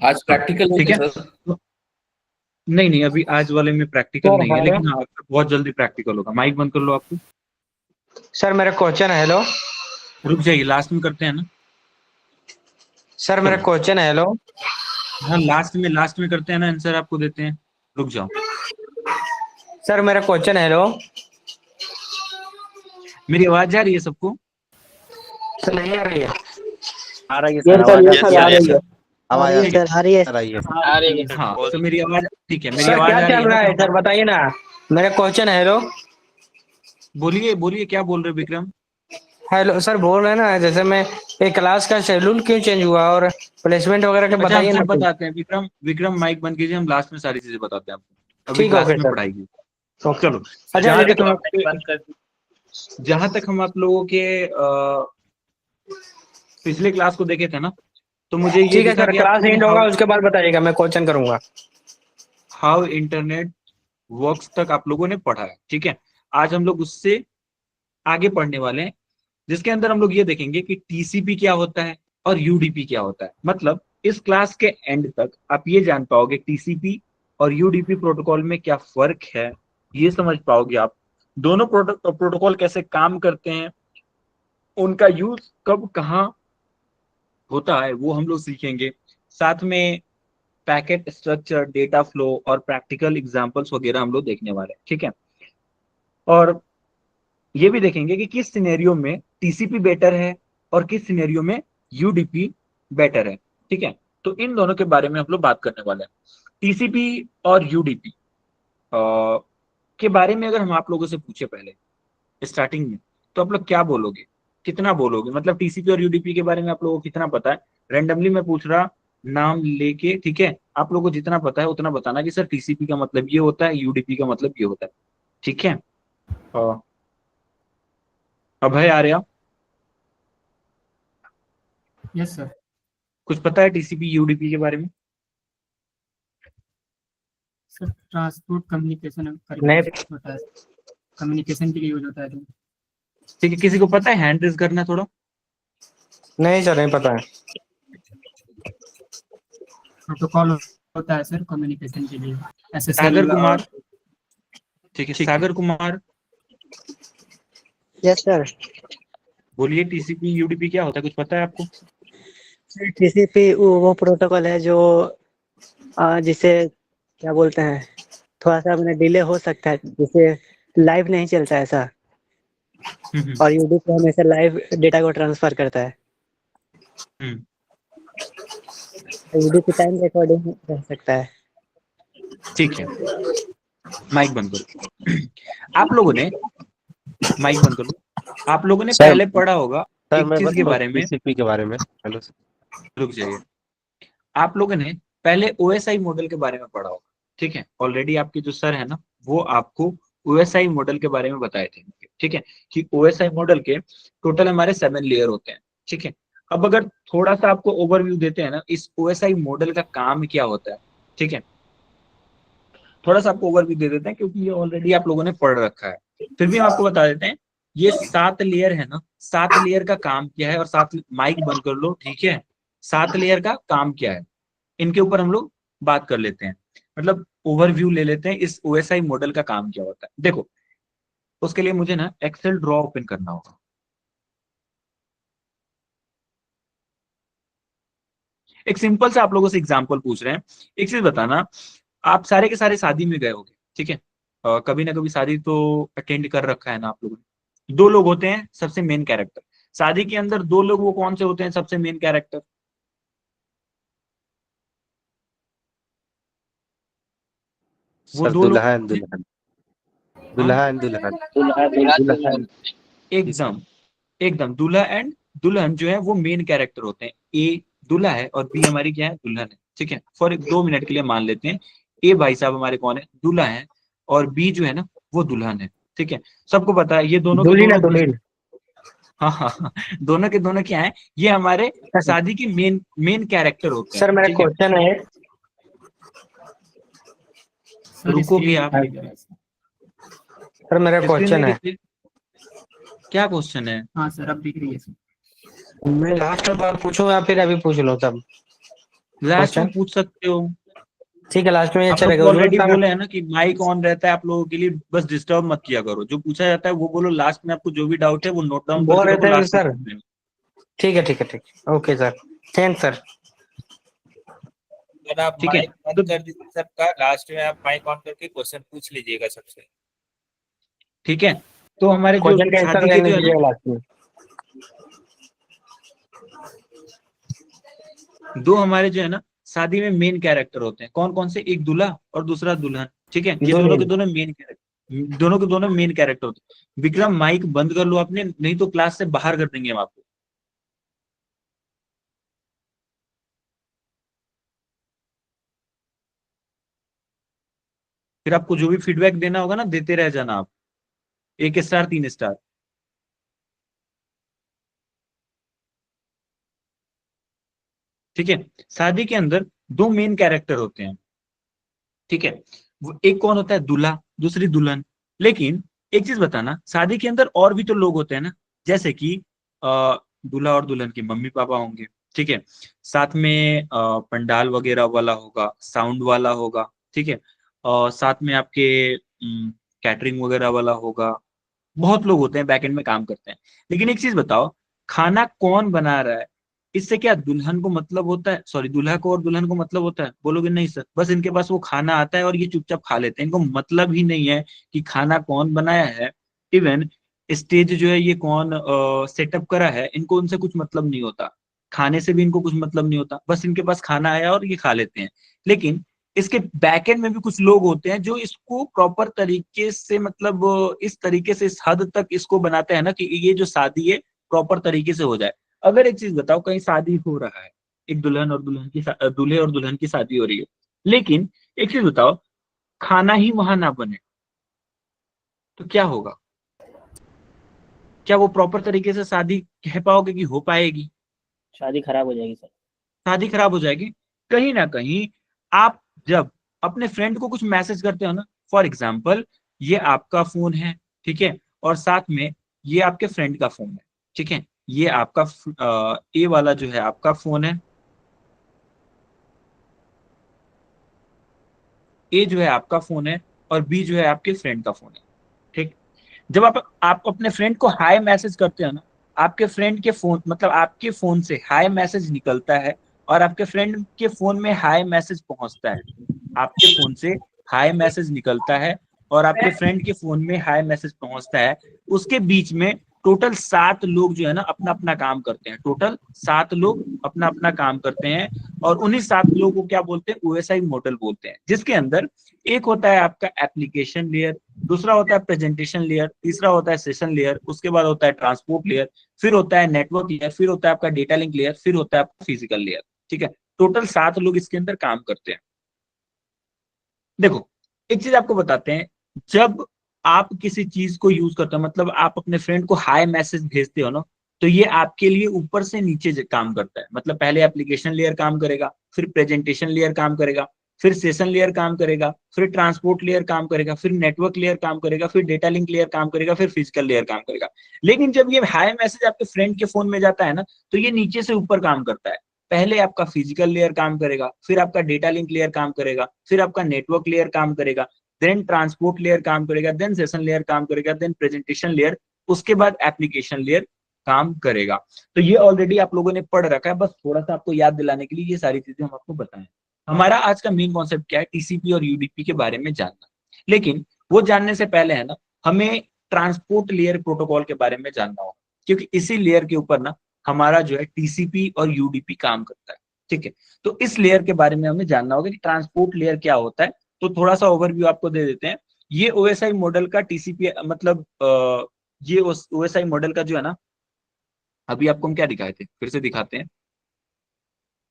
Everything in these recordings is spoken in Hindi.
आज हाँ प्रैक्टिकल नहीं ठीक है है। सर? तो नहीं नहीं, अभी आज वाले में प्रैक्टिकल सर नहीं है, हेलो। लेकिन हाँ बहुत जल्दी प्रैक्टिकल होगा। माइक बंद कर लो आपको। सर मेरा क्वेश्चन है। हेलो रुक जाइए, लास्ट में करते हैं ना। सर मेरा चलो, क्वेश्चन है। हेलो हाँ लास्ट में करते हैं ना, आंसर आपको देते हैं। रुक जाओ। सर मेरा क्वेश्चन है। हेलो मेरी आवाज जा रही है सबको? सर नहीं आ रही है। आ रही है ये सर, सर, आवाज ये आपकी सर आ आ रही है रही है। सर। आ रही आवाज है ठीक है। सर, आ रही है। आ रही है। आ रही है। हाँ तो मेरी आवाज ठीक है, मेरी सर आवाज क्या आ रही चल है ना रहा तो है? सर हम। बताइए ना। मेरा क्वेश्चन है। हेलो बोलिए बोलिए, क्या बोल रहे हो विक्रम? हेलो सर बोल रहे हैं ना, जैसे मैं एक क्लास का शेड्यूल क्यों चेंज हुआ और प्लेसमेंट वगैरह के अच्छा हम बताइए ना सब कुछ। बताते हैं, विक्रम विक्रम माइक बंद कीजिए, हम लास्ट में सारी चीजें बताते हैं आपको, अभी ठीक है, ओके क्लास में सर। पढ़ाई की। ओके। चलो, अच्छा जहां तक जैसे हम जहां तक हम आप लोगों के पिछले क्लास को देखे थे ना, तो मुझे ये ठीक है दिखा सर, कि आप क्लास लोगों ने एंड होगा हाउ उसके बाद बताइएगा, मैं क्वेश्चन करूंगा। हाउ इंटरनेट वर्क्स तक आप लोगों ने पढ़ा है, ठीक है। आज हम लोग उससे आगे पढ़ने वाले हैं, जिसके अंदर हम लोग ये देखेंगे कि टीसीपी क्या होता है और यूडीपी क्या होता है। मतलब इस क्लास के एंड तक आप ये जान पाओगे टीसीपी और यूडीपी प्रोटोकॉल में क्या फर्क है, ये समझ पाओगे आप। दोनों प्रोटोकॉल कैसे काम करते हैं, उनका यूज कब कहाँ होता है, वो हम लोग सीखेंगे। साथ में पैकेट स्ट्रक्चर, डेटा फ्लो और प्रैक्टिकल एग्जांपल्स वगैरह हम लोग देखने वाले हैं, ठीक है। और ये भी देखेंगे कि किस सिनेरियो में टीसीपी बेटर है और किस सिनेरियो में यूडीपी बेटर है, ठीक है। तो इन दोनों के बारे में हम लोग बात करने वाले हैं। टीसीपी और यूडीपी के बारे में अगर हम आप लोगों से पूछे पहले स्टार्टिंग में, तो आप लोग क्या बोलोगे, कितना बोलोगे? मतलब टीसीपी और यूडीपी के बारे में आप लोगों को कितना पता है? रेंडमली मैं पूछ रहा, नाम लेके, ठीक है। आप लोगों को जितना पता है उतना बताना कि सर टीसीपी का मतलब ये होता है, यूडीपी का मतलब ये होता है, ठीक है। अ, अभय, आर्या, यस सर। कुछ पता है टीसीपी यूडीपी के बारे में? सर ट्रांसपोर्ट कम्युनिकेशन नहीं होता है, कम्युनिकेशन के लिए यूज होता है जो। ठीक है, किसी को पता है? हैंड रेज करना थोड़ा। नहीं सर, नहीं पता है। प्रोटोकॉल होता है सर कम्युनिकेशन के लिए, सागर एसएसएल और। कुमार, ठीक है, सागर कुमार, यस सर। बोलिए टीसीपी यूडीपी क्या होता है, कुछ पता है आपको? टीसीपी वो प्रोटोकॉल है जो जिसे क्या बोलते हैं, थोड़ा सा अपना डिले हो सकता है, जिसे लाइव नहीं चलता है ऐसा। हम्म और यूट्यूब पे हमेशा लाइव डेटा को ट्रांसफर करता है। हम्म, यूट्यूब पे टाइम रिकॉर्डिंग रह सकता है। ठीक है, माइक बंद करो। आप लोगों ने माइक बंद करो। आप लोगों ने सर पहले पढ़ा होगा सर एक मैं चीज के बताऊं बारे में। टीसीपी के बारे में? Hello sir. रुक जाइए। आप लोगों ने पहले ओएसआई मॉडल के बारे में पढ़ा होगा, ठीक है। ऑलरेडी आपके जो सर है ना, वो आपको ओएसआई मॉडल के बारे में बताए थे, ठीक है, कि ओएसआई मॉडल के टोटल हमारे 7 लेयर होते हैं, ठीक है। अब अगर थोड़ा सा आपको ओवरव्यू देते हैं ना, इस ओएसआई मॉडल का काम क्या होता है, ठीक है, थोड़ा सा आपको ओवरव्यू दे देते हैं, क्योंकि ये ऑलरेडी आप लोगों ने पढ़ रखा है। फिर भी हम आपको बता देते हैं, ये 7 लेयर है ना, 7 लेयर का काम क्या है, और 7 माइक बंद कर लो, ठीक है। 7 लेयर का काम क्या है, इनके ऊपर हम लोग बात कर लेते हैं। मतलब ओवरव्यू ले लेते हैं, इस ओएसआई मॉडल का काम क्या होता है। देखो, उसके लिए मुझे ना एक्सेल ड्रॉ ओपन करना होगा। एक सिंपल से आप लोगों से एग्जांपल पूछ रहे हैं। एक चीज बताना, आप सारे के सारे शादी में गए होंगे, ठीक है। कभी ना कभी शादी तो अटेंड कर रखा है ना आप लोगों ने। दो लोग होते हैं सबसे मेन कैरेक्टर शादी के अंदर, दो लोग वो कौन से होते हैं सबसे मेन कैरेक्टर? वो सर दो लोग दुल्हन दुल्हन हाँ, दुल्हन दुल्हन दुल्हन। दुल्हन। एकदम एकदम दूल्हा एंड दुल्हन जो है वो मेन कैरेक्टर होते हैं। ए दूल्हा है और बी हमारी क्या है, दुल्हन है, ठीक है। फॉर 2 मिनट के लिए मान लेते हैं ए भाई साहब हमारे कौन है, दूल्हा है, और बी जो है ना वो दुल्हन है, ठीक है। सबको पता है ये दोनों के दुल्हीन है, दोनों दुल्हीन। हाँ हाँ हाँ, दोनों के दोनों क्या है, ये हमारे शादी के मेन मेन कैरेक्टर होते हैं, सर मेरा ठीक है। क्वेश्चन है। सर रुकोगे स्क्रीन आप? दिखाई दे रहा है सर। सर मेरा स्क्रीन नहीं क्वेश्चन है। दिखती? क्या क्वेश्चन है? हाँ सर अब दिख रही है सर। मैं लास्ट बार पूछूं या फिर अभी पूछ लो तब? लास्ट में क्वेश्चन पूछ सकते हो। ठीक है, लास्ट में ये आप अच्छा लोग रहेगा। तो उज्ज्वल ऑलरेडी सर, बोले हैं ना कि माइक ऑन रहता है आप लोगों के लिए, बस डिस्टर्ब मत किया करो, जो पूछा जाता है वो बोलो, लास्ट में आपको जो भी डाउट है वो नोट डाउन बोल करके रहे रखो, थे लास्ट में सर। पूछ लेंगे। ठीक है ठीक है ठीक है, okay sir, thanks sir. Sir आप ठीक है, माइक तो बंद कर दीजिए सबका, लास्ट में आप माइक ऑन करके क्वेश्चन पूछ लीजिएगा सबसे। ठीक है, तो हमारे जो क्वेश्चन का आंसर शादी के देने जो है ना, दीजिएगा लास्ट में। दो हमारे जो है ना शादी में मेन कैरेक्टर होते हैं, कौन कौन से, एक दूल्हा और दूसरा दुल्हन। ठीक है, ये दोनों के दुल्हन। दोनों मेन कैरेक्टर, दोनों के दोनों मेन कैरेक्टर होते हैं। विक्रम माइक बंद कर लो आपने, नहीं तो क्लास से बाहर कर देंगे हम आपको। फिर आपको जो भी फीडबैक देना होगा ना देते रह जाना आप, 1 स्टार 3 स्टार। ठीक है, शादी के अंदर दो मेन कैरेक्टर होते हैं। ठीक है, वो एक कौन होता है, दूल्हा, दूसरी दुल्हन। लेकिन एक चीज बताना, शादी के अंदर और भी तो लोग होते हैं ना, जैसे कि दूल्हा और दुल्हन के मम्मी पापा होंगे। ठीक है, साथ में पंडाल वगैरह वाला होगा, साउंड वाला होगा। ठीक है, और साथ में आपके कैटरिंग वगैरह वाला होगा। बहुत लोग होते हैं बैकएंड में काम करते हैं। लेकिन एक चीज बताओ, खाना कौन बना रहा है, इससे क्या दुल्हन को मतलब होता है, सॉरी दूल्हा को और दुल्हन को मतलब होता है? बोलोगे नहीं सर, बस इनके पास वो खाना आता है और ये चुपचाप खा लेते हैं, इनको मतलब ही नहीं है कि खाना कौन बनाया है। इवन स्टेज जो है ये कौन सेटअप करा है, इनको उनसे कुछ मतलब नहीं होता। खाने से भी इनको कुछ मतलब नहीं होता, बस इनके पास खाना आया और ये खा लेते हैं। लेकिन इसके बैकएंड में भी कुछ लोग होते हैं जो इसको प्रॉपर तरीके से, मतलब इस तरीके से, इस हद तक इसको बनाते हैं ना कि ये जो शादी है प्रॉपर तरीके से हो जाए। अगर एक चीज बताओ, कहीं शादी हो रहा है, एक दुल्हन और दुल्हन की दूल्हे और दुल्हन की शादी हो रही है, लेकिन एक चीज बताओ, खाना ही वहां ना बने तो क्या होगा? क्या वो प्रॉपर तरीके से शादी कह पाओगे कि हो पाएगी? शादी खराब हो जाएगी सर। शादी खराब हो जाएगी। कहीं ना कहीं आप जब अपने फ्रेंड को कुछ मैसेज करते हो ना, फॉर एग्जाम्पल ये आपका फोन है, ठीक है, और साथ में ये आपके फ्रेंड का फोन है। ठीक है, ये आपका ए वाला जो है आपका फोन है, ए जो है आपका फोन है, और बी जो है आपके फ्रेंड का फोन है। ठीक, जब आप अपने फ्रेंड को हाय मैसेज करते हो ना, आपके फ्रेंड के फोन, मतलब आपके फोन से हाय मैसेज निकलता है और आपके फ्रेंड के फोन में हाय मैसेज पहुंचता है। आपके फोन से हाय मैसेज निकलता है और आपके फ्रेंड के फोन में हाय मैसेज पहुंचता है। उसके बीच में टोटल 7 लोग जो है ना अपना अपना काम करते हैं, टोटल 7 लोग अपना अपना काम करते हैं। और उन्हीं 7 लोगों को क्या बोलते हैं, ओएसआई मॉडल बोलते हैं, जिसके अंदर एक होता है आपका एप्लीकेशन लेयर, दूसरा होता है प्रेजेंटेशन लेयर, तीसरा होता है सेशन लेयर, उसके बाद होता है ट्रांसपोर्ट लेयर, फिर होता है नेटवर्क लेयर, फिर होता है आपका डेटा लिंक लेयर, फिर होता है आपका फिजिकल लेयर। ठीक है, टोटल 7 लोग इसके अंदर काम करते हैं। देखो, एक चीज आपको बताते हैं, जब आप किसी चीज को यूज करते हो, मतलब आप अपने फ्रेंड को हाय मैसेज भेजते हो ना, तो ये आपके लिए ऊपर से नीचे काम करता है। मतलब पहले एप्लीकेशन लेयर काम करेगा, फिर प्रेजेंटेशन लेयर काम करेगा, फिर सेशन लेयर काम करेगा, फिर ट्रांसपोर्ट लेयर काम करेगा, फिर नेटवर्क लेयर काम करेगा, फिर डेटा लिंक लेयर काम करेगा, फिर फिजिकल लेयर काम करेगा। लेकिन जब ये हाय मैसेज आपके फ्रेंड के फोन में जाता है ना, तो ये नीचे से ऊपर काम करता है। पहले आपका फिजिकल लेयर काम करेगा, फिर आपका डेटा लिंक लेयर काम करेगा, फिर आपका नेटवर्क लेयर काम करेगा, देन ट्रांसपोर्ट लेयर काम करेगा, देन सेशन लेयर काम करेगा, देन प्रेजेंटेशन लेयर, उसके बाद एप्लीकेशन लेयर काम करेगा। तो ये ऑलरेडी आप लोगों ने पढ़ रखा है, बस थोड़ा सा आपको याद दिलाने के लिए ये सारी चीजें हम आपको बताएं। हमारा आज का मेन कॉन्सेप्ट क्या है, टीसीपी और यूडीपी के बारे में जानना। लेकिन वो जानने से पहले है ना, हमें ट्रांसपोर्ट लेयर प्रोटोकॉल के बारे में जानना होगा, क्योंकि इसी लेयर के ऊपर ना हमारा जो है टीसीपी और यूडीपी काम करता है। ठीक है, तो इस लेयर के बारे में हमें जानना होगा कि ट्रांसपोर्ट लेयर क्या होता है। तो थोड़ा सा ओवरव्यू आपको दे देते हैं। ये ओएसआई मॉडल का टीसीपी, मतलब ये ओएसआई मॉडल का जो है ना, अभी आपको हम क्या दिखाए थे, फिर से दिखाते हैं।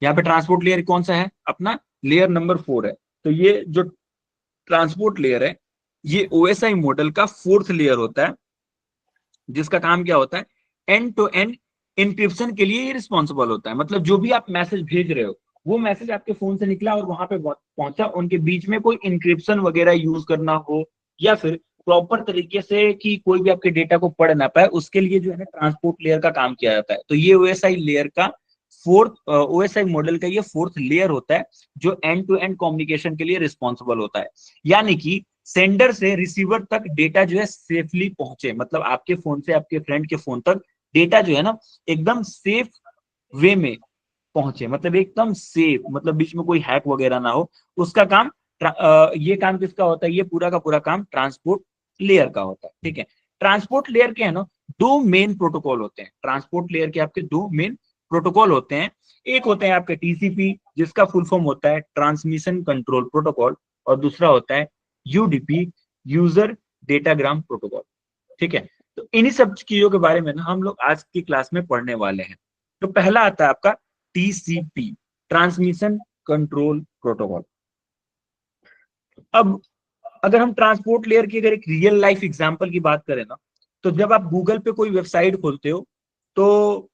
यहाँ पे ट्रांसपोर्ट लेयर कौन सा है अपना, लेयर नंबर 4 है। तो ये जो ट्रांसपोर्ट लेयर है, ये ओएसआई मॉडल का 4th लेयर होता है, जिसका काम क्या होता है, एंड टू एंड इंक्रिप्शन के लिए ये रिस्पॉन्सिबल होता है। मतलब जो भी आप मैसेज भेज रहे हो, वो मैसेज आपके फोन से निकला और वहां पे पहुंचा, उनके बीच में कोई इंक्रिप्शन वगैरह यूज करना हो, या फिर प्रॉपर तरीके से कि कोई भी आपके डेटा को पढ़ ना पाए, उसके लिए जो है ना ट्रांसपोर्ट लेयर का काम किया जाता है। तो ये ओएसआई लेयर का फोर्थ ओएसआई मॉडल का ये फोर्थ लेयर होता है जो एंड टू एंड कम्युनिकेशन के लिए रिस्पॉन्सिबल होता है। यानी कि सेंडर से रिसीवर तक डेटा जो है सेफली पहुंचे, मतलब आपके फोन से आपके फ्रेंड के फोन तक डेटा जो है ना एकदम सेफ वे में पहुंचे, मतलब एकदम सेफ, मतलब बीच में कोई हैक वगैरह ना हो, उसका काम ये काम किसका होता है, ये पूरा का पूरा काम ट्रांसपोर्ट लेयर का होता है। ठीक है, ट्रांसपोर्ट लेयर के है ना दो मेन प्रोटोकॉल होते हैं, ट्रांसपोर्ट लेयर के आपके दो मेन प्रोटोकॉल होते हैं। एक होते हैं आपके टीसीपी जिसका फुल फॉर्म होता है ट्रांसमिशन कंट्रोल प्रोटोकॉल, और दूसरा होता है यूडीपी, यूजर डेटाग्राम प्रोटोकॉल। ठीक है, तो इन्हीं सब चीजों के बारे में ना हम लोग आज की क्लास में पढ़ने वाले हैं। तो पहला आता है आपका टीसीपी, ट्रांसमिशन कंट्रोल प्रोटोकॉल। अब अगर हम ट्रांसपोर्ट लेयर की अगर एक रियल लाइफ एग्जांपल की बात करें ना, तो जब आप गूगल पे कोई वेबसाइट खोलते हो तो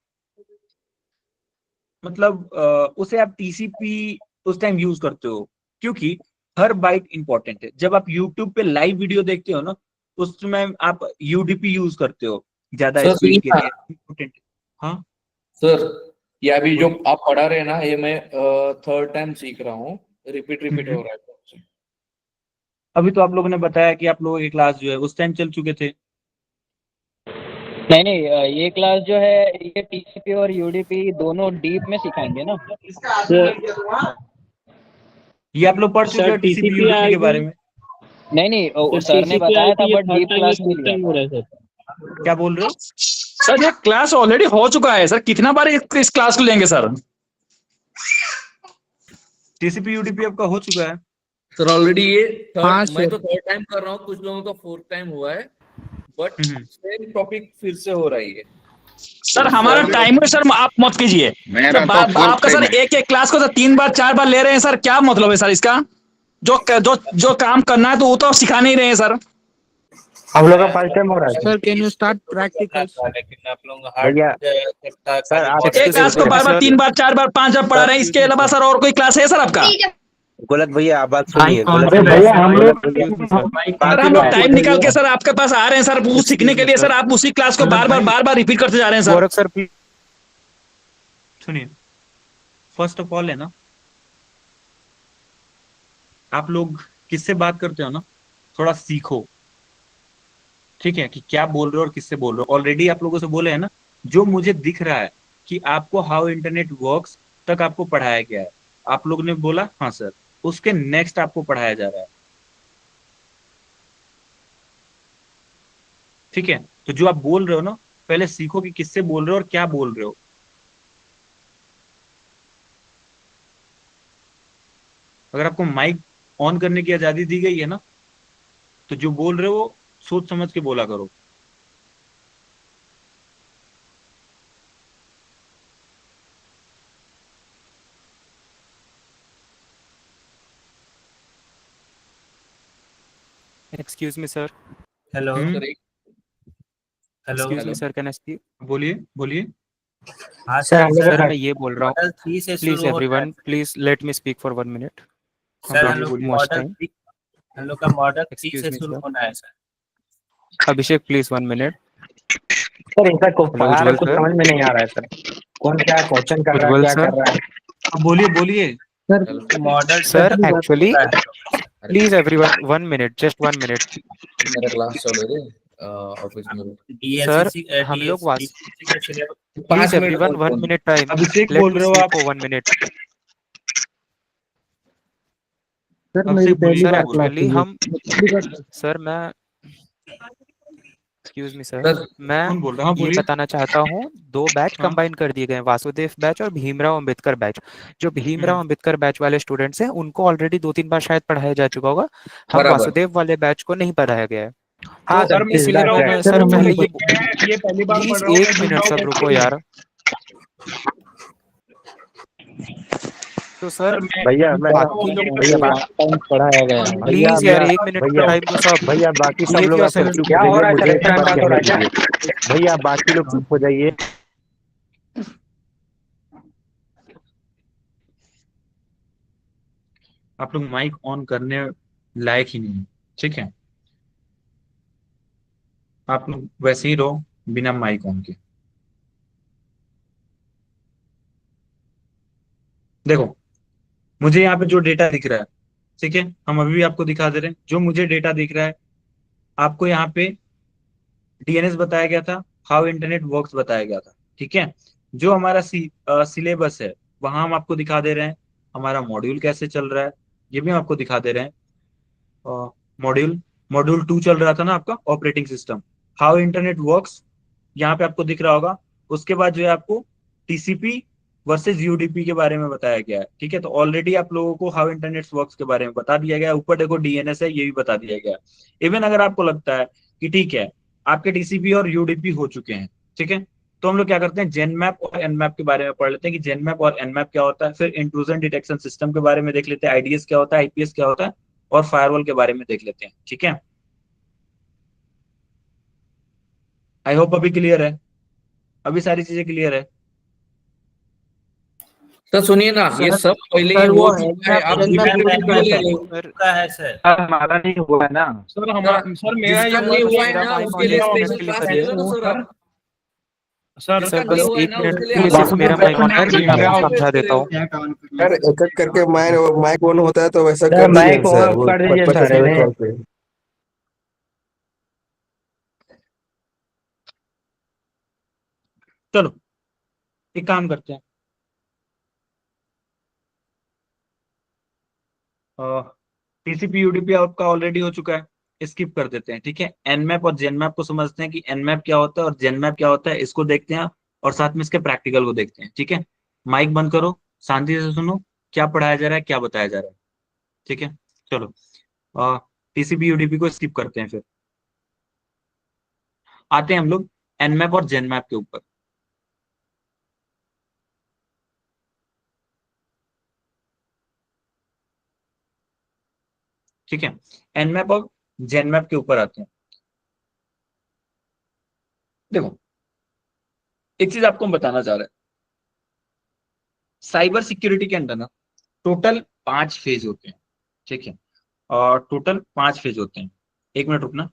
मतलब उसे आप टीसीपी उस टाइम यूज करते हो, क्योंकि हर बाइट इंपॉर्टेंट है। जब आप यूट्यूब पे लाइव वीडियो देखते हो ना उसमें आप यूडीपी यूज करते हो ज्यादा सर स्पीड सुनिए के ना लिए, इंपॉर्टेंट। हाँ सर, ये अभी जो आप पढ़ा रहे हैं ना, ये मैं थर्ड टाइम सीख रहा हूँ। रिपीट हो रहा है मुझसे। अभी तो आप लोगों ने बताया कि आप लोगों की क्लास जो है उस टाइम चल चुके थे। नहीं नहीं, ये क्लास जो है ये टीसीपी और यूडीपी दोनों डीप में सिखाएंगे ना। ये आप लोग पढ़ चुके सर हो टीसीपी टीसीपी यूडीपी के आईपी बारे में? नहीं नहीं, सर सर ने टीसीपी बताया था आईपी ये बट थर्ड डीप टाइम या क्लास नहीं फोर्थ लिया टाइम हो था। रहा है सर। क्या बोल रहे हो? सर ये क्लास ऑलरेडी हो चुका है सर, कितना बार इस क्लास को लेंगे सर? टीसीपी यूडीपी आपका हो चुका है सर ऑलरेडी ये हाँ, थर्ड, मैं तो सर। थर्ड टाइम कर रहा हूँ, कुछ लोगों का फोर्थ टाइम हुआ है, बट हम्म। सेम टॉपिक फिर से हो रही है। सर हमारा टाइम है सर, आप मत कीजिए। सर, आपका सर एक एक क्लास को सर 3 बार 4 बार ले रहे हैं सर, क्या मतलब है सर इसका? जो काम करना है तो वो तो सिखा नहीं रहे हैं सर। हम लोग का फर्स्ट टाइम हो रहा है sir can you start practicals? लेकिन आप लोग हार्ड भैया सर आप एक क्लास को बार बार 3 बार 4 बार 5 बार पढ़ा रहे हैं, इसके अलावा सर और कोई क्लास है सर आपका? गोलक भैया आप बात सुनिए। कौन गोलक से भैया हम गोलक लोग भैया सर हम लोग टाइम निकाल के सर आपके पास आ रहे हैं सर, वो सीखने के लिए सर, आप उसी क्लास को बार बार रिपीट करते जा रहे हैं सर। गोरख सर सुनिए, फर्स्ट ऑफ ऑल है ना, आप लोग किससे बात करते हो ना थोड़ा सीखो। ठीक है, कि क्या बोल रहे हो और किससे बोल रहे हो। ऑलरेडी आप लोगों से बोले है ना, जो मुझे दिख रहा है कि आपको हाउ इंटरनेट वर्क्स तक आपको पढ़ाया गया है, आप लोग ने बोला हाँ सर, उसके नेक्स्ट आपको पढ़ाया जा रहा है। ठीक है, तो जो आप बोल रहे हो ना पहले सीखो कि किससे बोल रहे हो और क्या बोल रहे हो। अगर आपको माइक ऑन करने की आजादी दी गई है ना, तो जो बोल रहे हो सोच समझ के बोला करो। Excuse me, sir. Hello sir एक hello Excuse me, sir. Can I speak? बोलिए बोलिए। हाँ सर हम लोग सर का मैं ये बोल रहा हूँ, मॉडल 3 से प्लीज शुरू होता है। Everyone, please let me speak for 1 minute. Sir not हम लोग much मॉडल time. 3, हम लोग का मॉडल 3 Excuse से me, शुरू sir. होना है sir. Abhishek please 1 minute. Sir इनका कुछ हेलो पढ़ा रहा उज्जवल कुछ सर। समझ में नहीं आ रहा है सर। कौन क्या क्वेश्चन कर रहा है, उज्जवल क्या सर। कर रहा है? अब बोलिए बोलिए। सर मॉडल सर शुरू एक्चुअली होता है। Please everyone 1 minute, just 1 minute. मेरा क्लास चल रही है ऑफिस में। सर डीएससी हम लोग डीएससी का सिलेबस। प्लीज 5 मिनट एवरीवन बोलता 1 हूँ। मिनट टाइम, अभिषेक लेट बोल मी रहे हो स्पीक आप? For 1 minute. सर मेरी अभिषेक बोलिए पहली सर क्या बार बोल रहे क्लास एक्चुअली हुई हम है। सर मैं एक्सक्यूज मी सर, सर हो? मैं कौन बोल रहा है? हाँ ये बोलिए। बताना चाहता हूँ, 2 बैच हाँ कंबाइन कर दिए गए हैं, वासुदेव बैच और भीमराव अंबेडकर बैच। जो भीमराव अंबेडकर बैच वाले स्टूडेंट्स हैं उनको ऑलरेडी 2-3 बार शायद पढ़ाया जा चुका होगा, हम बराबर। वासुदेव वाले बैच को नहीं पढ़ाया गया है। हाँ तो सर मैं इसीलिए भीमराव मैंने अंबेडकर सर सर पहले ये पहली बार पढ़ प्लीज रहा हूँ। 1 मिनट सब रुको यार। तो सर भैया मैं बाकी लोग भैया पढ़ाया गया है। भैया प्लीज यार 1 मिनट का टाइम दो सब। भैया बाकी सब बिहेव लोग आप योरसेल्फ। चुप क्या हो हो जाइए, रहा है सर? मुझे इस टाइम बात हो कहने रहा है क्या? दीजिए। भैया बाकी लोग चुप हो जाइए। आप लोग माइक ऑन करने लायक ही नहीं है। ठीक है, आप लोग वैसे ही रहो बिना माइक ऑन के। देखो, मुझे यहाँ पे जो डेटा दिख रहा है, ठीक है, हम अभी भी आपको दिखा दे रहे हैं। जो मुझे डेटा दिख रहा है, आपको यहाँ पे डीएनएस बताया गया था, हाउ इंटरनेट वर्क्स बताया गया था, ठीक है। जो हमारा सिलेबस है, वहां हम आपको दिखा दे रहे हैं हमारा मॉड्यूल कैसे चल रहा है, ये भी हम आपको दिखा दे रहे हैं। मॉड्यूल मॉड्यूल 2 चल रहा था ना आपका, operating system, how internet works, यहाँ पे आपको दिख रहा होगा। उसके बाद जो है आपको टीसीपी वर्सेस यूडीपी के बारे में बताया गया है, ठीक है। तो ऑलरेडी आप लोगों को हाउ इंटरनेट वर्क्स के बारे में बता दिया गया है। ऊपर देखो डीएनएस है, ये भी बता दिया गया है। इवन अगर आपको लगता है कि ठीक है, आपके टीसीपी और यूडीपी हो चुके हैं, ठीक है, तो हम लोग क्या करते हैं, जेनमैप और एनमैप के बारे में पढ़ लेते हैं कि जेनमैप और एनमैप क्या होता है। फिर इंट्रूजन डिटेक्शन सिस्टम के बारे में देख लेते हैं, आईडीएस क्या होता है, आईपीएस क्या होता है, और फायरवॉल के बारे में देख लेते हैं, ठीक है। आई होप अभी क्लियर है, अभी सारी चीजें क्लियर है। सर सुनिए ना, ये सब पहले ही हो चुका है, आप रिपीट क्यों ले रहे हो? का है सर। हमारा नहीं हुआ है ना। सर मेरा जिसका नहीं हुआ है ना, उसके लिए स्पेशल क्लास ले लो ना सर आप। सर जिसका बस नहीं हुआ है 1 ना, मिनट उसके लिए प्लीज, अलग मेरा से माइक ऑन कर लीजिए, मैं समझा देता हूँ। सर एक एक करके माइक ऑन होता है तो वैसा सर, कर दीजिए माइक सर, ऑफ वो कर दीजिए 50 सारे मिनट में। कॉल पे। चलो एक काम करते हैं, टीसीपी यूडीपी आपका ऑलरेडी हो चुका है, स्किप कर देते हैं, ठीक है। एनमैप और जेनमैप को समझते हैं कि एनमैप क्या होता है और जेनमैप क्या होता है, इसको देखते हैं, और साथ में इसके प्रैक्टिकल को देखते हैं, ठीक है। माइक बंद करो, शांति से सुनो क्या पढ़ाया जा रहा है, क्या बताया जा रहा है, ठीक है। चलो टीसीपी यूडीपी को स्किप करते हैं, फिर आते हैं हम लोग एनमैप और जेनमैप के ऊपर। ठीक है, एनमैप और जेनमैप के ऊपर आते हैं। देखो, एक चीज आपको हम बताना चाह रहे हैं, साइबर सिक्योरिटी के अंदर ना टोटल 5 फेज होते हैं, ठीक है। और टोटल 5 फेज होते हैं। एक मिनट रुकना।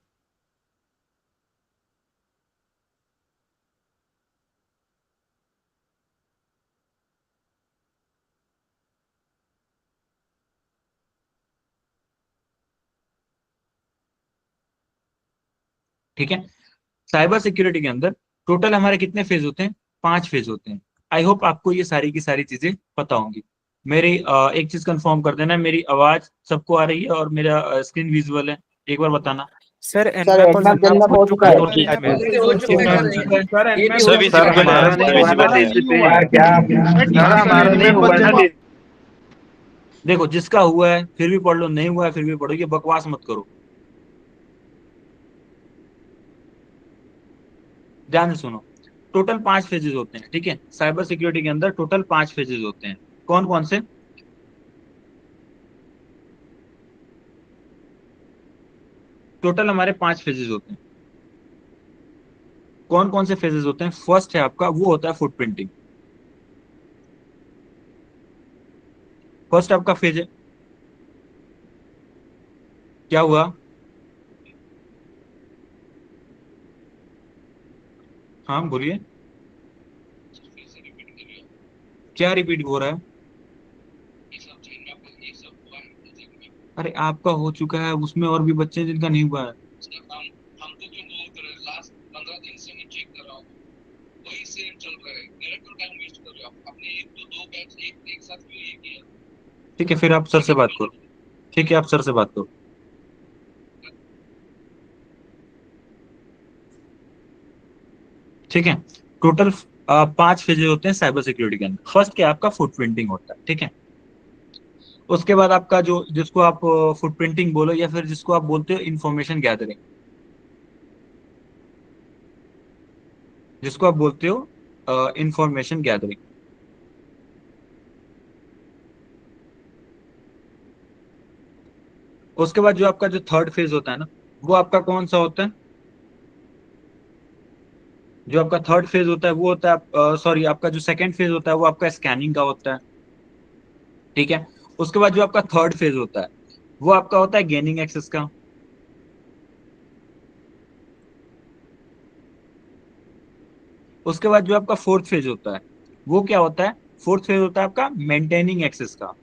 ठीक है, साइबर सिक्योरिटी के अंदर टोटल हमारे कितने फेज होते हैं, 5 फेज होते हैं। आई होप आपको ये सारी की सारी चीजें पता होंगी। मेरी एक चीज कंफर्म कर देना, मेरी आवाज सबको आ रही है और मेरा स्क्रीन विजुअल है, एक बार बताना। सर एनमैप और जेनमैप हो चुका है हो चुका है सर, ये भी सर हमारा नहीं हुआ ना टीसीपी, हमारा नहीं हुआ ना। देखो, जिसका हुआ है फिर भी पढ़ लो, नहीं हुआ है फिर भी पढ़ो, ये बकवास मत करो, ध्यान से सुनो। टोटल 5 फेजेस होते हैं, ठीक है। साइबर सिक्योरिटी के अंदर टोटल 5 फेजेस होते हैं। कौन कौन से? टोटल हमारे 5 फेजेस होते हैं। कौन कौन से फेजेस होते हैं? फर्स्ट है आपका, वो होता है फुटप्रिंटिंग। फर्स्ट आपका फेज है, क्या हुआ? हाँ बोलिए, क्या रिपीट हो रहा है? अरे आपका हो चुका है, उसमें और भी बच्चे हैं जिनका नहीं हुआ है। ठीक है, फिर आप सर से बात करो, ठीक है, आप सर से बात करो। ठीक है, टोटल 5 फेजेस होते हैं साइबर सिक्योरिटी के अंदर। फर्स्ट क्या आपका फुटप्रिंटिंग होता है, ठीक है। उसके बाद आपका जो, जिसको आप फुटप्रिंटिंग बोलो या फिर जिसको आप बोलते हो इंफॉर्मेशन गैदरिंग, जिसको आप बोलते हो इंफॉर्मेशन गैदरिंग। उसके बाद जो आपका जो थर्ड फेज होता है ना, वो आपका कौन सा होता है? जो आपका थर्ड फेज होता है वो होता है, सॉरी, आपका जो सेकंड फेज होता है वो आपका स्कैनिंग का होता है, ठीक है। उसके बाद जो आपका थर्ड फेज होता है वो आपका होता है गेनिंग एक्सेस का। उसके बाद जो आपका फोर्थ फेज होता है वो क्या होता है? फोर्थ फेज होता है आपका मेंटेनिंग एक्सेस का।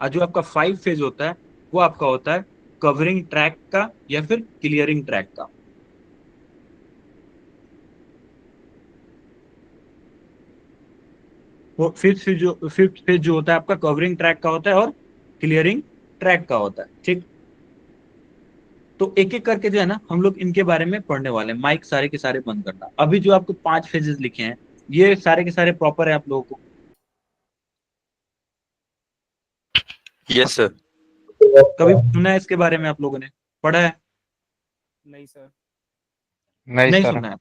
और जो आपका 5 फेज होता है वो आपका होता है कवरिंग ट्रैक का या फिर क्लियरिंग ट्रैक का। वो फिफ्थ फेज जो होता है आपका कवरिंग ट्रैक का होता है और क्लियरिंग ट्रैक का होता है। ठीक, तो एक एक करके जो है ना हम लोग इनके बारे में पढ़ने वाले हैं। माइक सारे के सारे बंद करना। अभी जो आपको 5 फेजेस लिखे हैं ये सारे के सारे प्रॉपर है आप लोगों को? Yes sir. कभी सुना है इसके बारे में? आप लोगों ने पढ़ा है? नहीं सर। नहीं सुना है।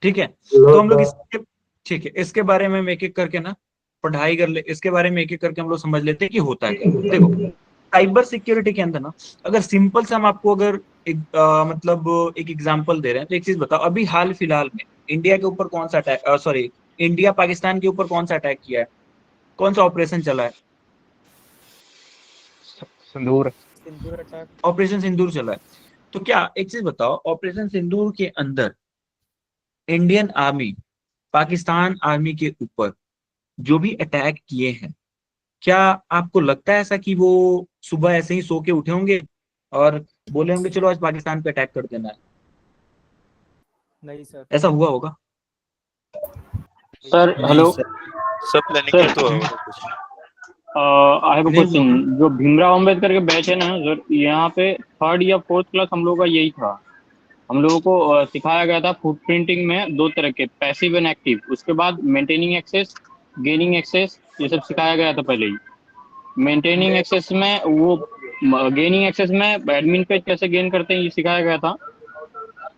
ठीक है, तो हम लोग इसके, ठीक है, इसके बारे में हम एक एक करके ना पढ़ाई कर ले, इसके बारे में एक एक करके हम लोग समझ लेते हैं कि होता है क्या। देखो, साइबर सिक्योरिटी के अंदर ना अगर सिंपल से हम आपको अगर एक मतलब एक एग्जांपल दे रहे हैं तो एक चीज बताओ, अभी हाल फिलहाल में इंडिया के ऊपर कौन सा अटैक, सॉरी, इंडिया पाकिस्तान के ऊपर कौन सा अटैक किया है? कौन सा ऑपरेशन चला है? सिंदूर अटैक। ऑपरेशन सिंदूर चला है। तो क्या एक चीज बताओ, ऑपरेशन सिंदूर के अंदर इंडियन आर्मी पाकिस्तान आर्मी के ऊपर जो भी अटैक किए हैं, क्या आपको लगता है ऐसा कि वो सुबह ऐसे ही सो के उठे होंगे और बोले होंगे चलो आज पाकिस्तान पे अटैक कर देना है? नहीं सर। ऐसा हुआ होगा? सर हेलो सब प्लानिंग तो होगा कुछ। आई हैव अ नहीं क्वेश्चन। जो भीमराव अंबेडकर के बैच है ना सर, यहाँ पे 3rd या 4th क्लास हम लोगों का यही था। हम लोगों को सिखाया गया था फुट प्रिंटिंग में 2 तरह के, पैसिव एंड एक्टिव। उसके बाद मेंटेनिंग एक्सेस, गेनिंग एक्सेस, ये सब सिखाया गया था पहले ही। मेंटेनिंग एक्सेस में वो, गेनिंग एक्सेस में एडमिन पेज कैसे गेन करते हैं ये सिखाया गया था।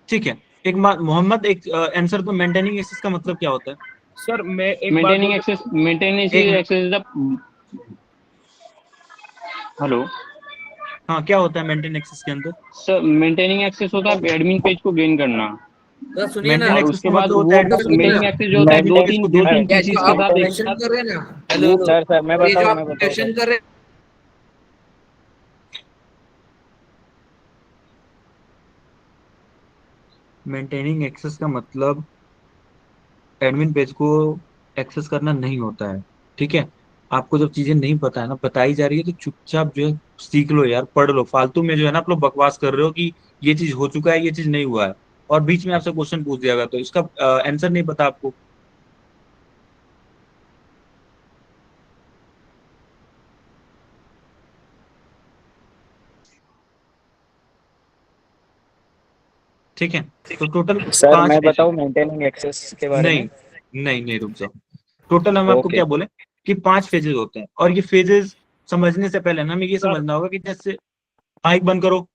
ठीक है, एक बात मोहम्मद, एक आंसर तो मेंटेनिंग एक्सेस का मतलब क्या होता है? सर मैं एक बात मेंटेनिंग एक्सेस, मेंटेनेंस एक- एक्सेस इज द, हेलो हाँ, क्या होता है मेंटेन एक्सेस के अंदर? सर, मेंटेनिंग एक्सेस होता है एडमिन पेज को गेन करना। मेंटेन और एक्सेस उसके का बाद मतलब वो होता है मेंटेनिंग एक्सेस जो होता है एडमिन पेज को दो तीन गेन पीसीज के साथ एक सर मैं बताऊँ मेंटेनिंग एक्सेस का मतलब एडमिन पेज को एक्सेस करना नहीं होता है। ठीक है, आपको जब चीजें नहीं पता है ना, बताई जा रही है, तो चुपचाप जो है सीख लो यार, पढ़ लो। फालतू में जो है ना आप लोग बकवास कर रहे हो कि ये चीज हो चुका है, ये चीज नहीं हुआ है, और बीच में आपसे क्वेश्चन पूछ दिया गया तो इसका आंसर नहीं पता आपको। ठीक है, तो टोटल सर 5 मैं फेज है। बताऊँ मेंटेनिंग एक्सेस के बारे नहीं में। नहीं, रुक जाओ। टोटल हम आपको ओके। क्या बोले कि 5 फेजेस होते हैं, और ये फेजेस समझने से पहले ना हमें ये समझना होगा कि जैसे, माइक बंद करो।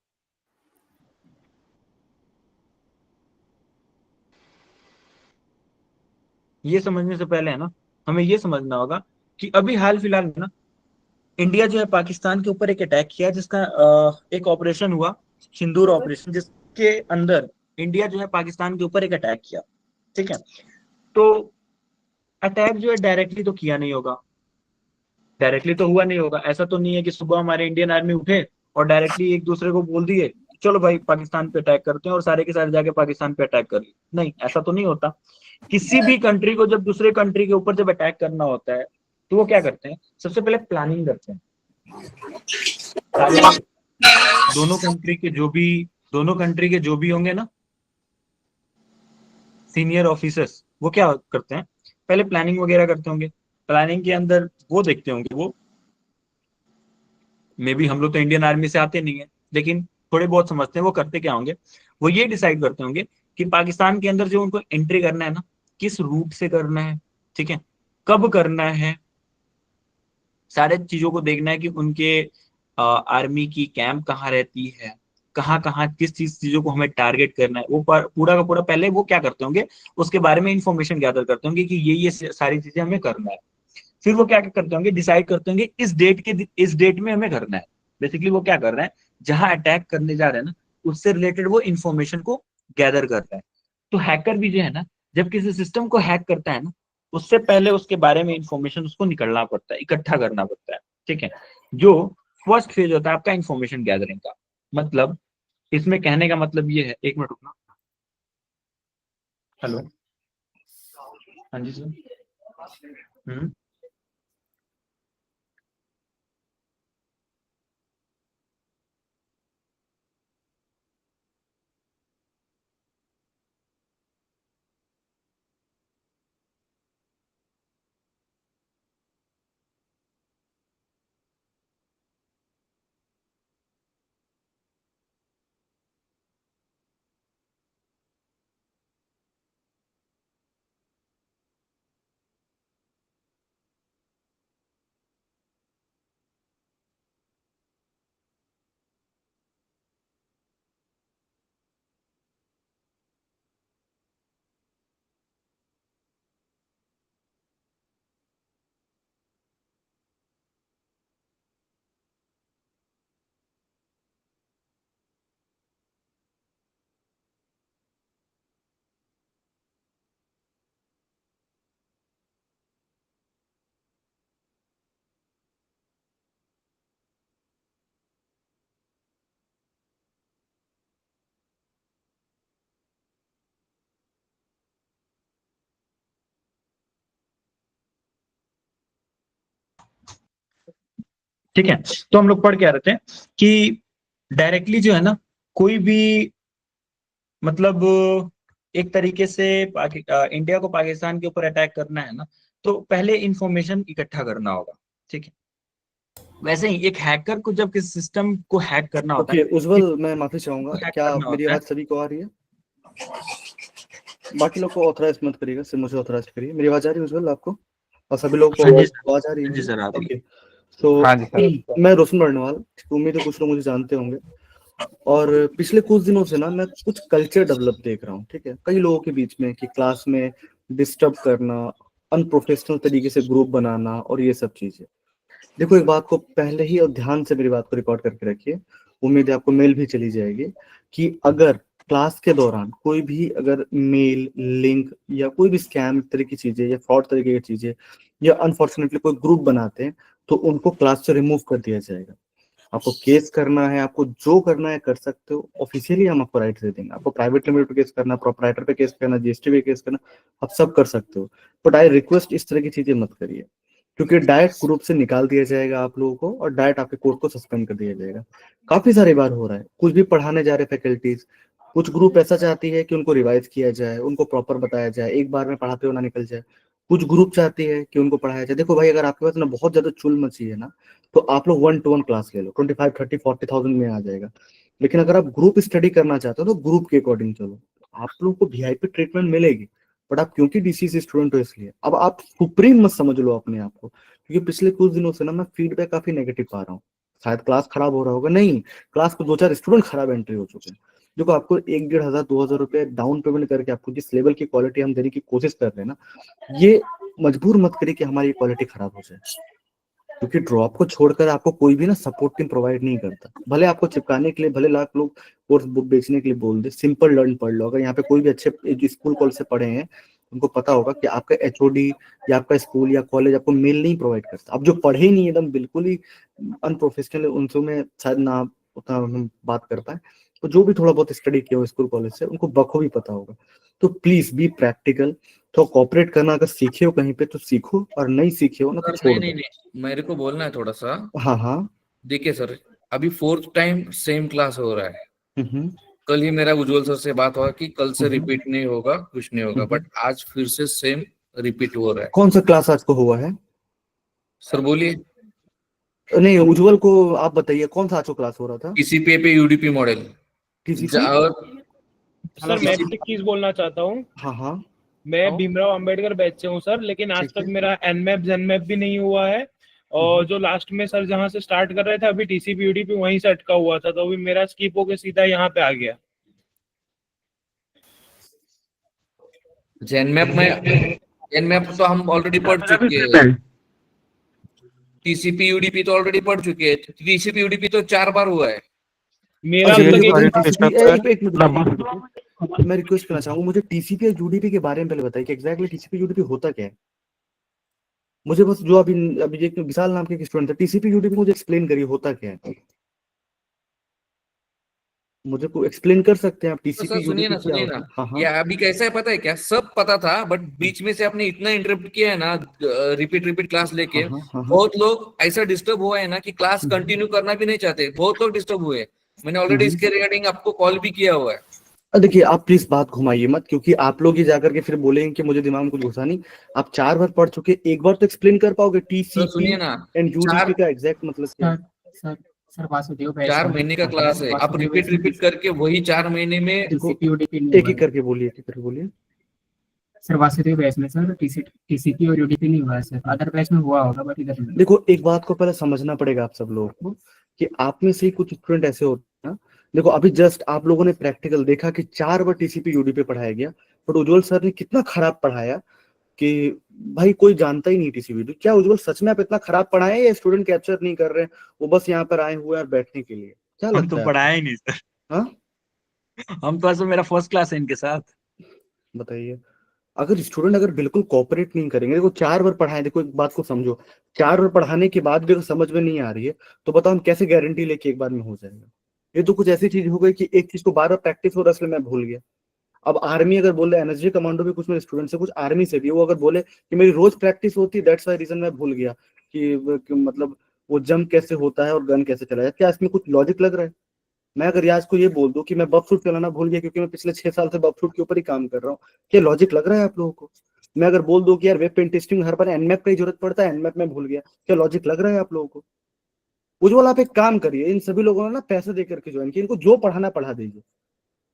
ये समझने से पहले है ना हमें ये समझना होगा कि अभी हाल फिलहाल में ना इंडिया जो है पाकिस्तान के ऊपर एक अटैक किया, जिसका एक ऑपरेशन हुआ, सिंदूर ऑपरेशन, जिसके अंदर इंडिया जो है पाकिस्तान के ऊपर एक अटैक किया। ठीक है, तो अटैक जो है डायरेक्टली तो किया नहीं होगा, डायरेक्टली तो हुआ नहीं होगा। ऐसा तो नहीं है कि सुबह हमारे इंडियन आर्मी उठे और डायरेक्टली एक दूसरे को बोल दिए चलो भाई पाकिस्तान पे अटैक करते हैं, और सारे के सारे जाके पाकिस्तान पे अटैक कर लिए। नहीं, ऐसा तो नहीं होता। किसी भी कंट्री को जब दूसरे कंट्री के ऊपर जब अटैक करना होता है तो वो क्या करते हैं, सबसे पहले प्लानिंग करते हैं। सारे दोनों कंट्री के जो भी होंगे ना सीनियर ऑफिसर्स, वो क्या करते हैं, पहले प्लानिंग वगैरह करते होंगे। प्लानिंग के अंदर वो देखते होंगे, वो मे बी हम लोग तो इंडियन आर्मी से आते नहीं है, लेकिन थोड़े बहुत समझते हैं। वो करते क्या होंगे, वो ये डिसाइड करते होंगे कि पाकिस्तान के अंदर जो उनको एंट्री करना है ना, किस रूट से करना है, ठीक है, कब करना है, सारे चीजों को देखना है कि उनके आर्मी की कैंप कहाँ रहती है, कहाँ कहाँ किस चीजों को हमें टारगेट करना है। वो पूरा का पूरा पहले वो क्या करते होंगे, उसके बारे में इंफॉर्मेशन गैदर करते होंगे कि ये सारी चीजें हमें करना है। फिर वो क्या करते होंगे, डिसाइड करते होंगे इस डेट में हमें करना है। बेसिकली वो क्या कर रहे हैं, जहां अटैक करने जा रहे हैं ना उससे रिलेटेड वो इंफॉर्मेशन को गैदर कर रहे हैं। तो हैकर भी जो है ना, जब किसी सिस्टम को हैक करता है ना, उससे पहले उसके बारे में इंफॉर्मेशन उसको निकलना पड़ता है, इकट्ठा करना पड़ता है। ठीक है, जो फर्स्ट फेज होता है आपका इंफॉर्मेशन गैदरिंग का, मतलब इसमें कहने का मतलब ये है, एक मिनट रुकना। हेलो, हाँ जी सर। ठीक है, तो हम लोग पढ़ क्या रहे थे कि डायरेक्टली जो है ना, कोई भी मतलब एक तरीके से इंडिया को पाकिस्तान के ऊपर अटैक करना है ना, तो पहले इंफॉर्मेशन इकट्ठा करना होगा। ठीक है, वैसे ही एक हैकर को जब किसी सिस्टम को हैक करना होता है, उज्जवल मैं माफी चाहूंगा, हैक क्या करना मेरी होता है। आवाज सभी को आ रही है? बाकी लोग को ऑथराइज मत करिएगा, सिर्फ मुझे ऑथराइज करिए। मेरी आवाज आ रही है उज्जवल आपको? और सभी लोगों को हाँ जी आवाज आ रही है? जी सर, आ रही है। ओके, तो हाँ जी सर। मैं रोशन बर्नवाल, उम्मीद है कुछ लोग मुझे जानते होंगे। और पिछले कुछ दिनों से ना मैं कुछ कल्चर डेवलप देख रहा हूँ, ठीक है, कई लोगों के बीच में, कि क्लास में डिस्टर्ब करना, अनप्रोफेशनल तरीके से ग्रुप बनाना और ये सब चीजें। देखो, एक बात को पहले ही और ध्यान से मेरी बात को रिकॉर्ड करके रखिए, उम्मीद है आपको मेल भी चली जाएगी, कि अगर क्लास के दौरान कोई भी अगर मेल, लिंक या कोई भी स्कैम तरह की चीजें या फ्रॉड तरीके की चीजें या अनफॉर्चुनेटली कोई ग्रुप बनाते हैं, तो उनको क्लास से रिमूव कर दिया जाएगा। आपको केस करना है, आपको जो करना है कर सकते हो, ऑफिशियली हम आपको राइट दे देंगे। आपको प्राइवेट लिमिट पे केस करना, प्रोप्राइटर पे केस करना, जीएसटी पे केस करना, आप सब कर सकते हो। बट आई रिक्वेस्ट इस तरह की चीजें मत करिए, क्योंकि डायरेक्ट ग्रुप से निकाल दिया जाएगा आप लोगों को और डायरेक्ट आपके कोर्स को सस्पेंड कर दिया जाएगा। काफी सारी बार हो रहा है, कुछ भी पढ़ाने जा रहे फैकल्टीज, कुछ ग्रुप ऐसा चाहती है कि उनको रिवाइज किया जाए, उनको प्रॉपर बताया जाए, एक बार में पढ़ाते हो ना निकल जाए। कुछ ग्रुप चाहती है कि उनको पढ़ाया जाए। देखो भाई, अगर आपके पास ना बहुत ज्यादा चुल मची है ना, तो आप लोग 1-to-1 क्लास ले लो, 25, 30, 40,000 में आ जाएगा। लेकिन अगर आप ग्रुप स्टडी करना चाहते हो तो ग्रुप के अकॉर्डिंग चलो, आप लोग को वीआईपी ट्रीटमेंट मिलेगी। बट आप क्योंकि डीसीसी स्टूडेंट हो इसलिए अब आप सुप्रीम मत समझ लो अपने आप को, क्योंकि पिछले कुछ दिनों से ना मैं फीडबैक काफी नेगेटिव पा रहा हूँ। शायद क्लास खराब हो रहा होगा, नहीं, क्लास को 2-4 स्टूडेंट खराब एंट्री हो चुके हैं। देखो, आपको 1-1,500, 2,000 रुपए डाउन पेमेंट करके आपको जिस लेवल की क्वालिटी हम देने की कोशिश कर रहे हैं ना, ये मजबूर मत करिए कि हमारी क्वालिटी खराब हो जाए, क्योंकि ड्रॉप को छोड़कर आपको कोई भी ना सपोर्ट टीम प्रोवाइड नहीं करता। भले आपको चिपकाने के लिए भले लाख लोग कोर्स बुक बेचने के लिए बोल दे, सिंपल लर्न पढ़ लो। अगर यहाँ पे कोई भी अच्छे स्कूल कॉलेज से पढ़े हैं, उनको पता होगा कि आपका एचओडी या आपका स्कूल या कॉलेज आपको मेल नहीं प्रोवाइड करता। अब जो पढ़े ही नहीं, एकदम बिल्कुल ही अनप्रोफेशनल है, उनसे में शायद ना उतना हम बात कर पाए, तो जो भी थोड़ा बहुत स्टडी किया हो स्कूल कॉलेज से, उनको बखूबी पता होगा। तो प्लीज बी प्रैक्टिकल, तो कॉपरेट करना अगर सीखे हो कहीं पे तो सीखो, और नहीं सीखे हो ना तो छोड़ नहीं दो। नहीं नहीं, मेरे को बोलना है थोड़ा सा। हाँ हाँ। देखिए सर, अभी 4th टाइम सेम क्लास हो रहा है। हम्म कल ही मेरा उज्जवल सर से बात हुआ कि कल से हम्म, रिपीट नहीं होगा, कुछ नहीं होगा, बट आज फिर से सेम रिपीट हो रहा है। कौन सा क्लास आज को हुआ है? सर बोलिए। नहीं, उज्जवल को आप बताइए कौन सा आज को क्लास हो रहा था? टीसीपी पे यूडीपी मॉडल। टीसीपी? और सर मैं एक चीज बोलना चाहता हूँ। हाँ हाँ। मैं भीमराव अंबेडकर बैच से हूँ सर, लेकिन आज तक मेरा एनमैप जेनमैप भी नहीं हुआ है। और जो लास्ट में सर जहाँ से स्टार्ट कर रहे थे, अभी टीसीपी यूडीपी वहीं से अटका हुआ था, तो अभी मेरा स्किप होके सीधा यहाँ पे आ गया। जेनमैप तो हम ऑलरेडी पढ़ चुके हैं। टीसीपी यूडीपी तो ऑलरेडी पढ़ चुके हैं। टीसीपी यूडीपी तो 4 बार हुआ है। मेरा अच्छा, अब तक एक मिनट मैं रिक्वेस्ट करना चाहूंगा, मुझे टीसीपी और यूडीपी के बारे में पहले बताइए कि एग्जैक्टली टीसीपी यूडीपी होता क्या है। मुझे बस जो अभी अभी एक विशाल नाम के एक स्टूडेंट था, टीसीपी यूडीपी मुझे एक्सप्लेन करिए होता क्या है। मुझे को एक्सप्लेन कर सकते हैं आप तो टीसीपी सर सुनिए यूडीपी ना क्या सुनिए होता ना, है? हाँ हाँ ये अभी कैसा है पता है क्या, सब पता था बट बीच में से आपने इतना इंटरप्ट किया है ना, रिपीट रिपीट क्लास लेके, हाँ हाँ हाँ बहुत लोग ऐसा डिस्टर्ब हुआ है ना कि क्लास कंटिन्यू करना भी नहीं चाहते, बहुत लोग डिस्टर्ब हुए। मैंने ऑलरेडी इसके रिगार्डिंग आपको कॉल भी किया हुआ है। देखिए आप प्लीज बात घुमाइए मत, क्योंकि आप लोग ही जाकर के फिर बोलेंगे कि मुझे दिमाग में कुछ घुसा नहीं। आप 4 बार पढ़ चुके, एक बार तो एक्सप्लेन कर पाओगे तो टीसीपी सुनिए ना, एंड यूडीपी 4 का एग्जैक्ट मतलब क्या है? सर सर वासुदेव बैच 4 है। महीने का क्लास है, आप वासुदेव रिपीट बैच में रिपीट करके वही 4 महीने में टीसीपी यूडीपी नहीं एक हुआ ही है। करके बोलिए, एक ही करके बोलिए। सर वासुदेव बैच में सर टीसीपी और यूडीपी नहीं हुआ है सर, अदर बैच में हुआ होगा बट इधर नहीं। देखो एक बात को पहले समझना पड़ेगा आप सब लोगों को, कि आप में से ही कुछ स्टूडेंट ऐसे होते हैं ना। देखो अभी जस्ट आप लोगों ने प्रैक्टिकल देखा कि 4 बार टीसीपी यूडीपी पढ़ाया गया, बट उज्जवल सर ने कितना खराब पढ़ाया कि भाई कोई जानता ही नहीं टीसीपी यूडीपी। क्या उज्जवल सच में आप इतना खराब पढ़ाए या स्टूडेंट कैप्चर नहीं कर रहे हैं, वो बस यहाँ पर आए हुए हैं बैठने के लिए? क्या हम लगता तो है पढ़ाए ही नहीं सर। हाँ हम तो ऐसा, मेरा फर्स्ट क्लास है इनके साथ। बताइए, अगर स्टूडेंट अगर बिल्कुल कोऑपरेट नहीं करेंगे, देखो 4 बार पढ़ाएं, देखो एक बात को समझो, 4 बार पढ़ाने के बाद भी अगर समझ में नहीं आ रही है तो बताओ हम कैसे गारंटी लेके एक बार में हो जाएगा? ये तो कुछ ऐसी चीज हो गई कि एक चीज को बार बार प्रैक्टिस हो रहा है, इसलिए मैं भूल गया। अब आर्मी अगर बोले, एनएसजी कमांडो भी कुछ मेरे स्टूडेंट्स है, कुछ आर्मी से भी, वो अगर बोले कि मेरी रोज प्रैक्टिस होती, दैट्स वाई रीजन मैं भूल गया कि मतलब वो जंप कैसे होता है और गन कैसे चलाया जाता है। क्या इसमें कुछ लॉजिक लग रहा है? मैं अगर रियाज को ये बोल दूं कि मैं बफ शूट चलाना भूल गया क्योंकि मैं पिछले 6 साल से बफ शूट के ऊपर ही काम कर रहा हूँ, क्या लॉजिक लग रहा है आप लोगों को? मैं अगर बोल दूं कि यार वेब पेन टेस्टिंग हर बार एनमैप की जरूरत पड़ता है, एनमैप में भूल गया, क्या लॉजिक लग रहा है आप लोगों को? उज्जवल आप एक काम करिए, इन सभी लोगों ने ना पैसे देकर के ज्वाइन किया, इनको जो पढ़ाना पढ़ा दीजिए।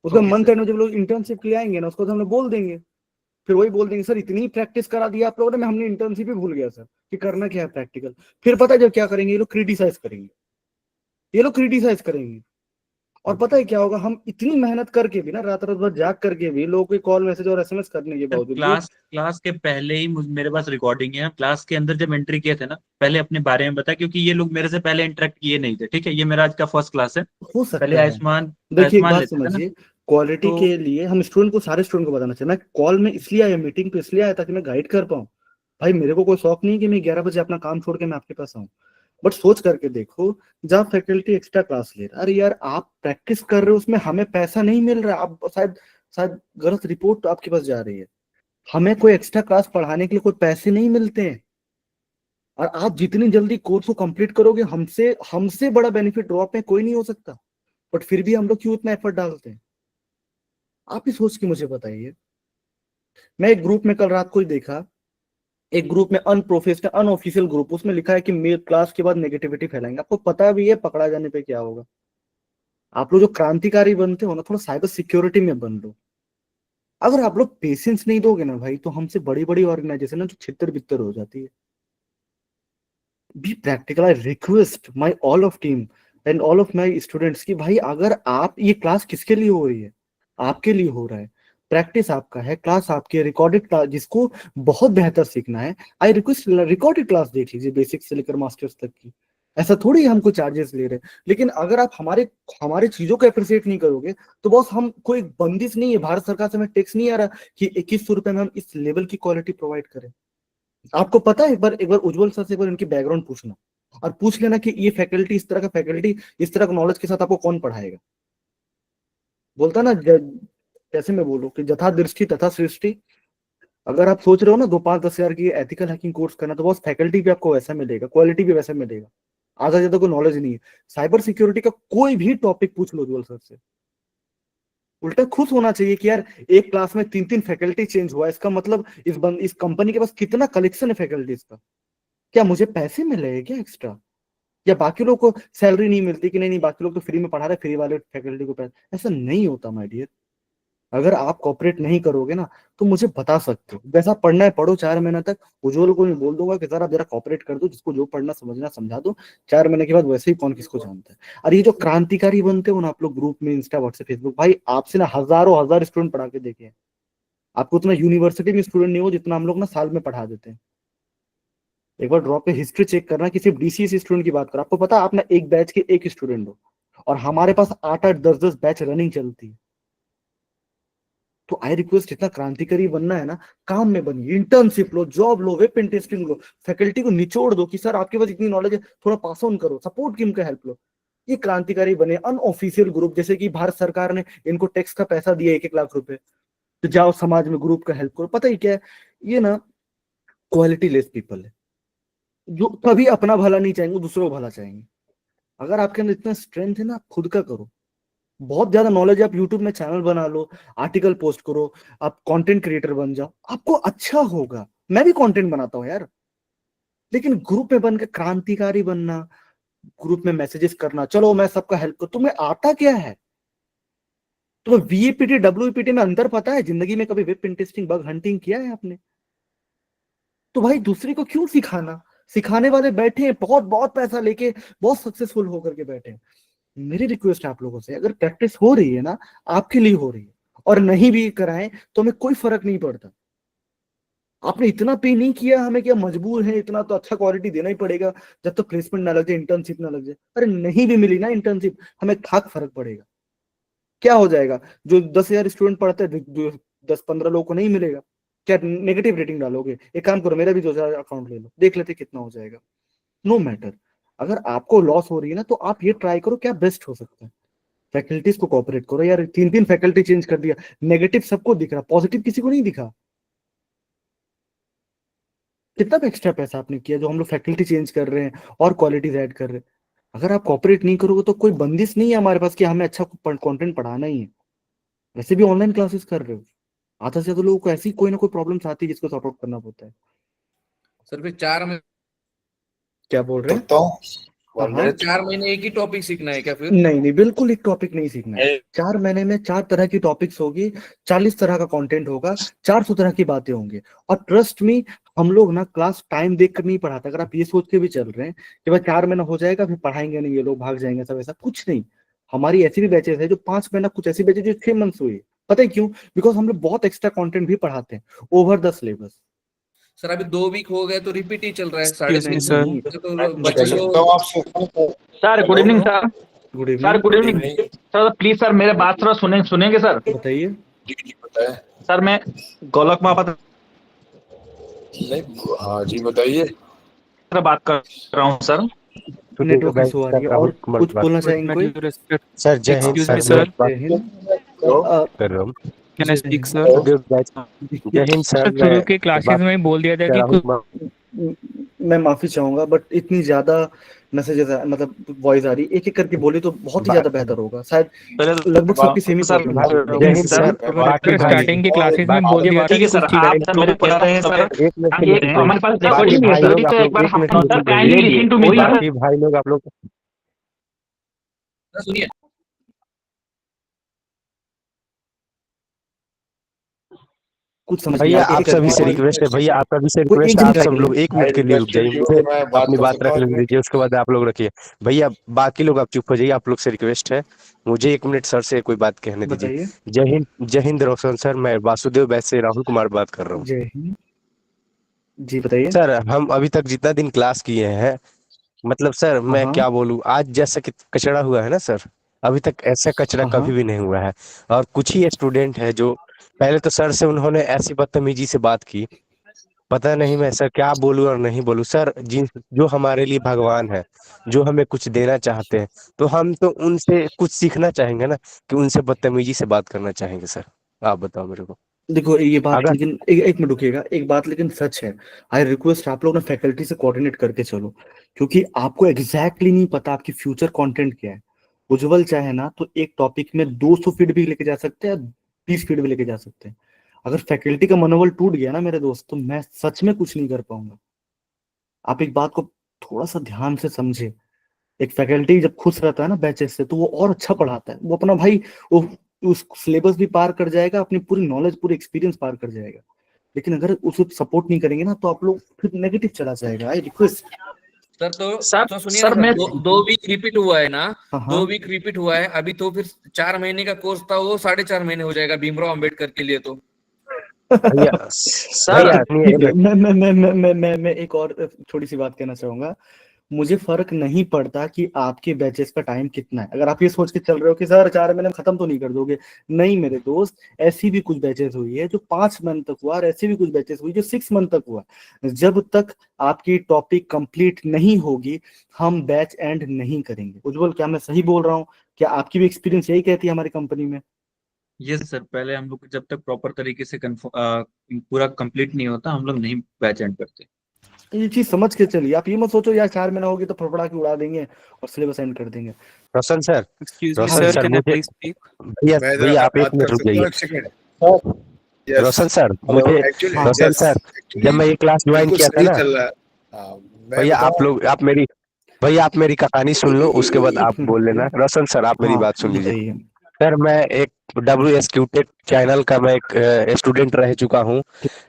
उसका मंथ एंड में जब लोग इंटर्नशिप के लिए आएंगे ना, उसको तो हम लोग बोल देंगे, फिर वही बोल देंगे सर इतनी प्रैक्टिस करा दिया आप लोगों ने, हमने इंटर्नशिप ही भूल गया सर कि करना क्या है प्रैक्टिकल। फिर पता है जब क्या करेंगे, ये लोग क्रिटिसाइज करेंगे, ये लोग क्रिटिसाइज करेंगे। और पता है क्या होगा, हम इतनी मेहनत करके भी ना, रात रात भर जाग करके भी, लोगों को कॉल मैसेज और एसएमएस करने के बावजूद क्लास के पहले ही मेरे पास रिकॉर्डिंग है। क्लास के अंदर जब एंट्री किए थे ना, पहले अपने बारे में बता, क्योंकि ये लोग मेरे से पहले इंटरेक्ट किए नहीं थे। ठीक है, ये मेरा आज का फर्स्ट क्लास है। हो सकता पहले है। आयुष्मान देखिए एक बात लेते थे ना। समझिए, क्वालिटी तो के लिए हम स्टूडेंट को, सारे स्टूडेंट को बताना चाहिए। मैं कॉल में इसलिए आया, मीटिंग पे इसलिए आया ताकि मैं गाइड कर पाऊँ। भाई मेरे को कोई शौक नहीं कि मैं 11 बजे अपना काम छोड़ के मैं आपके पास आऊँ, बट सोच करके देखो, जब फैकल्टी एक्स्ट्रा क्लास ले रहा है, अरे यार आप प्रैक्टिस कर रहे हो, उसमें हमें पैसा नहीं मिल रहा, आप शायद शायद गलत रिपोर्ट तो आपके पास जा रही है। हमें कोई एक्स्ट्रा क्लास पढ़ाने के लिए कोई पैसे नहीं मिलते हैं, और आप जितनी जल्दी कोर्स को कंप्लीट करोगे, हमसे हमसे बड़ा बेनिफिट ड्रॉप में कोई नहीं हो सकता। बट फिर भी हम लोग क्यों इतना एफर्ट डालते हैं, आप ही सोच के मुझे बताइए। मैं एक ग्रुप में कल रात को ही देखा, एक ग्रुप में अनप्रोफेशनल अनऑफिशियल ग्रुप, उसमें लिखा है कि मेरे क्लास के बाद नेगेटिविटी फैलाएंगे। आपको पता भी है पकड़ा जाने पे क्या होगा? आप लोग जो क्रांतिकारी बनते हो ना, थोड़ा साइबर सिक्योरिटी में बन लो। अगर आप लोग पेशेंस नहीं दोगे ना भाई, तो हमसे बड़ी बड़ी ऑर्गेनाइजेशन है जो छितर बितर हो जाती है। Be practical. I request my all of team and all of my students कि भाई अगर आप, ये क्लास किसके लिए हो रही है? आपके लिए हो रहा है। प्रैक्टिस आपका है, क्लास आपकी है, रिकॉर्डेड क्लास जिसको बहुत बेहतर सीखना है, आई रिक्वेस्ट रिकॉर्डेड क्लास देख लीजिए, बेसिक से लेकर मास्टर्स तक की। ऐसा थोड़ी हमको चार्जेस ले रहे हैं। लेकिन अगर आप हमारे हमारे चीजों को अप्रिशिएट नहीं करोगे तो बॉस, हम कोई बंदिश नहीं है, भारत सरकार से हमें टैक्स नहीं आ रहा कि 2100 रुपए में हम इस लेवल की क्वालिटी प्रोवाइड करें। आपको पता है, एक बार उज्जवल सर से एक बार इनकी बैकग्राउंड पूछना, और पूछ लेना कि ये फैकल्टी, इस तरह का फैकल्टी, इस तरह का नॉलेज के साथ आपको कौन पढ़ाएगा? बोलता ना, कैसे मैं बोलूं कि जथा दृष्टि तथा सृष्टि। अगर आप सोच रहे हो ना 2-5-10 हजार की एथिकल हैकिंग कोर्स करना, तो बस फैकल्टी भी आपको वैसा मिलेगा, क्वालिटी भी वैसा मिलेगा। आधा ज्यादा कोई नॉलेज नहीं है। साइबर सिक्योरिटी का कोई भी टॉपिक पूछ लो उज्जवल सर से, उल्टा खुश होना चाहिए कि यार एक क्लास में 3-3 फैकल्टी चेंज हुआ, इसका मतलब इस कंपनी के पास कितना कलेक्शन है फैकल्टीज का। क्या मुझे पैसे मिले क्या एक्स्ट्रा, या बाकी लोग को सैलरी नहीं मिलती कि नहीं बाकी लोग तो फ्री में पढ़ा रहे, फ्री वाले फैकल्टी को पैसे? ऐसा नहीं होता माय डियर। अगर आप कॉपरेट नहीं करोगे ना, तो मुझे बता सकते हो, जैसा पढ़ना है पढ़ो 4 महीने तक। उज्जवल को नहीं बोल दूंगा कि सर आप जरा कॉपरेट कर दो, जिसको जो पढ़ना समझना समझा दो, 4 महीने के बाद वैसे ही कौन किसको जानता है। और ये जो क्रांतिकारी बनते हो ना आप लोग ग्रुप में, इंस्टा व्हाट्सएप फेसबुक, भाई आपसे ना हजारों हजार स्टूडेंट पढ़ा के देखे हैं। आपको उतना यूनिवर्सिटी में स्टूडेंट नहीं हो जितना हम लोग ना साल में पढ़ा देते हैं। एक बार ड्रॉप पे हिस्ट्री चेक करना कि सिर्फ डीसीएस स्टूडेंट की बात कर, आपको पता आप ना एक बैच के एक स्टूडेंट हो, और हमारे पास 8-8 10-10 बैच रनिंग चलती है। तो आई रिक्वेस्ट, इतना क्रांतिकारी बनना है ना, काम में बनिए, इंटर्नशिप लो, जॉब लो, वेब पेन टेस्टिंग लो, फैकल्टी को निचोड़ दो कि सर आपके पास इतनी नॉलेज है, थोड़ा पास ऑन करो, सपोर्ट टीम का हेल्प लो। ये क्रांतिकारी बने। अनऑफिशियल ग्रुप, जैसे कि भारत सरकार ने इनको टैक्स का पैसा दिया 1-1 लाख रुपए, तो जाओ समाज में ग्रुप का हेल्प करो। पता ही क्या है, ये ना क्वालिटी लेस पीपल है, जो कभी अपना भला नहीं चाहेंगे, दूसरों को भला चाहेंगे। अगर आपके अंदर इतना स्ट्रेंथ है ना, आप खुद का करो। बहुत ज्यादा नॉलेज है, आप यूट्यूब में चैनल बना लो, आर्टिकल पोस्ट करो, आप कंटेंट क्रिएटर बन जाओ, आपको अच्छा होगा। मैं भी कंटेंट बनाता हूँ यार, लेकिन ग्रुप में बनकर क्रांतिकारी बनना, ग्रुप में मैसेजेस करना, चलो मैं सबका हेल्प कर, तुम्हें आता क्या है? तुम्हें वीएपीटी डब्ल्यूपीटी में अंतर पता है? जिंदगी में कभी web pen testing, bug hunting किया है आपने? तो भाई दूसरे को क्यों सिखाना? सिखाने वाले बैठे हैं, बहुत बहुत पैसा लेके, बहुत सक्सेसफुल होकर के बैठे हैं। मेरी रिक्वेस्ट है आप लोगों से, अगर प्रैक्टिस हो रही है ना, आपके लिए हो रही है, और नहीं भी कराएं तो हमें कोई फर्क नहीं पड़ता। आपने इतना पे नहीं किया हमें, क्या मजबूर है इतना, तो अच्छा क्वालिटी देना ही पड़ेगा जब तक प्लेसमेंट ना लग जाए, इंटर्नशिप ना लग जाए। अरे नहीं भी मिली ना इंटर्नशिप, हमें खाक फर्क पड़ेगा। क्या हो जाएगा? जो 10,000 स्टूडेंट पढ़ते हैं, 10-15 लोगों को नहीं मिलेगा, क्या नेगेटिव रेटिंग डालोगे? एक काम करो, मेरा भी 2,000 अकाउंट ले लो, देख लेते कितना हो जाएगा। नो मैटर, अगर आपको लॉस हो रही है ना, तो आप ये ट्राई करो क्या बेस्ट हो सकता है। फैकल्टीज को कोऑपरेट करो यार, 3-3 फैकल्टी चेंज कर दिया, नेगेटिव सबको दिख रहा, पॉजिटिव किसी को नहीं दिखा। कितना एक्स्ट्रा पैसा आपने किया जो हम लोग फैकल्टी चेंज कर रहे हैं और क्वालिटीज ऐड कर रहे हैं। अगर आप कोऑपरेट नहीं करोगे तो कोई बंदिश नहीं है हमारे पास कि हमें अच्छा कंटेंट पढ़ाना ही है। वैसे भी ऑनलाइन क्लासेस कर रहे हो, आधा से ज्यादा लोगों को ऐसी कोई ना कोई प्रॉब्लम्स आती है जिसको सॉर्ट आउट करना पड़ता है। सर फिर 4 महीने क्या बोल रहे हैं? मेरे 4 महीने एक ही टॉपिक सीखना है क्या फिर? नहीं नहीं, बिल्कुल एक टॉपिक नहीं सीखना है। 4 महीने में 4 तरह की टॉपिक्स होगी, 40 तरह का कंटेंट होगा, 400 तरह की बातें होंगी। और ट्रस्ट मी, हम लोग ना क्लास टाइम देख कर नहीं पढ़ाते। अगर आप ये सोच के भी चल रहे हैं कि भाई 4 महीना हो जाएगा फिर पढ़ाएंगे नहीं, ये लोग भाग जाएंगे, सब ऐसा कुछ नहीं। हमारी ऐसी भी बैचेस है जो 5 महीना, कुछ ऐसी बैचेस जो 6 मंथ्स हुई। पता है क्यों? बिकॉज हम लोग बहुत एक्स्ट्रा कंटेंट भी पढ़ाते हैं ओवर द सिलेबस। सर अभी 2 वीक हो गए तो रिपीट ही चल रहा है। Excuse me, sir. तो बच्चे लोग sir good evening sir. Good evening. Sir good evening sir, please sir मेरे बात थोड़ा सुनेंगे सर? बताइए। सर मैं गोलक महापात्र हाँ जी बताइए। बात कर रहा हूँ सर। नेटवर्क इशू आ रही है, और कुछ बोलना चाहेंगे कोई? सर जय Hind Excuse me, sir. sir. जय हिंद। कर रहा हूँ। Can I speak, sir? जय हिंद सर। शुरू के क्लासेस में ही बोल दिया था कि कुछ मैं माफी चाहूंगा, बट इतनी ज्यादा मैसेजेस मतलब वॉइस आ रही, एक एक करके बोली तो बहुत ही ज्यादा बेहतर होगा। शायद लगभग सबकी सेम ही प्रॉब्लम है। जय हिंद सर। स्टार्टिंग के क्लासेस में बोल दिया था ठीक है सर, आप मेरे पढ़ा रहे हैं सर। हमारे पास recording है सर, तो एक बार हम sir kindly listen to me sir। बाकी भाई लोग आप लोग सुनिए, कुछ समझ भैया नहीं आप आता। सभी से रिक्वेस्ट है, भैया आप सभी से रिक्वेस्ट है, आप सब लोग 1 मिनट के लिए रुक जाइए, मुझे अपनी बात रख लेने दीजिए, उसके बाद आप लोग रखिए। भैया बाकी लोग आप चुप हो जाइए, आप लोग से रिक्वेस्ट है, मुझे 1 मिनट सर से कोई बात कहने दीजिए। बताइए। जय हिंद रोशन सर, मैं वासुदेव बैच से राहुल कुमार बात कर रहा हूँ। जय हिंद जी, बताइए। सर हम अभी तक जितना दिन क्लास किए हैं, मतलब सर मैं क्या बोलूं, आज जैसा कि कचरा हुआ है ना सर, अभी तक ऐसा कचरा कभी भी नहीं हुआ है। और कुछ ही स्टूडेंट है जो पहले तो सर से उन्होंने ऐसी बदतमीजी से बात की, पता नहीं मैं सर क्या बोलूं और नहीं बोलूं। सर जो हमारे लिए भगवान है, जो हमें कुछ देना चाहते हैं, तो हम तो उनसे कुछ सीखना चाहेंगे ना, कि उनसे बदतमीजी से बात करना चाहेंगे। सर आप बताओ मेरे को। देखो ये बात, लेकिन एक मिनट रुकिएगा, एक बात लेकिन सच है। आई रिक्वेस्ट आप लोग ना फैकल्टी से कोऑर्डिनेट करके चलो, क्योंकि आपको एग्जैक्टली नहीं पता आपकी फ्यूचर कंटेंट क्या है। उज्जवल चाहे ना तो एक टॉपिक में 200 फीट भी लेके जा सकते हैं, 20 फीट भी लेके जा सकते हैं। अगर फैकल्टी का मनोबल टूट गया ना मेरे दोस्त, तो मैं सच में कुछ नहीं कर पाऊंगा। आप एक बात को थोड़ा सा ध्यान से समझे। एक फैकल्टी जब खुश रहता है ना बैचेस से, तो वो और अच्छा पढ़ाता है। वो अपना भाई वो उस सिलेबस भी पार कर जाएगा, अपनी पूरी नॉलेज, पूरी एक्सपीरियंस पार कर जाएगा। लेकिन अगर उसे सपोर्ट नहीं करेंगे ना, तो आप लोग फिर नेगेटिव चला जाएगा। आई रिक्वेस्ट सर तो सुनिए सर, मैं 2 वीक रिपीट हुआ है ना, हाँ। 2 वीक रिपीट हुआ है अभी, तो फिर 4 महीने का कोर्स था, वो 4.5 महीने हो जाएगा भीमराव अंबेडकर के लिए। तो सर मैं एक और छोटी सी बात कहना चाहूंगा। मुझे फर्क नहीं पड़ता कि आपके बैचेस का टाइम कितना है। अगर आप ये सोच के चल रहे हो कि सर 4 महीने में खत्म तो नहीं कर दोगे, नहीं मेरे दोस्त, ऐसी भी कुछ बैचेस हुई है जो 5 मंथ तक हुआ, और ऐसी भी कुछ बैचेस हुई जो 6 मंथ तक हुआ। जब तक आपकी टॉपिक कंप्लीट नहीं होगी हम बैच एंड नहीं करेंगे। उज्जवल, क्या मैं सही बोल रहा हूँ? क्या आपकी भी एक्सपीरियंस यही कहती है हमारी कंपनी में? यस सर, पहले हम लोग जब तक प्रॉपर तरीके से पूरा कंप्लीट नहीं होता हम लोग नहीं बैच एंड करते। ये चीज समझ के चलिए, आप ये मत सोचो यार 4 महीना होगी तो फड़फड़ा के उड़ा देंगे और सिलेबस एंड कर देंगे। Roshan sir, excuse me Roshan sir, sir can I मुझे प्लीज स्पीक? भैया मैं भैया जरा आप एक बात मिनट कर रुक सकता हूँ जाइए। एक सेकंड? यस रोशन सर हेलो मुझे एक्चुअली रोशन यस सर जब मैं ये क्लास ज्वाइन बिल्कुल किया था सही ना, चल रहा है। हाँ, मैं भैया आप मेरी कहानी सुन लो, उसके बाद आप बोल लेना। रोशन सर आप मेरी हाँ बात सुन लीजिए। बताइए। सर मैं एक WSQ टेक चैनल का मैं एक स्टूडेंट रह चुका हूँ।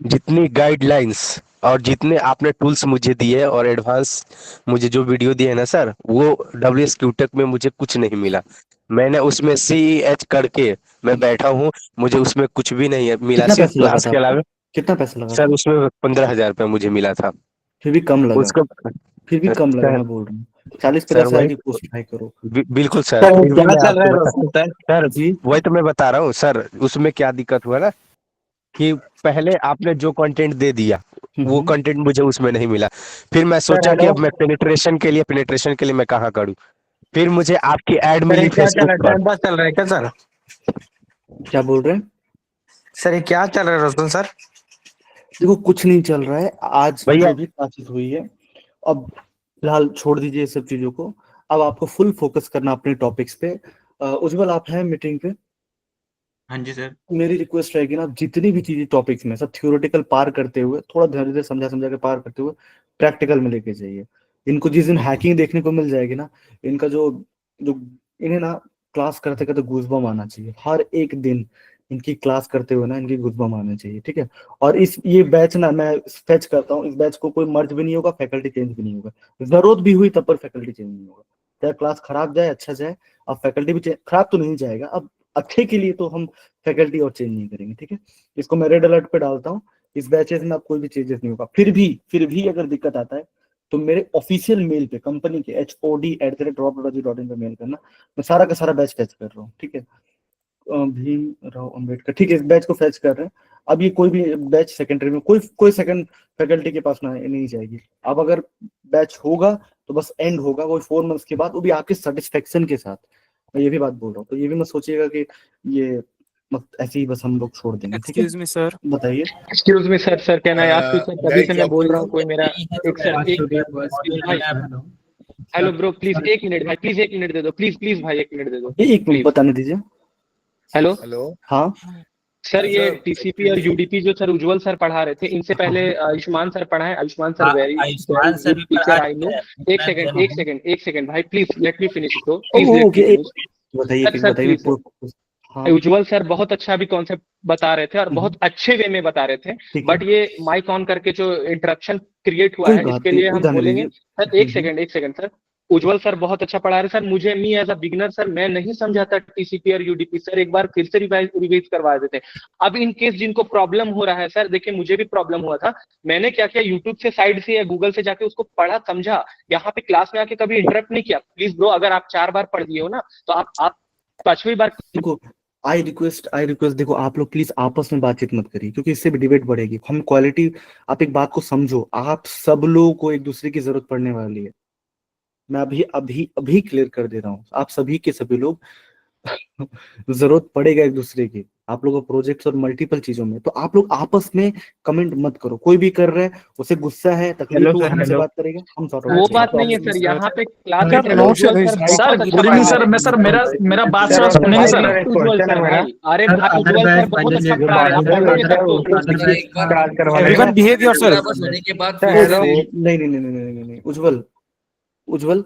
जितनी गाइडलाइंस और जितने आपने टूल्स मुझे दिए और एडवांस मुझे जो वीडियो दिए ना सर, वो WSQ टेक में मुझे कुछ नहीं मिला। मैंने उसमें CEH करके मैं बैठा हूँ, मुझे उसमें कुछ भी नहीं है मिला, कितना सिर्फ पैसा लगा क्लास था के आपको? अलावा। कितना पैसा लगा सर था? उसमें 15,000 रुपये मुझे मिला था। फिर भी कम लगा, उसको फिर भी कम लगा, सर मैं बोल रहा हूँ 40-50 सर हजार वही की पोस्ट ट्राई करो। बिल्कुल सर, सर फिर भी क्या मैं चल रहा आपको है बता रोशन सर? सर जी वही तो मैं बता रहा हूँ सर। उसमें क्या दिक्कत हुआ ना कि पहले आपने जो कंटेंट दे दिया वो हम्म। कंटेंट मुझे उसमें नहीं मिला। फिर मैं सर सोचा कि हेलो अब मैं पेनिट्रेशन के लिए मैं कहाँ करूँ। फिर मुझे आपकी ऐड सर, ये मिली क्या चल फेसबुक रहा है? पर। टाइम पास चल रहा है क्या सर? क्या बोल रहे हैं? सर ये क्या चल रहा है रोशन सर? देखो कुछ नहीं चल रहा है, आज भैया जो भी क्लासेस हुई है अब फिलहाल छोड़ दीजिए ये सब चीजों को। अब आपको फुल फोकस करना अपने टॉपिक्स पे। उज्जवल आप हैं मीटिंग पे? हाँ जी सर। मेरी रिक्वेस्ट रहेगी ना, आप जितनी भी चीजें टॉपिक्स में सब थ्योरेटिकल पार करते हुए, थोड़ा धीरे धीरे समझा समझा के पार करते हुए प्रैक्टिकल में लेके जाइए। इनको जिस दिन हैकिंग देखने को मिल जाएगी ना, इनका जो जो इन्हें ना क्लास करते करते गूज़बम्प आना चाहिए। हर एक दिन इनकी क्लास करते हुए ना इनकी गूज़बम्प आना चाहिए, ठीक है? और इस ये बैच ना मैं फेच करता हूँ, इस बैच को कोई मर्ज भी नहीं होगा, फैकल्टी चेंज भी नहीं होगा। जरूरत भी हुई तब पर फैकल्टी चेंज नहीं होगा। चाहे क्लास खराब जाए अच्छा जाए, अब फैकल्टी भी खराब तो नहीं जाएगा, अब अच्छे के लिए तो हम फैकल्टी और चेंज नहीं करेंगे, ठीक है? इसको मैं रेड अलर्ट पे डालता हूँ। इस बैचेस में अब कोई भी चेंजेस नहीं होगा। फिर भी अगर दिक्कत आता है तो मेरे ऑफिशियल मेल पे कंपनी के HOD@dropology.in पे मेल करना। मैं सारा का सारा बैच फैच कर रहा हूँ, ठीक है? भीमराव अंबेडकर, ठीक है, इस बैच को फैच कर रहे हैं। अब ये कोई भी बैच सेकेंडरी में कोई सेकंड फैकल्टी के पास ना नहीं जाएगी। अब अगर बैच होगा तो बस एंड होगा वो 4 मंथ्स के बाद, वो भी आपके सेटिस्फेक्शन के साथ। मैं ये भी बात बोल रहा हूँ, तो ये भी मत सोचिएगा कि ये ऐसे ही बस हम लोग छोड़ देंगे, ठीक है? Excuse me sir. बताइए। Excuse me sir, sir can I ask you sir? तभी से मैं बोल रहा हूँ, कोई मेरा एक सर एक भाई, हेलो ब्रो, प्लीज 1 मिनट भाई, प्लीज 1 मिनट दे दो, प्लीज भाई 1 मिनट दे दो एक मिनट बताने दीजिए। हेलो हेलो हाँ सर, ये TCP और UDP जो सर उज्जवल सर पढ़ा रहे थे, इनसे पहले आयुष्मान सर पढ़ा है। Ayushman sir very Ayushman sir भी टीचर पढ़ा आई नो। रहे एक सेकंड भाई, please let me finish it, please let me okay finish. बताइए सर बताइए। प्लीज, हाँ उज्जवल सर बहुत अच्छा भी कॉन्सेप्ट बता रहे थे और बहुत अच्छे वे में बता रहे थे, ठीक है, बट ये माइक ऑन करके जो इंटरप्शन क्रिएट हुआ कोई है, बात इसके नहीं, लिए हम उदाहरण बोलेंगे। लीजिए। सर एक सेकंड सर, उज्जवल सर बहुत अच्छा पढ़ा रहे सर। मुझे एज अ बिगिनर सर मैं नहीं समझा था TCP और UDP सर, एक बार फिर से रिवाइज करवा देते। अब इन केस जिनको प्रॉब्लम हो रहा है सर, देखिए मुझे भी प्रॉब्लम हुआ था। मैंने क्या किया, यूट्यूब से साइड से या गूगल से जाके उसको पढ़ा समझा, यहाँ पे क्लास में आके कभी इंटरप्ट नहीं किया। प्लीज ब्रो, अगर आप 4 बार पढ़ दिए हो ना तो आप 5वीं बार देखो आई रिक्वेस्ट देखो आप लोग प्लीज आपस में बातचीत मत करिए, क्योंकि इससे भी डिबेट बढ़ेगी। हम क्वालिटी, आप एक बात को समझो, आप सब लोगों को एक दूसरे की जरूरत पड़ने वाली है। मैं अभी अभी अभी क्लियर कर दे रहा हूँ, आप सभी के सभी लोग जरूरत पड़ेगा एक दूसरे की, आप लोगों को प्रोजेक्ट्स और मल्टीपल चीजों में। तो आप लोग आपस में कमेंट मत करो। कोई भी कर रहा है, उसे गुस्सा है, तकलीफ हो, हमसे बात करेगा, हम सॉर्ट आउट वो करेंगे। बात नहीं है सर, यहाँ पे क्लास सर, में नो उज्जवल सर, सर सर, बहुत अच्छा गुड पढ़ा इवनिंग रहे सर। मैं सर मेरा बात सर सर सुनेंगे सर। एक उज्जवल क्वेश्चन है सर मेरा। भाई, अरे भाई उज्जवल सर बहुत अच्छा पढ़ा रहे, आप पढ़ोगे तब तो। एक बार एवरीवन बिहेव योरसेल्फ। सिलेबस होने के बाद सर फिर हेलो। से नहीं नहीं नहीं नहीं नहीं नहीं नहीं, उज्जवल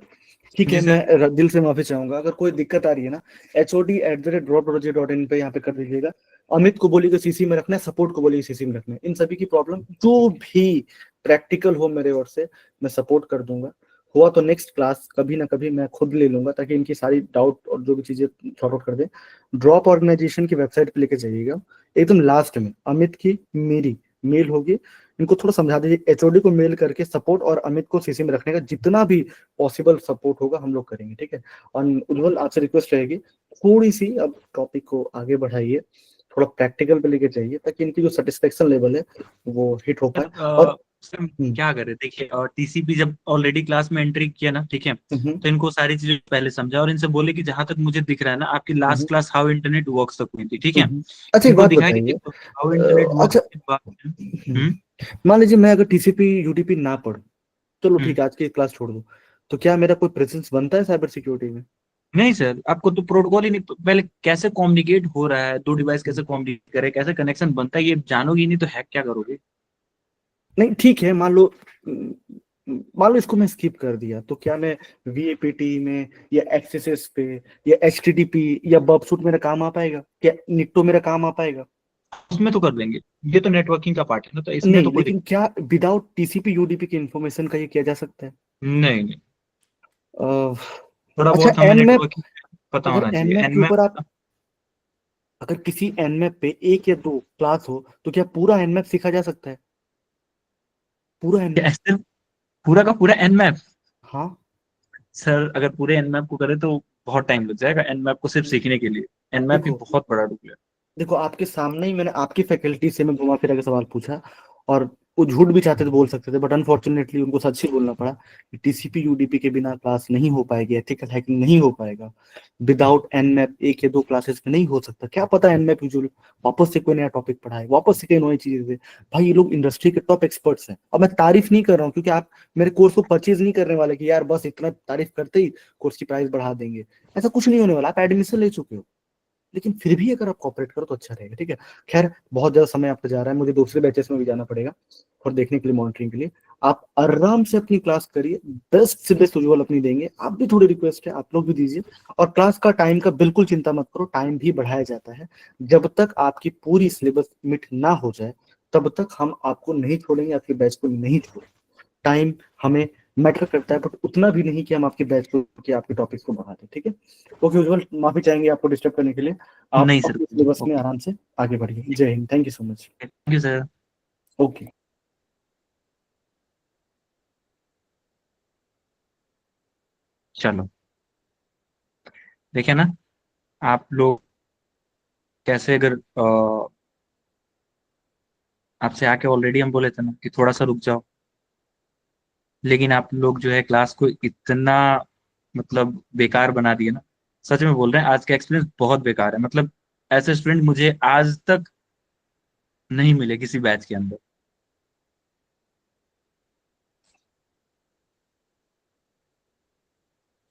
ठीक है, जी सर। मैं दिल से माफी चाहूंगा। अगर कोई दिक्कत आ रही है ना, HOD@dropology.in पे यहाँ पे कर दीजिएगा। अमित को बोलिएगा CC में रखना है, सपोर्ट को बोलिए CC में रखना है। इन सभी की प्रॉब्लम जो भी प्रैक्टिकल हो मेरे ओर से मैं सपोर्ट कर दूंगा। हुआ तो नेक्स्ट क्लास कभी ना कभी मैं खुद ले लूंगा, ताकि इनकी सारी डाउट और जो भी चीजें सॉर्ट आउट कर दे। ड्रॉप ऑर्गेनाइजेशन की वेबसाइट पे लेके जाइएगा, एकदम लास्ट में अमित की, मेरी मेल होगी, इनको थोड़ा समझा दीजिए, एचओडी को मेल करके सपोर्ट और अमित को सीसी में रखने का जितना भी पॉसिबल सपोर्ट होगा हम लोग करेंगे, ठीक है। और उज्जवल आपसे रिक्वेस्ट रहेगी थोड़ी सी अब टॉपिक को आगे बढ़ाइए, थोड़ा प्रैक्टिकल पे लेके जाइए ताकि इनकी जो सेटिस्फेक्शन लेवल है वो हिट हो पाए। और सर क्या करें, देखिए टीसीपी जब ऑलरेडी क्लास में एंट्री किया ना, ठीक है, तो इनको सारी चीजें पहले समझा और इनसे बोले कि जहां तक मुझे दिख रहा है ना आपकी last class how internet works तक हुई थी, ठीक है। अच्छा एक इनको बात दिखाया कि बताइए, देखो, हाउ इंटरनेट वर्क्स अच्छा के बाद मान लीजिए मैं अगर टीसीपी यूटीपी ना पढ़ूं, चलो ठीक है आज की क्लास छोड़ दो, तो क्या मेरा कोई प्रेजेंस बनता है साइबर सिक्योरिटी में? नहीं सर, आपको तो प्रोटोकॉल ही नहीं, पहले कैसे कम्युनिकेट हो रहा है, दो डिवाइस कैसे कम्युनिकेट करे, कैसे कनेक्शन बनता है, ये जानोगे ही नहीं तो हैक क्या करोगे? नहीं ठीक है, मान लो इसको मैं स्किप कर दिया तो क्या मैं वीएपीटी में या एक्सेस पे या एचटीटीपी या बबसूट मेरा काम आ पाएगा? क्या निट्टो मेरा काम आ पाएगा? उसमें तो कर लेंगे, ये तो नेटवर्किंग का पार्ट है ना, तो इसमें नहीं तो कोई लेकिन क्या विदाउट टीसीपी यूडीपी की इंफॉर्मेशन का ये किया जा सकता है? नहीं नहीं, थोड़ा अच्छा बहुत हमें एनमैप, नेटवर्किंग पता अगर होना चाहिए। एनमैप के ऊपर आप, अगर किसी एनमैप पे एक या दो क्लास हो तो क्या पूरा एनमैप सीखा जा सकता है? पूरा एनमैप, पूरा का पूरा एनमैप? हाँ सर अगर पूरे एनमैप को करे तो बहुत टाइम लग जाएगा एनमैप को सिर्फ सीखने के लिए। एनमैप भी देखो बहुत बड़ा टूल है। देखो आपके सामने ही मैंने आपकी फैकल्टी से मैं घुमा फिरा के सवाल पूछा, और वो झूठ भी चाहते तो बोल सकते थे, बट अनफॉर्चुनेटली उनको सच ही बोलना पड़ा कि टीसीपी यूडीपी के बिना क्लास नहीं हो पाएगी, एथिकल हैकिंग नहीं हो पाएगा विदाउट एनमैप। एक या दो क्लासेस में नहीं हो सकता। क्या पता एनमैप यूजुअल वापस से कोई नया टॉपिक पढ़ाए, वापस से कोई नई चीजें दे। भाई ये लोग इंडस्ट्री के टॉप एक्सपर्ट्स हैं। अब मैं तारीफ नहीं कर रहा हूँ क्योंकि आप मेरे कोर्स को परचेज नहीं करने वाले कि यार बस इतना तारीफ करते ही कोर्स की प्राइस बढ़ा देंगे, ऐसा कुछ नहीं होने वाला। आप एडमिशन ले चुके हो, लेकिन फिर भी अगर आप कॉपरेट करो तो अच्छा रहेगा, ठीक है। खैर बहुत ज्यादा समय आपका जा रहा है, मुझे दूसरे बैचेस में भी जाना पड़ेगा और देखने के लिए, मॉनिटरिंग के लिए। आप आराम से अपनी क्लास करिए, बेस्ट से बेस्ट उज्जवल अपनी देंगे। आप भी थोड़ी रिक्वेस्ट है, आप लोग भी दीजिए। और क्लास का टाइम का बिल्कुल चिंता मत करो, टाइम भी बढ़ाया जाता है। जब तक आपकी पूरी सिलेबस मिट ना हो जाए तब तक हम आपको नहीं छोड़ेंगे, आपके बैच को नहीं छोड़ेंगे। टाइम हमें मैटर करता है, बट उतना भी नहीं कि हम आपके बैच को, कि आपके टॉपिक्स को बढ़ा दें, ठीक है। ओके उज्जवल, माफी चाहेंगे आपको डिस्टर्ब करने के लिए। आप नहीं सर, अपने सिलेबस में आराम से आगे बढ़िए। जय Hind, thank you so much. Thank you sir. Okay चलो देखिए ना, आप लोग कैसे, अगर आपसे आके ऑलरेडी हम बोले थे ना कि थोड़ा सा रुक जाओ, लेकिन आप लोग जो है क्लास को इतना मतलब बेकार बना दिए ना। सच में बोल रहे हैं, आज का एक्सपीरियंस बहुत बेकार है। मतलब ऐसे स्टूडेंट मुझे आज तक नहीं मिले किसी बैच के अंदर।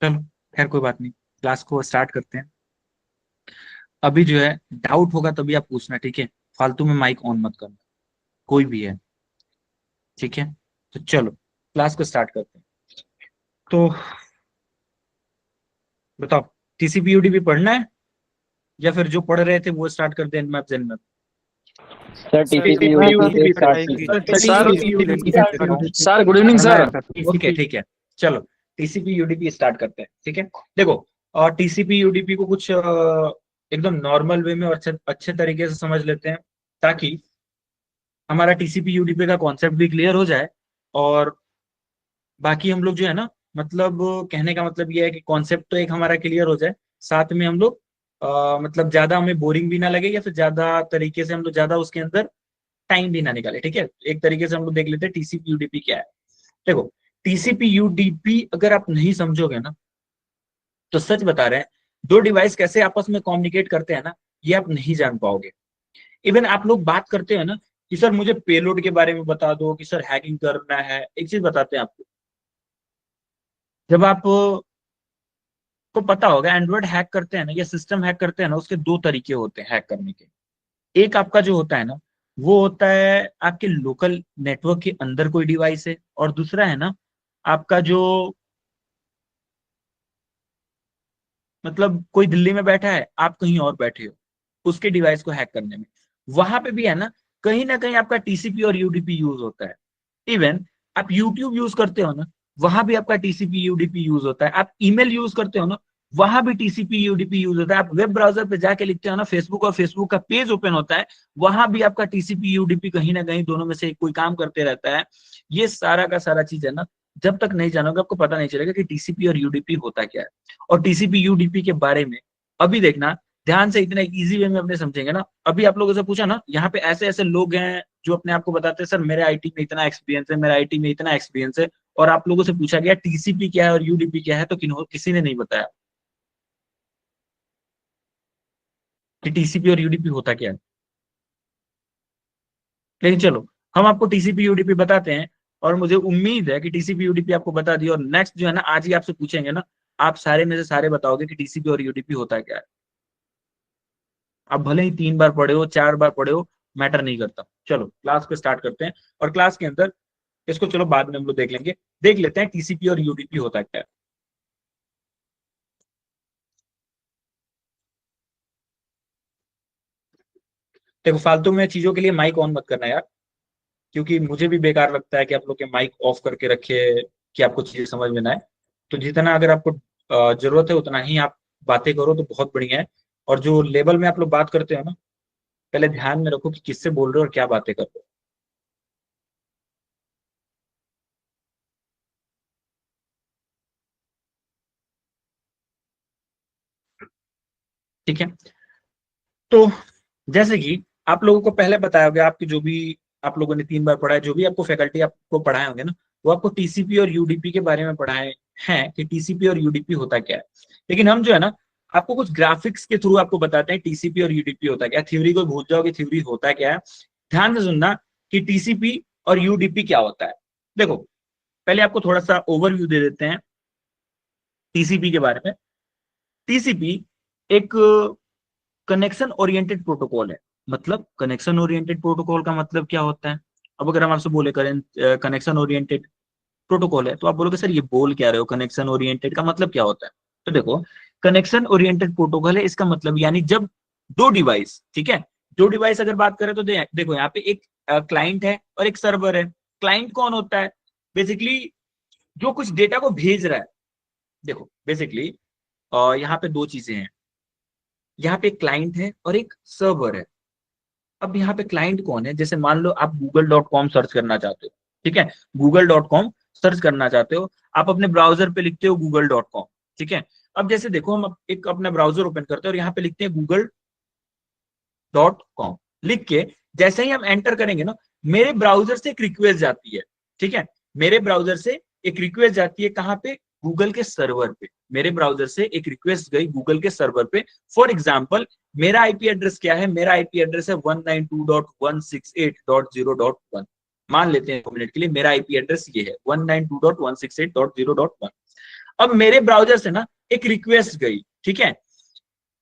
चलो खैर कोई बात नहीं, क्लास को स्टार्ट करते हैं। अभी जो है डाउट होगा तभी आप पूछना, ठीक है। फालतू में माइक ऑन मत करना, कोई भी है, ठीक है। तो चलो क्लास को स्टार्ट करते हैं। तो बताओ, टीसीपी यूडीपी पढ़ना है या फिर जो पढ़ रहे थे वो स्टार्ट कर दें, Nmap Zenmap? Sir TCP UDP start कीजिए। Sir good evening sir. Okay ठीक है, चलो टीसीपी यूडीपी स्टार्ट करते हैं, ठीक है। देखो, और टीसीपी यूडीपी को कुछ एकदम नॉर्मल वे में और अच्छे तरीके से समझ लेते हैं, ताकि हमारा टीसीपी यूडीपी का कॉन्सेप्ट भी क्लियर हो जाए। और बाकी हम लोग जो है ना, मतलब कहने का मतलब ये है कि कॉन्सेप्ट तो एक हमारा क्लियर हो जाए, साथ में हम लोग मतलब ज्यादा हमें बोरिंग भी ना लगे, या फिर ज्यादा तरीके से हम लोग ज्यादा उसके अंदर टाइम भी ना निकाले, ठीक है। एक तरीके से हम लोग देख लेते हैं टीसीपी यूडीपी क्या है। देखो, टीसीपी यूडीपी अगर आप नहीं समझोगे ना, तो सच बता रहे हैं, दो डिवाइस कैसे आपस में कम्युनिकेट करते हैं ना, ये आप नहीं जान पाओगे। इवन आप लोग बात करते हैं ना कि सर मुझे पेलोड के बारे में बता दो, कि सर हैकिंग करना है, एक चीज बताते हैं आपको। जब आप को पता होगा एंड्रॉइड हैक करते हैं ना, या सिस्टम हैक करते हैं ना, उसके दो तरीके होते हैं हैक करने के। एक आपका जो होता है ना, वो होता है आपके लोकल नेटवर्क के अंदर कोई डिवाइस है, और दूसरा है ना आपका जो मतलब कोई दिल्ली में बैठा है, आप कहीं और बैठे हो, उसके डिवाइस को हैक करने में। वहां पे भी है ना कहीं आपका टीसीपी और यूडीपी यूज होता है। इवन आप यूट्यूब यूज करते हो ना, वहां भी आपका टीसीपी यूडीपी यूज होता है। आप ईमेल यूज करते हो ना, वहां भी टीसीपी यूडीपी यूज होता है। आप वेब ब्राउजर पे जाके लिखते हो ना फेसबुक, और फेसबुक का पेज ओपन होता है, वहां भी आपका टीसीपी यूडीपी कहीं ना कहीं दोनों में से कोई काम करते रहता है। ये सारा का सारा चीज है ना, जब तक नहीं जानोगे आपको पता नहीं चलेगा कि टीसीपी और यूडीपी होता क्या है। और टीसीपी यूडीपी के बारे में अभी देखना ध्यान से, इतना इजी वे में अपने समझेंगे ना। अभी आप लोगों से पूछा ना, यहाँ पे ऐसे ऐसे लोग हैं जो अपने आप को बताते हैं सर मेरे आईटी में इतना एक्सपीरियंस है, मेरा आईटी में इतना एक्सपीरियंस है, और आप लोगों से पूछा गया टीसीपी क्या है और यूडीपी क्या है, तो किसी ने नहीं बताया कि टीसीपी और यूडीपी होता क्या है। लेकिन चलो हम आपको टीसीपी यूडीपी बताते हैं, और मुझे उम्मीद है कि टीसीपी यूडीपी आपको बता दिया। और नेक्स्ट जो है ना, आज ही आपसे पूछेंगे ना, आप सारे में से सारे बताओगे कि टीसीपी और यूडीपी होता क्या है। आप भले ही 3 बार पढ़े हो, 4 बार पढ़े हो, मैटर नहीं करता। चलो क्लास को स्टार्ट करते हैं, और क्लास के अंदर इसको चलो बाद में हम लोग देख लेंगे। देख लेते हैं टीसीपी और यूडीपी होता क्या है। देखो फालतू में चीजों के लिए माइक ऑन मत करना यार, क्योंकि मुझे भी बेकार लगता है कि आप लोग के माइक ऑफ करके रखे कि आपको चीजें समझ में ना आए। तो जितना अगर आपको जरूरत है उतना ही आप बातें करो तो बहुत बढ़िया है। और जो लेवल में आप लोग बात करते हो ना, पहले ध्यान में रखो कि किससे बोल रहे हो और क्या बातें कर रहे हो। ठीक है, तो जैसे कि आप लोगों को पहले बताया गया, आपकी जो भी आप लोगों ने 3 बार पढ़ा है, जो भी आपको फैकल्टी आपको पढ़ाए होंगे ना, वो आपको टीसीपी और यूडीपी के बारे में पढ़ाए हैं कि टीसीपी और यूडीपी होता क्या है। लेकिन हम जो है ना, आपको कुछ ग्राफिक्स के थ्रू आपको बताते हैं टीसीपी और यूडीपी होता क्या है। थ्योरी को भूल जाओ कि थ्योरी होता क्या है। ध्यान से सुनना कि टीसीपी और यूडीपी क्या होता है। देखो पहले आपको थोड़ा सा ओवरव्यू दे देते हैं टीसीपी के बारे में। टीसीपी एक कनेक्शन ओरिएंटेड प्रोटोकॉल है। मतलब कनेक्शन ओरिएंटेड प्रोटोकॉल का मतलब क्या होता है। अब अगर हम आपसे बोले करें कनेक्शन ओरिएंटेड प्रोटोकॉल है, तो आप बोलोगे सर ये बोल क्या रहे हो, कनेक्शन ओरिएंटेड का मतलब क्या होता है। तो देखो कनेक्शन ओरिएंटेड प्रोटोकॉल है, इसका मतलब यानी जब दो डिवाइस, ठीक है, दो डिवाइस अगर बात करें तो देखो यहाँ पे एक क्लाइंट है और एक सर्वर है। क्लाइंट कौन होता है, बेसिकली जो कुछ डेटा को भेज रहा है। देखो बेसिकली यहाँ पे दो चीजें हैं, यहाँ पे एक क्लाइंट है और एक सर्वर है। अब यहाँ पे क्लाइंट कौन है, जैसे मान लो आप google.com सर्च करना चाहते हो, ठीक है, google.com सर्च करना चाहते हो, आप अपने ब्राउजर पे लिखते हो google.com, ठीक है। अब जैसे देखो हम एक अपना ब्राउजर ओपन करते हैं और यहाँ पे लिखते हैं google.com लिख के जैसे ही हम एंटर करेंगे ना, मेरे ब्राउजर से एक रिक्वेस्ट जाती है, ठीक है, मेरे ब्राउजर से एक रिक्वेस्ट जाती है कहाँ पे, गूगल के सर्वर पे। मेरे ब्राउजर से एक रिक्वेस्ट गई गूगल के सर्वर पे। फॉर एग्जांपल मेरा आईपी एड्रेस क्या है, मेरा आईपी एड्रेस है 192.168.0.1। मान लेते हैं 2 मिनट के लिए मेरा आईपी एड्रेस ये है 192.168.0.1। अब मेरे ब्राउजर से ना एक रिक्वेस्ट गई, ठीक है,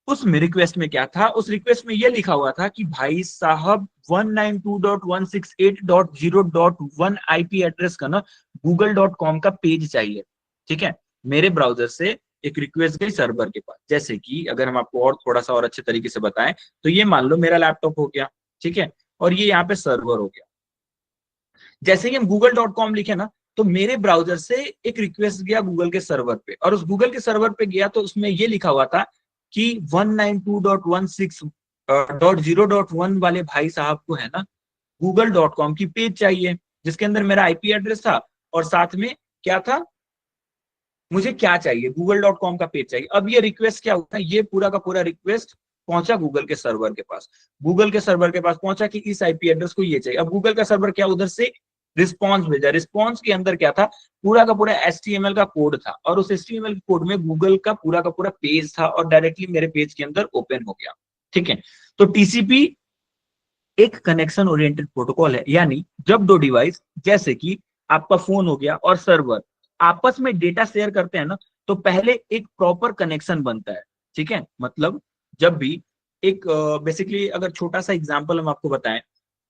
उस रिक्वेस्ट में क्या था, उस रिक्वेस्ट में ये लिखा हुआ था कि भाई साहब 192.168.0.1 आईपी एड्रेस का ना google.com का पेज चाहिए, ठीक है। मेरे ब्राउजर से एक रिक्वेस्ट गई सर्वर के पास। जैसे कि अगर हम आपको और थोड़ा सा और अच्छे तरीके से बताएं तो ये मान लो मेरा लैपटॉप हो गया, ठीक है, और ये यहाँ पे सर्वर हो गया। जैसे कि हम google.com लिखे ना, तो मेरे ब्राउजर से एक रिक्वेस्ट गया गूगल के सर्वर पे, और उस गूगल के सर्वर पे गया तो उसमें ये लिखा हुआ था कि 192.16.0.1 वाले भाई साहब को है ना google.com की पेज चाहिए, जिसके अंदर मेरा आईपी एड्रेस था और साथ में क्या था, मुझे क्या चाहिए, google.com का पेज चाहिए। अब ये रिक्वेस्ट क्या होता है, ये पूरा का पूरा रिक्वेस्ट पहुंचा गूगल के सर्वर के पास। गूगल के सर्वर के पास पहुंचा कि इस आईपी एड्रेस को ये चाहिए। अब गूगल का सर्वर क्या उधर से रिस्पॉन्स भेजा, रिस्पॉन्स के अंदर क्या था, पूरा का पूरा HTML का कोड था, और उस HTML कोड में गूगल का पूरा पेज था और डायरेक्टली मेरे पेज के अंदर ओपन हो गया, ठीक है। तो टीसीपी एक कनेक्शन ओरिएंटेड प्रोटोकॉल है, यानी जब दो डिवाइस जैसे कि आपका फोन हो गया और सर्वर आपस में डेटा शेयर करते हैं ना, तो पहले एक प्रॉपर कनेक्शन बनता है, ठीक है। मतलब जब भी एक बेसिकली अगर छोटा सा एग्जांपल हम आपको बताएं,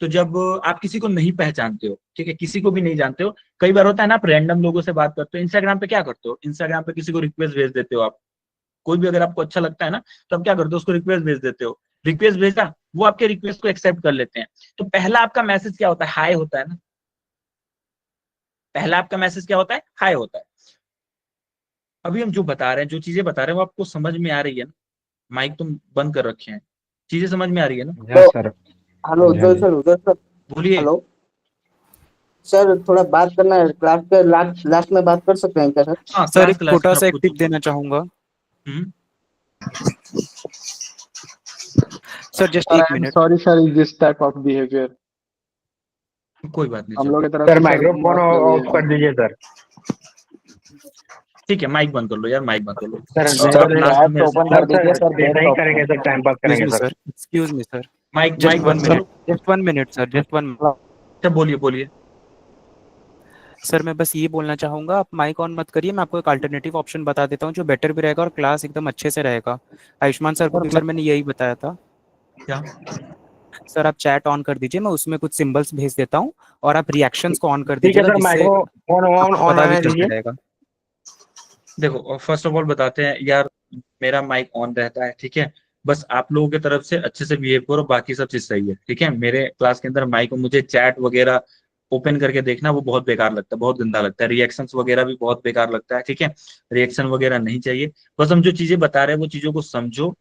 तो जब आप किसी को नहीं पहचानते हो, ठीक है, किसी को भी नहीं जानते हो, कई बार होता है ना आप रैंडम लोगों से बात करते हो। इंस्टाग्राम पे क्या करते हो, इंस्टाग्राम पे किसी को रिक्वेस्ट भेज देते हो आप, कोई भी अगर आपको अच्छा लगता है ना, तो आप क्या करते हो, उसको रिक्वेस्ट भेज देते हो। रिक्वेस्ट भेजा, वो आपके रिक्वेस्ट को एक्सेप्ट कर लेते हैं। तो पहला आपका मैसेज क्या होता है, हाय होता है ना, पहला आपका मैसेज क्या होता है, हाय होता है। अभी हम जो बता रहे हैं, जो चीजें बता रहे हैं वो आपको समझ में आ रही है ना? माइक तुम बंद कर रखे हैं, चीजें समझ में आ रही है ना? हाँ सर। हेलो उज्जवल सर, उज्जवल सर, बोलिए। हेलो सर, थोड़ा बात करना है क्लास के लास्ट में बात कर सकते हैं क्या सर? हाँ, सर एक क्लास छोटा में सा एक आपको टिप देना चाहूंगा सर, जस्ट सर, एक I am minute. Sorry sir, this type of behaviour कोई बात नहीं, हम चलो लोग की तरफ सर से माइक्रोफोन मस्त लगी ऑफ कर दीजिए सर। ठीक है, माइक बंद कर लो यार, माइक बंद कर लो। सर अब लास्ट में ओपन कर दीजिए सर, ऐसा ही करेंगे सर, टाइम पास करेंगे sir. Excuse me sir, mike just one बंद कर लो। Minute, just 1 minute sir, just 1 minute. अच्छा, बोलिए बोलिए। सर मैं बस ये बोलना चाहूंगा, आप माइक ऑन मत करिए, मैं आपको एक अल्टरनेटिव ऑप्शन बता देता हूँ जो बेटर भी रहेगा और क्लास एकदम अच्छे से रहेगा। आयुष्मान सर को भी सर मैंने यही बताया था। क्या सर आप चैट ऑन कर दीजिए, मैं उसमें कुछ सिंबल्स भेज देता हूँ और आप रिएक्शंस को ऑन कर ठीक है दीजिएगा, सर, जिससे माइक्रोफोन ऑन आपको ऑन पता भी आने चलता दीजिए। रहेगा। देखो, फर्स्ट ऑफ ऑल बताते हैं यार, मेरा माइक ऑन रहता है, ठीक है? बस आप लोगों की तरफ से अच्छे से बिहेव करो, बाकी सब चीज सही है, ठीक है? मेरे क्लास के अंदर माइक, मुझे चैट वगैरह ओपन करके देखना वो बहुत बेकार लगता है, बहुत गंदा लगता है। रिएक्शंस वगैरह भी बहुत बेकार लगता है, ठीक है? रिएक्शन वगैरह नहीं चाहिए। बस हम जो चीजें बता रहे हैं वो चीजों को समझो,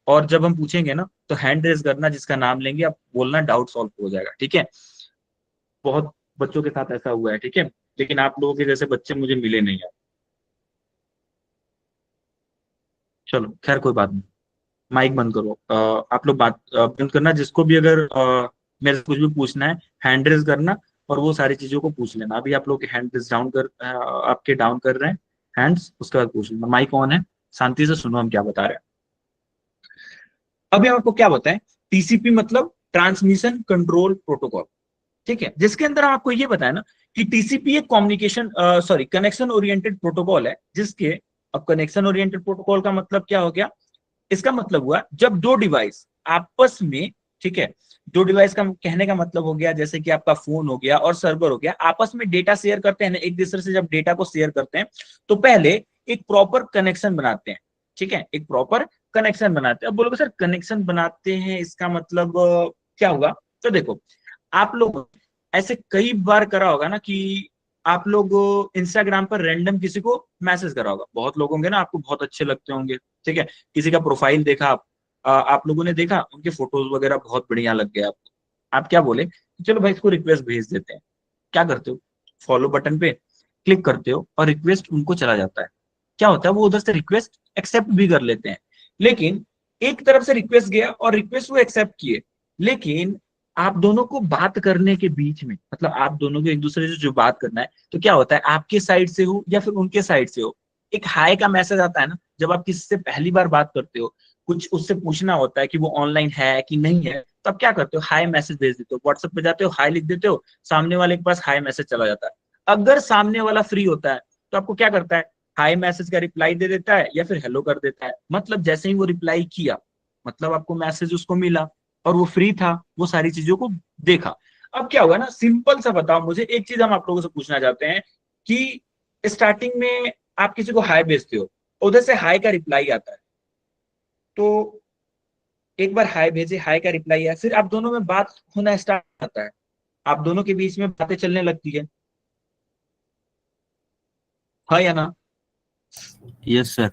और जब हम पूछेंगे ना तो हैंड रेज करना, जिसका नाम लेंगे आप बोलना, डाउट सॉल्व हो जाएगा, ठीक है? बहुत बच्चों के साथ ऐसा हुआ है, ठीक है? लेकिन आप लोगों के जैसे बच्चे मुझे मिले नहीं यार। चलो खैर, कोई बात नहीं। माइक बंद करो। आप लोग बात बंद करना, जिसको भी अगर मेरे से कुछ भी पूछना है, हैंड रेज करना और वो सारी चीजों को पूछ लेना। अभी आप लोग के हैंड रेज डाउन कर आपके डाउन कर रहे हैं हैंड्स, उसके बाद पूछ लेना। माइक ऑन है, शांति से सुनो हम क्या बता रहे हैं। अभी हम आपको क्या बताएं, टीसीपी मतलब ट्रांसमिशन कंट्रोल प्रोटोकॉल, ठीक है? जिसके अंदर हम आपको ये बताया ना कि टीसीपी एक कम्युनिकेशन कनेक्शन ओरिएंटेड प्रोटोकॉल है, जिसके, अब कनेक्शन ओरिएंटेड प्रोटोकॉल का मतलब क्या हो गया? इसका मतलब हुआ जब दो डिवाइस आपस में, ठीक है, दो डिवाइस का कहने का मतलब हो गया जैसे कि आपका फोन हो गया और सर्वर हो गया, आपस में डेटा शेयर करते हैं ना, एक दूसरे से जब डेटा को शेयर करते हैं तो पहले एक प्रॉपर कनेक्शन बनाते हैं, ठीक है? एक प्रॉपर कनेक्शन बनाते हैं। अब बोलोगे सर कनेक्शन बनाते हैं इसका मतलब क्या हुआ? तो देखो, आप लोग ऐसे कई बार करा होगा ना कि आप लोग इंस्टाग्राम पर रैंडम किसी को मैसेज करा होगा, बहुत लोग होंगे ना, आपको बहुत अच्छे लगते होंगे, ठीक है? किसी का प्रोफाइल देखा आप लोगों ने देखा, उनके फोटोज वगैरह बहुत बढ़िया लग गए आपको, आप क्या बोले, चलो भाई इसको रिक्वेस्ट भेज देते हैं। क्या करते हो? फॉलो बटन पे क्लिक करते हो और रिक्वेस्ट उनको चला जाता है। क्या होता है, वो उधर से रिक्वेस्ट एक्सेप्ट भी कर लेते हैं। लेकिन एक तरफ से रिक्वेस्ट गया और रिक्वेस्ट वो एक्सेप्ट किए, लेकिन आप दोनों को बात करने के बीच में, मतलब आप दोनों को एक दूसरे से जो बात करना है, तो क्या होता है, आपके साइड से हो या फिर उनके साइड से हो, एक हाय का मैसेज आता है ना, जब आप किसी से पहली बार बात करते हो, कुछ उससे पूछना होता है कि वो ऑनलाइन है कि नहीं है, तो आप क्या करते हो, हाय मैसेज भेज देते हो, व्हाट्सएप पे जाते हो, हाय लिख देते हो, सामने वाले के पास हाय मैसेज चला जाता है। अगर सामने वाला फ्री होता है तो आपको क्या करता है, हाय मैसेज का रिप्लाई दे देता है या फिर हेलो कर देता है। मतलब जैसे ही वो रिप्लाई किया, मतलब आपको मैसेज उसको मिला और वो फ्री था, वो सारी चीजों को देखा। अब क्या होगा ना, सिंपल सा बताओ मुझे, एक चीज हम आप लोगों से पूछना चाहते हैं कि स्टार्टिंग में आप किसी को हाय भेजते हो, उधर से हाय का रिप्लाई आता है, तो एक बार हाय भेजे, हाय का रिप्लाई आया, फिर आप दोनों में बात होना स्टार्ट होता है, आप दोनों के बीच में बातें चलने लगती है, हाँ या ना? Yes sir.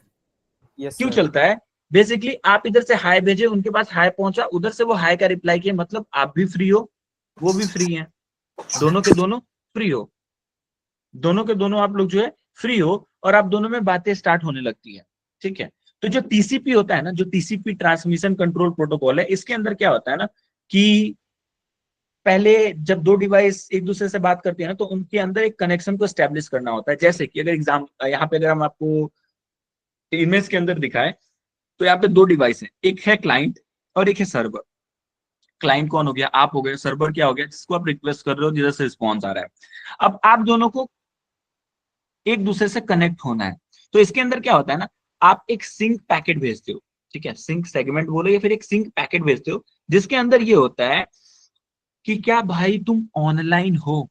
क्यों चलता है? बेसिकली आप इधर से हाय भेजे, उनके पास हाय पहुंचा, उधर से वो हाय का रिप्लाई किया, मतलब आप भी फ्री हो, वो भी फ्री हैं, दोनों के दोनों फ्री हो, दोनों के दोनों आप लोग जो है फ्री हो, और आप दोनों में बातें स्टार्ट होने लगती है, ठीक है? तो जो टीसीपी होता है ना, जो टीसीपी ट्रांसमिशन कंट्रोल प्रोटोकॉल है, इसके अंदर क्या होता है ना कि पहले जब दो डिवाइस एक दूसरे से बात करती है ना, तो उनके अंदर एक कनेक्शन को एस्टेब्लिश करना होता है। जैसे कि अगर एग्जाम यहाँ पे अगर हम आपको इमेज के अंदर दिखाएं, तो यहाँ पे दो डिवाइस है, एक है क्लाइंट और एक है सर्वर। क्लाइंट कौन हो गया, आप हो गए, सर्वर क्या हो गया, जिसको आप रिक्वेस्ट कर रहे हो, जिधर से रिस्पॉन्स आ रहा है। अब आप दोनों को एक दूसरे से कनेक्ट होना है, तो इसके अंदर क्या होता है ना, आप एक सिंक पैकेट भेजते हो, ठीक है? सिंक सेगमेंट बोलो या फिर एक सिंक पैकेट भेजते हो, जिसके अंदर ये होता है कि क्या भाई तुम ऑनलाइन हो,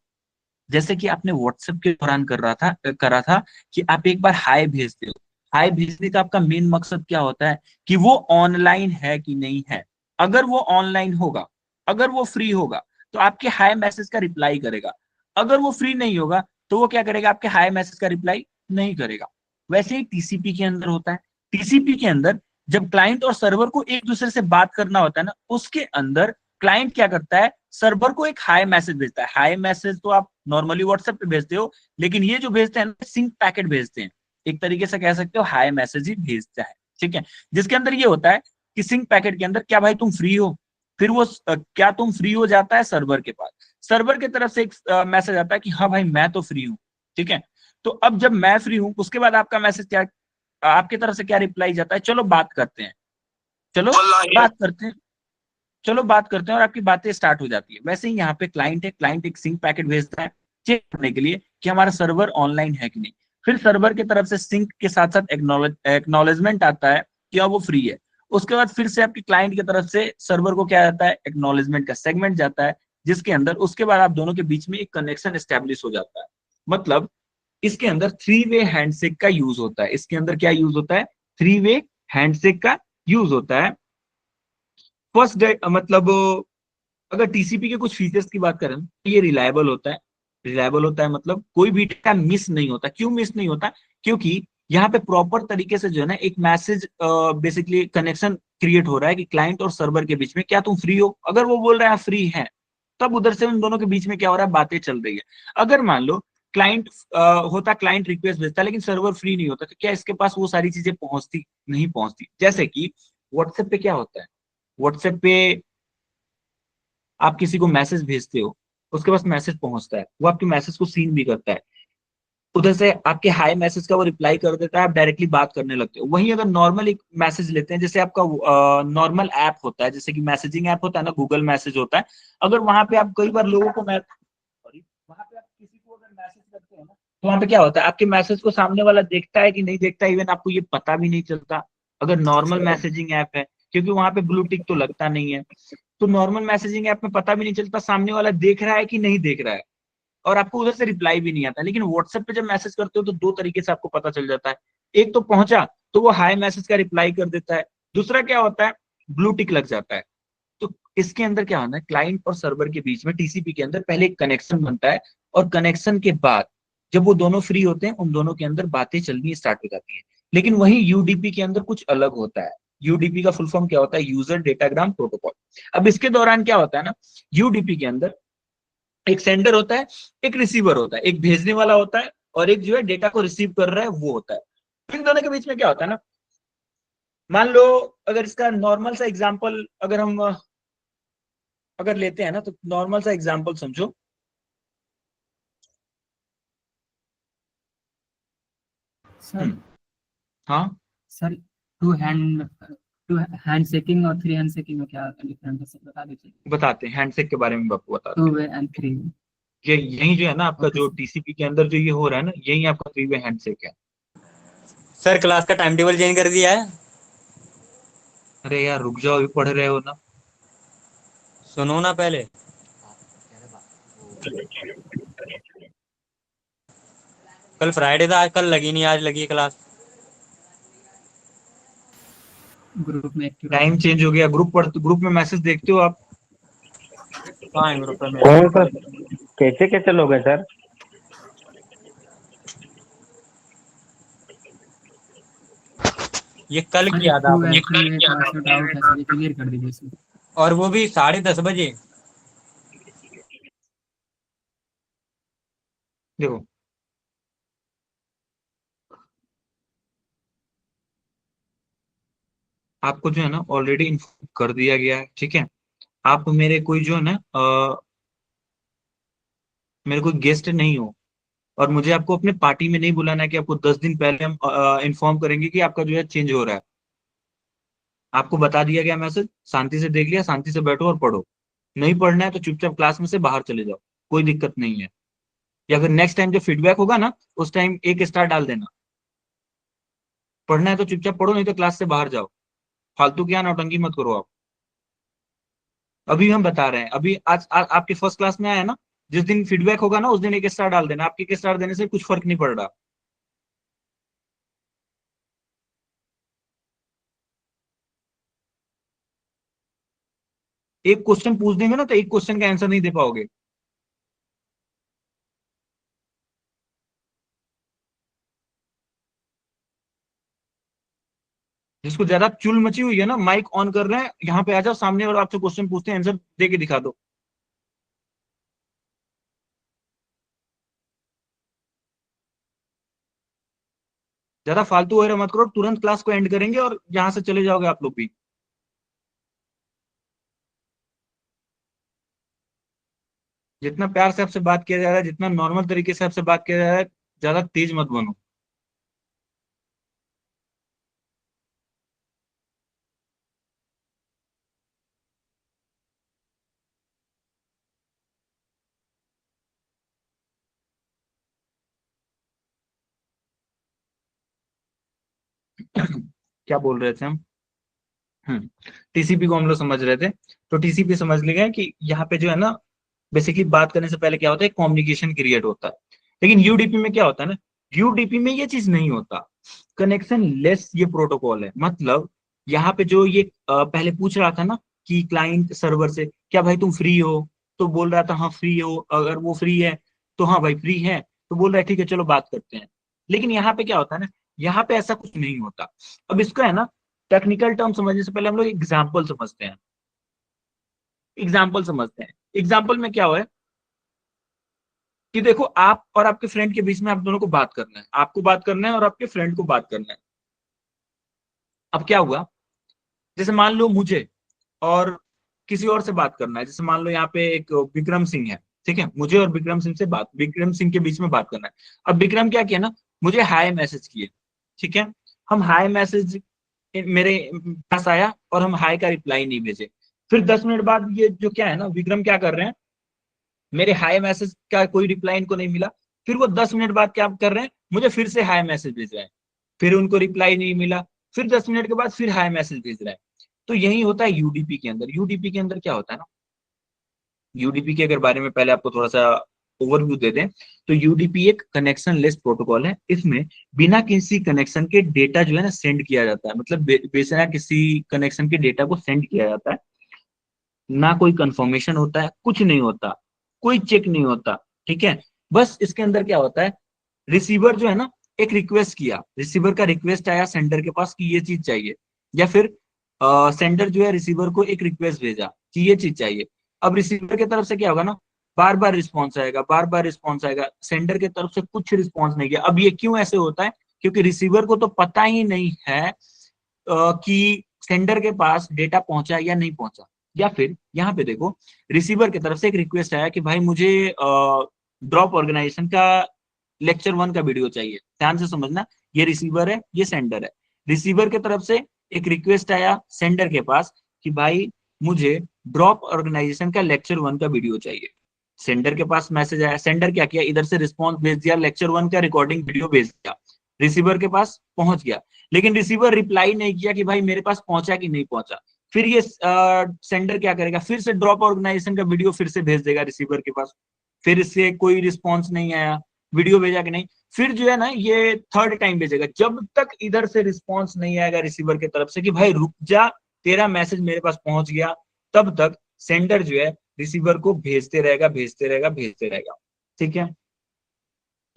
जैसे कि आपने व्हाट्सएप के दौरान करा था कि आप एक बार हाय भेजते हो। हाय भेजने का आपका मेन मकसद क्या होता है कि वो ऑनलाइन है कि नहीं है। अगर वो ऑनलाइन होगा, अगर वो फ्री होगा, तो आपके हाय मैसेज का रिप्लाई करेगा। अगर वो फ्री नहीं होगा तो वो क्या करेगा, आपके हाय मैसेज का रिप्लाई नहीं करेगा। वैसे ही टीसीपी के अंदर होता है। टीसीपी के अंदर जब क्लाइंट और सर्वर को एक दूसरे से बात करना होता है ना, उसके अंदर क्लाइंट क्या करता है, सर्वर को एक हाई मैसेज भेजता है। हाई मैसेज तो आप नॉर्मली व्हाट्सएप पे भेजते हो, लेकिन ये जो भेजते हैं सिंक पैकेट भेजते हैं, एक तरीके से कह सकते हो हाई मैसेज ही भेजता है, ठीक है। जिसके अंदर ये होता है कि सिंक पैकेट के अंदर क्या भाई तुम फ्री हो, फिर वो क्या तुम फ्री हो जाता है सर्वर के पास, सर्वर की तरफ से एक मैसेज आता है कि हाँ भाई मैं तो फ्री हूँ, ठीक है। तो अब जब मैं फ्री हूँ उसके बाद आपका मैसेज क्या, आपकी तरफ से क्या रिप्लाई जाता है, चलो बात करते हैं, चलो बात करते हैं, चलो बात करते हैं, और आपकी बातें स्टार्ट हो जाती है। वैसे ही यहाँ पे क्लाइंट है, क्लाइंट एक सिंक पैकेट भेजता है चेक करने के लिए कि हमारा सर्वर ऑनलाइन है कि नहीं, फिर सर्वर की तरफ से सिंक के साथ साथ एक्नॉलेजमेंट आता है कि वो फ्री है। उसके बाद फिर से आपकी क्लाइंट की तरफ से सर्वर को क्या जाता है, एक्नॉलेजमेंट का सेगमेंट जाता है, जिसके अंदर उसके बाद आप दोनों के बीच में एक कनेक्शन एस्टेब्लिश हो जाता है। मतलब इसके अंदर 3-वे हैंडशेक का यूज होता है। इसके अंदर क्या यूज होता है, 3-वे हैंडशेक का यूज होता है। फर्स्ट मतलब अगर टीसीपी के कुछ फीचर्स की बात करें तो ये रिलायबल होता है। रिलायबल होता है मतलब कोई भी डेटा मिस नहीं होता। क्यों मिस नहीं होता, क्योंकि यहाँ पे प्रॉपर तरीके से जो है ना एक मैसेज बेसिकली कनेक्शन क्रिएट हो रहा है कि क्लाइंट और सर्वर के बीच में, क्या तुम फ्री हो, अगर वो बोल रहा है फ्री है, तब उधर से उन दोनों के बीच में क्या हो रहा है, बातें चल रही है। अगर मान लो क्लाइंट होता, क्लाइंट रिक्वेस्ट भेजता लेकिन सर्वर फ्री नहीं होता, तो क्या इसके पास वो सारी चीजें पहुंचती, नहीं पहुंचती। जैसे कि व्हाट्सएप पे क्या होता है, व्हाट्सएप पे आप किसी को मैसेज भेजते हो, उसके पास मैसेज पहुंचता है, वो आपके मैसेज को सीन भी करता है, उधर से आपके हाई मैसेज का वो रिप्लाई कर देता है, आप डायरेक्टली बात करने लगते हो। वहीं अगर नॉर्मल एक मैसेज लेते हैं, जैसे आपका नॉर्मल ऐप होता है, जैसे कि मैसेजिंग ऐप होता है ना, गूगल मैसेज होता है, अगर वहां पे आप कई बार लोगों को वहां पे आप किसी को अगर मैसेज करते हो ना, तो वहां पे क्या होता है, आपके मैसेज को सामने वाला देखता है कि नहीं देखता है, इवन आपको ये पता भी नहीं चलता अगर नॉर्मल मैसेजिंग ऐप है, क्योंकि वहां पे ब्लू टिक तो लगता नहीं है। तो नॉर्मल मैसेजिंग ऐप में पता भी नहीं चलता सामने वाला देख रहा है कि नहीं देख रहा है, और आपको उधर से रिप्लाई भी नहीं आता। लेकिन व्हाट्सएप पे जब मैसेज करते हो तो दो तरीके से आपको पता चल जाता है। एक तो पहुंचा तो वो हाई मैसेज का रिप्लाई कर देता है, दूसरा क्या होता है, ब्लू टिक लग जाता है। तो इसके अंदर क्या होता है, क्लाइंट और सर्वर के बीच में टीसीपी के अंदर पहले एक कनेक्शन बनता है, और कनेक्शन के बाद जब वो दोनों फ्री होते हैं, उन दोनों के अंदर बातें चलनी स्टार्ट हो जाती है। लेकिन वही यूडीपी के अंदर कुछ अलग होता है। यूडीपी का फुल फॉर्म क्या होता है, यूजर डेटाग्राम प्रोटोकॉल। अब इसके दौरान क्या होता है ना, यूडीपी के अंदर एक सेंडर होता है, एक रिसीवर होता है, एक भेजने वाला होता है, और एक जो है डेटा को रिसीव कर रहा है वो होता है। इन दोनों के बीच में क्या होता है ना, मान लो अगर इसका नॉर्मल सा एग्जांपल अगर हम अगर लेते हैं ना, तो नॉर्मल सा एग्जांपल समझो। सर हाँ सर, टू हैंड शेकिंग और थ्री हैंड शेकिंग में क्या डिफरेंस है सर, बता दीजिए। बताते हैं, हैंडशेक के बारे में आपको बताते टू हैं। Way and three way. ये यही जो है ना आपका ओके जो सर। टीसीपी के अंदर जो ये हो रहा है ना, यही आपका 3-वे हैंडशेक है। सर क्लास का टाइम टेबल चेंज कर दिया है। अरे यार रुक जाओ, अभी पढ़ रहे हो ना। सुनो ना पहले, कल फ्राइडे था, आज कल लगी नहीं, आज लगी है क्लास। ग्रुप में एक्टिव टाइम चेंज हो गया, ग्रुप में मैसेज देखते हो आप? हाँ ग्रुप में कौन सर, कैसे कैसे लोग हैं सर? ये कल सर, किया था टू आपने, एंड थ्री वे थोड़ा सा डाउट है सर, ये क्लियर कर दीजिए सर। और वो भी 10:30 बजे। देखो आपको जो है ना ऑलरेडी इन्फॉर्म कर दिया गया है, ठीक है। आप मेरे कोई जो है ना मेरे कोई गेस्ट नहीं हो, और मुझे आपको अपने पार्टी में नहीं बुलाना है कि आपको 10 दिन पहले हम इन्फॉर्म करेंगे कि आपका जो है चेंज हो रहा है। आपको बता दिया गया मैसेज, शांति से देख लिया, शांति से बैठो और पढ़ो। नहीं पढ़ना है तो चुपचाप क्लास में से बाहर चले जाओ, कोई दिक्कत नहीं है। या फिर नेक्स्ट टाइम जब फीडबैक होगा ना, उस टाइम एक स्टार डाल देना। पढ़ना है तो चुपचाप पढ़ो, नहीं तो क्लास से बाहर जाओ। फालतू की नौटंकी मत करो आप। अभी हम बता रहे हैं, अभी आज आपके फर्स्ट क्लास में आया ना, जिस दिन फीडबैक होगा ना उस दिन एक स्टार डाल देना। आपके एक स्टार देने से कुछ फर्क नहीं पड़ रहा। एक क्वेश्चन पूछ देंगे ना तो एक क्वेश्चन का आंसर नहीं दे पाओगे। जिसको ज्यादा चुल मची हुई है ना, माइक ऑन कर रहे हैं, यहाँ पे आ जाओ सामने और आपसे क्वेश्चन पूछते हैं, आंसर दे के दिखा दो। ज्यादा फालतू वगैरह मत करो, तुरंत क्लास को एंड करेंगे और यहां से चले जाओगे आप लोग भी। जितना प्यार से आपसे बात किया जा रहा है, जितना नॉर्मल तरीके से आपसे बात किया जा रहा है, ज्यादा तेज मत बनो। क्या बोल रहे थे हम? टीसीपी को हम लोग समझ रहे थे। तो टीसीपी समझ ले गए कि यहाँ पे जो है ना, बेसिकली बात करने से पहले क्या होता है, कम्युनिकेशन क्रिएट होता है। लेकिन यूडीपी में क्या होता है ना, यूडीपी में ये चीज नहीं होता, कनेक्शन लेस ये प्रोटोकॉल है। मतलब यहाँ पे जो ये पहले पूछ रहा था ना कि क्लाइंट सर्वर से क्या भाई तुम फ्री हो, तो बोल रहा था हाँ फ्री हो, अगर वो फ्री है तो हाँ भाई फ्री है, तो बोल रहा है ठीक है चलो बात करते हैं। लेकिन यहाँ पे क्या होता है ना, यहाँ पे ऐसा कुछ नहीं होता। अब इसको है ना, टेक्निकल टर्म समझने से पहले हम लोग एग्जाम्पल समझते हैं। एग्जाम्पल में क्या हुआ है कि देखो, आप और आपके फ्रेंड के बीच में आप दोनों को बात करना है, आपको बात करना है और आपके फ्रेंड को बात करना है। अब क्या हुआ, जैसे मान लो मुझे और किसी और से बात करना है, जैसे मान लो यहाँ पे एक विक्रम सिंह है, ठीक है, मुझे और विक्रम सिंह के बीच में बात करना है। अब विक्रम क्या किया ना, मुझे हाय मैसेज किए, ठीक है, हम हाय मैसेज मेरे पास आया और हम हाय का रिप्लाई नहीं भेजे। फिर 10 मिनट बाद ये जो क्या है ना, विक्रम क्या कर रहे हैं, मेरे हाय मैसेज का कोई रिप्लाई इनको नहीं मिला। फिर वो 10 मिनट बाद क्या कर रहे हैं, मुझे फिर से हाय मैसेज भेज रहे हैं, फिर उनको रिप्लाई नहीं मिला, फिर 10 मिनट के बाद फिर हाय मैसेज भेज रहे हैं। तो यही होता है यूडीपी के अंदर। यूडीपी के अंदर क्या होता है ना, यूडीपी के अगर बारे में पहले आपको थोड़ा सा ओवरव्यू दे दें, तो यूडीपी एक कनेक्शन लेस प्रोटोकॉल है। इसमें बिना किसी कनेक्शन के डेटा जो है ना सेंड किया जाता है, मतलब बिना किसी कनेक्शन के डेटा को सेंड किया जाता है, ना कोई कंफर्मेशन होता है, कुछ नहीं होता, कोई चेक नहीं होता, ठीक है। बस इसके अंदर क्या होता है, रिसीवर जो है ना, एक रिक्वेस्ट किया, रिसीवर का रिक्वेस्ट आया सेंडर के पास कि ये चीज चाहिए, या फिर सेंडर जो है रिसीवर को एक रिक्वेस्ट भेजा कि ये चीज चाहिए। अब रिसीवर की तरफ से क्या होगा ना, बार बार रिस्पॉन्स आएगा, बार बार रिस्पॉन्स आएगा, सेंडर की तरफ से कुछ रिस्पॉन्स नहीं किया। अब ये क्यों ऐसे होता है, क्योंकि रिसीवर को तो पता ही नहीं है कि सेंडर के पास डेटा पहुंचा या नहीं पहुंचा। या फिर यहाँ पे देखो, रिसीवर की तरफ से एक रिक्वेस्ट आया कि भाई मुझे ड्रॉप ऑर्गेनाइजेशन का लेक्चर 1 का वीडियो चाहिए। ध्यान से समझना, ये रिसीवर है, ये सेंडर है। रिसीवर की तरफ से एक रिक्वेस्ट आया सेंडर के पास कि भाई मुझे ड्रॉप ऑर्गेनाइजेशन का लेक्चर 1 का वीडियो चाहिए। सेंडर के पास मैसेज आया, सेंडर क्या किया, इधर से रिस्पॉन्स भेज दिया, लेक्चर 1 का रिकॉर्डिंग वीडियो भेज दिया, रिसीवर के पास पहुंच गया। लेकिन रिसीवर रिप्लाई नहीं किया कि भाई मेरे पास पहुंचा कि नहीं पहुंचा। फिर ये सेंडर क्या करेगा, फिर से ड्रॉप ऑर्गेनाइजेशन का वीडियो फिर से भेज देगा रिसीवर के पास, फिर इससे कोई रिस्पॉन्स नहीं आया, वीडियो भेजा कि नहीं, फिर जो है ना ये थर्ड टाइम भेजेगा। जब तक इधर से रिस्पॉन्स नहीं आएगा रिसीवर की तरफ से कि भाई रुक जा, तेरा मैसेज मेरे पास पहुंच गया, तब तक सेंडर जो है रिसीवर को भेजते रहेगा, भेजते रहेगा, भेजते रहेगा, ठीक है।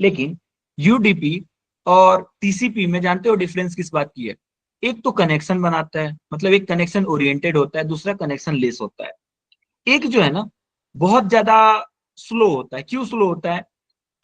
लेकिन यूडीपी और टीसीपी में जानते हो डिफरेंस किस बात की है, एक तो कनेक्शन बनाता है, मतलब एक कनेक्शन ओरिएंटेड होता है, दूसरा कनेक्शन लेस होता है। एक जो है ना बहुत ज्यादा स्लो होता है। क्यों स्लो होता है,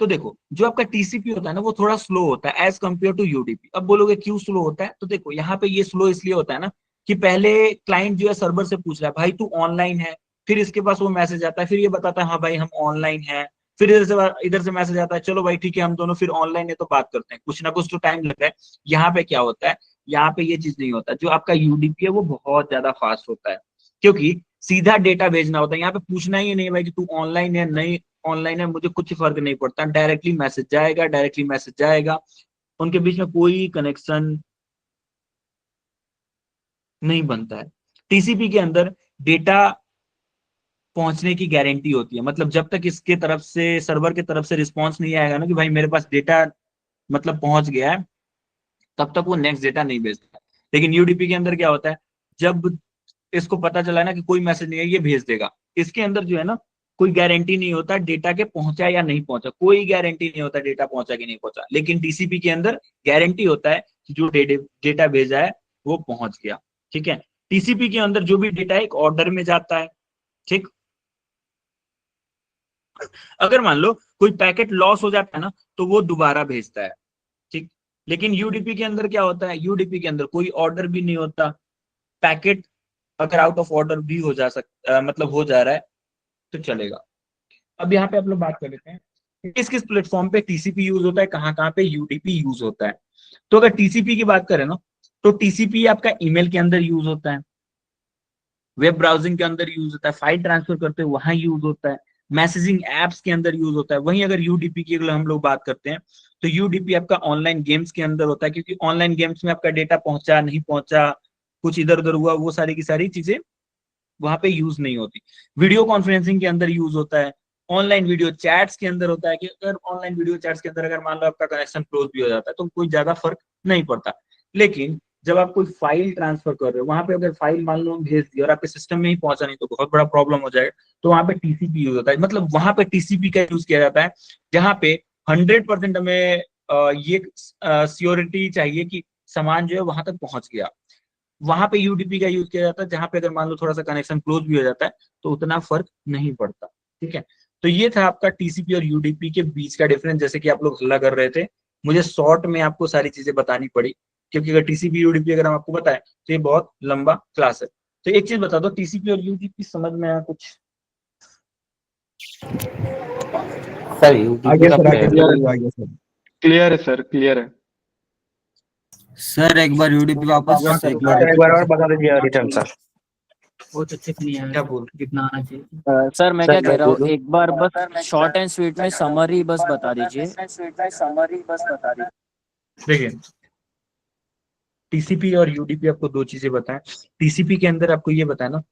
तो देखो जो आपका टीसीपी होता है ना वो थोड़ा स्लो होता है एज कंपेयर टू यूडीपी। अब बोलोगे क्यों स्लो होता है, तो देखो यहाँ पे ये स्लो इसलिए होता है ना कि पहले क्लाइंट जो है सर्वर से पूछ रहा है भाई तू ऑनलाइन है, फिर इसके पास वो मैसेज आता है, फिर ये बताता है हाँ भाई हम ऑनलाइन है, फिर इधर से मैसेज आता है चलो भाई ठीक है हम दोनों फिर ऑनलाइन है तो बात करते हैं, कुछ ना कुछ तो टाइम लगता है। यहाँ पे क्या होता है, यहाँ पे ये चीज नहीं होता। जो आपका यूडीपी है वो बहुत ज्यादा फास्ट होता है, क्योंकि सीधा डेटा भेजना होता है। यहाँ पे पूछना ही नहीं भाई कि तू ऑनलाइन है नहीं ऑनलाइन है, मुझे कुछ फर्क नहीं पड़ता, डायरेक्टली मैसेज जाएगा, डायरेक्टली मैसेज जाएगा, उनके बीच में कोई कनेक्शन नहीं बनता है। टीसीपी के अंदर डेटा पहुंचने की गारंटी होती है, मतलब जब तक इसके तरफ से सर्वर के तरफ से रिस्पॉन्स नहीं आएगा ना कि भाई मेरे पास डेटा मतलब पहुंच गया है, तब तक वो नेक्स्ट डेटा नहीं भेजता। लेकिन यूडीपी के अंदर क्या होता है, जब इसको पता चला ना कि कोई मैसेज नहीं है ये भेज देगा। इसके अंदर जो है ना कोई गारंटी नहीं होता डेटा के पहुंचा या नहीं पहुंचा, कोई गारंटी नहीं होता डेटा पहुंचा कि नहीं पहुंचा। लेकिन टीसीपी के अंदर गारंटी होता है कि जो डेटा भेजा है वो पहुंच गया। ठीक है, टीसीपी के अंदर जो भी डेटा है एक ऑर्डर में जाता है। ठीक, अगर मान लो कोई पैकेट लॉस हो जाता है ना तो वो दोबारा भेजता है। ठीक, लेकिन यूडीपी के अंदर क्या होता है, यूडीपी के अंदर कोई ऑर्डर भी नहीं होता। पैकेट अगर आउट ऑफ ऑर्डर भी हो जा सकता, मतलब हो जा रहा है तो चलेगा। अब यहाँ पे आप लोग बात कर लेते हैं किस किस प्लेटफॉर्म पे टीसीपी यूज होता है, कहाँ कहाँ पे यूडीपी यूज होता है। तो अगर टीसीपी की बात करें ना तो टीसीपी आपका ईमेल के अंदर यूज होता है, वेब ब्राउजिंग के अंदर यूज होता है, फाइल ट्रांसफर करते हैं वहां यूज होता है, मैसेजिंग एप्स के अंदर यूज होता है। वहीं अगर यूडीपी की अगर हम लोग बात करते हैं तो यूडीपी आपका ऑनलाइन गेम्स के अंदर होता है, क्योंकि ऑनलाइन गेम्स में आपका डेटा पहुंचा नहीं पहुंचा, कुछ इधर उधर हुआ, वो सारी की सारी चीजें वहां पे यूज नहीं होती। वीडियो कॉन्फ्रेंसिंग के अंदर यूज होता है, ऑनलाइन वीडियो चैट्स के अंदर होता है कि अगर ऑनलाइन वीडियो चैट्स के अंदर अगर मान लो आपका कनेक्शन क्लोज भी हो जाता है तो कोई ज्यादा फर्क नहीं पड़ता। लेकिन जब आप कोई फाइल ट्रांसफर कर रहे हो वहां पे अगर फाइल मान लो भेज दी और आपके सिस्टम में ही पहुंचा नहीं तो बहुत बड़ा प्रॉब्लम हो जाएगा। तो वहां पे टीसीपी यूज होता है, मतलब वहां पे टीसीपी का यूज किया जाता है जहां पे 100% हमें ये सियोरिटी चाहिए कि सामान जो है वहां तक पहुंच गया। वहां पे यूडीपी का यूज किया जाता है जहां पे अगर मान लो थोड़ा सा कनेक्शन क्लोज भी हो जाता है तो उतना फर्क नहीं पड़ता। ठीक है, तो ये था आपका टीसीपी और यूडीपी के बीच का डिफरेंस, जैसे कि आप लोग हल्ला कर रहे थे। मुझे शॉर्ट में आपको सारी चीजें बतानी पड़ी, क्योंकि अगर टीसीपी यूडीपी अगर हम आपको बताएं तो ये बहुत लंबा क्लास है। तो एक चीज बता दो, टीसीपी और यूडीपी समझ में आया कुछ? सर यूडीपी का क्लियर है सर, क्लियर है। सर एक बार यूडीपी वापस एक बार एक बार और बता दीजिए रिटर्न सर। बहुत अच्छे से नहीं आया क्या बोल जितना आना चाहिए। सर मैं क्या कह रहा हूँ, एक बार बस शॉर्ट एंड स्वीट में समरी बस बता दीजिए। देखिए, टीसीपी और यूडीपी आपको दो चीजें बताएं। टीसीपी के अंदर आपको ये बताया ना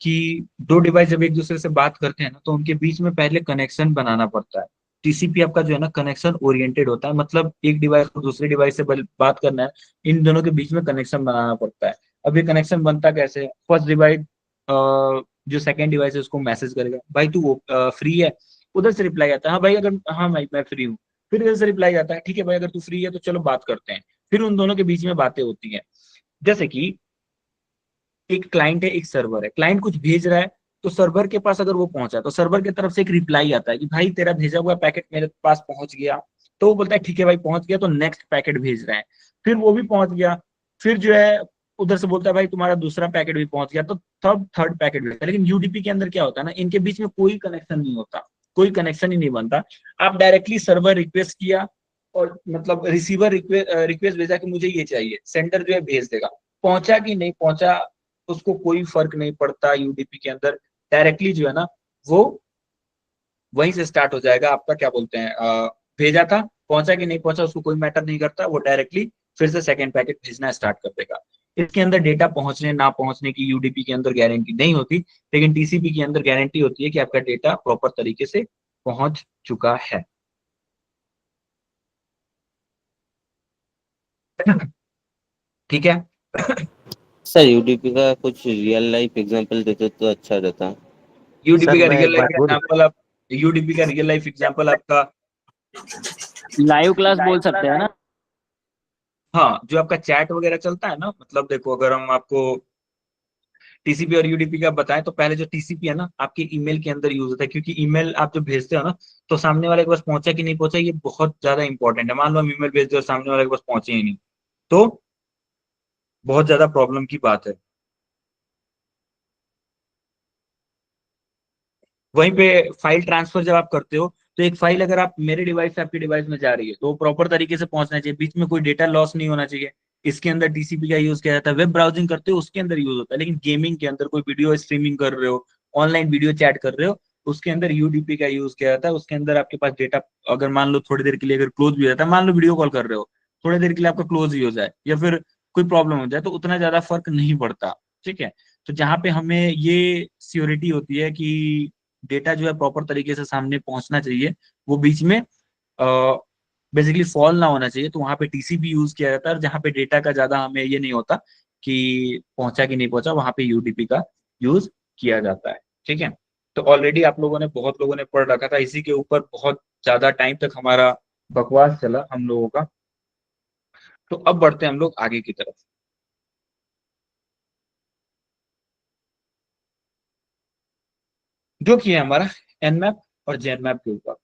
कि दो डिवाइस जब एक दूसरे से बात करते हैं ना तो उनके बीच में पहले कनेक्शन बनाना पड़ता है। टीसीपी आपका जो है ना कनेक्शन ओरिएंटेड होता है, मतलब एक डिवाइस को दूसरे डिवाइस से बात करना है, इन दोनों के बीच में कनेक्शन बनाना पड़ता है। अब ये कनेक्शन बनता कैसे है, फर्स्ट डिवाइस जो सेकंड डिवाइस है उसको मैसेज करेगा, भाई तू फ्री है, उधर से रिप्लाई आता है हाँ भाई, अगर हाँ भाई मैं फ्री हूँ। फिर इधर से रिप्लाई आता है ठीक है भाई अगर तू फ्री है तो चलो बात करते हैं। फिर उन दोनों के बीच में बातें होती हैं। जैसे कि एक क्लाइंट है एक सर्वर है, क्लाइंट कुछ भेज रहा है तो सर्वर के पास अगर वो पहुंचा तो सर्वर की तरफ से एक रिप्लाई आता है कि भाई तेरा भेजा हुआ पैकेट मेरे पास पहुंच गया। तो वो बोलता है ठीक है भाई पहुंच गया, तो नेक्स्ट पैकेट भेज रहे हैं। फिर वो भी पहुंच गया, फिर जो है उधर से बोलता है भाई तुम्हारा दूसरा पैकेट भी पहुंच गया, तो थर्ड पैकेट भेजता है। लेकिन यूडीपी के अंदर क्या होता है ना, इनके बीच में कोई कनेक्शन नहीं होता, कोई कनेक्शन ही नहीं बनता। आप डायरेक्टली सर्वर रिक्वेस्ट किया और मतलब रिसीवर रिक्वेस्ट भेजा कि मुझे ये चाहिए, सेंडर जो है भेज देगा। पहुंचा कि नहीं पहुंचा उसको कोई फर्क नहीं पड़ता। यूडीपी के अंदर डायरेक्टली जो है ना वो वहीं से स्टार्ट हो जाएगा आपका, क्या बोलते हैं, भेजा था पहुंचा कि नहीं पहुंचा उसको कोई मैटर नहीं करता, वो डायरेक्टली फिर से सेकंड पैकेट भेजना स्टार्ट कर देगा। इसके अंदर डेटा पहुंचने ना पहुंचने की यूडीपी के अंदर गारंटी नहीं होती, लेकिन टीसीपी के अंदर गारंटी होती है कि आपका डेटा प्रॉपर तरीके से पहुंच चुका है। ठीक है, सर यूडीपी का कुछ रियल लाइफ एग्जांपल देते तो अच्छा रहता। यूडीपी का रियल लाइफ एग्जांपल आप यूडीपी का रियल लाइफ एग्जांपल आपका लाइव क्लास बोल सकते हैं ना। हाँ, जो आपका चैट वगैरह चलता है ना, मतलब देखो अगर हम आपको टीसीपी और यूडीपी का बताएं तो पहले जो टीसीपी है ना आपके ईमेल के अंदर यूज होता है, क्योंकि ईमेल आप जो भेजते हो ना तो सामने वाले के पास पहुंचा कि नहीं पहुंचा ये बहुत ज्यादा इंपॉर्टेंट है। मान लो हम ईमेल भेजते हो और सामने वाले के पास पहुंचे ही नहीं तो बहुत ज्यादा प्रॉब्लम की बात है। वहीं पे फाइल ट्रांसफर जब आप करते हो तो एक फाइल अगर आप मेरे डिवाइस से आपके डिवाइस में जा रही है तो वो प्रॉपर तरीके से पहुंचना चाहिए, बीच में कोई डेटा लॉस नहीं होना चाहिए। इसके अंदर टीसीपी का यूज किया जाता है। वेब ब्राउजिंग करते हो उसके अंदर यूज होता है, लेकिन गेमिंग के अंदर कोई वीडियो स्ट्रीमिंग कर रहे हो, ऑनलाइन वीडियो चैट कर रहे हो, उसके अंदर यूडीपी का यूज किया जाता है। उसके अंदर आपके पास डेटा अगर मान लो थोड़ी देर के लिए अगर क्लोज भी हो जाता है, मान लो वीडियो कॉल कर रहे हो थोड़ी देर के लिए आपका क्लोज ही हो जाए या फिर कोई प्रॉब्लम हो जाए तो उतना ज्यादा फर्क नहीं पड़ता। ठीक है, तो जहाँ पे हमें ये सियोरिटी होती है कि डेटा जो है प्रॉपर तरीके से सामने पहुंचना चाहिए, वो बीच में बेसिकली फॉल ना होना चाहिए, तो वहां पे टीसीपी यूज किया जाता है। और जहाँ पे डेटा का ज्यादा हमें ये नहीं होता कि पहुंचा कि नहीं पहुंचा, वहां पे यूडीपी का यूज किया जाता है। ठीक है, तो ऑलरेडी आप लोगों ने बहुत लोगों ने पढ़ रखा था, इसी के ऊपर बहुत ज्यादा टाइम तक हमारा बकवास चला हम लोगों का। तो अब बढ़ते हैं हम लोग आगे की तरफ। जो कि है हमारा एनमैप और जेनमैप के ऊपर।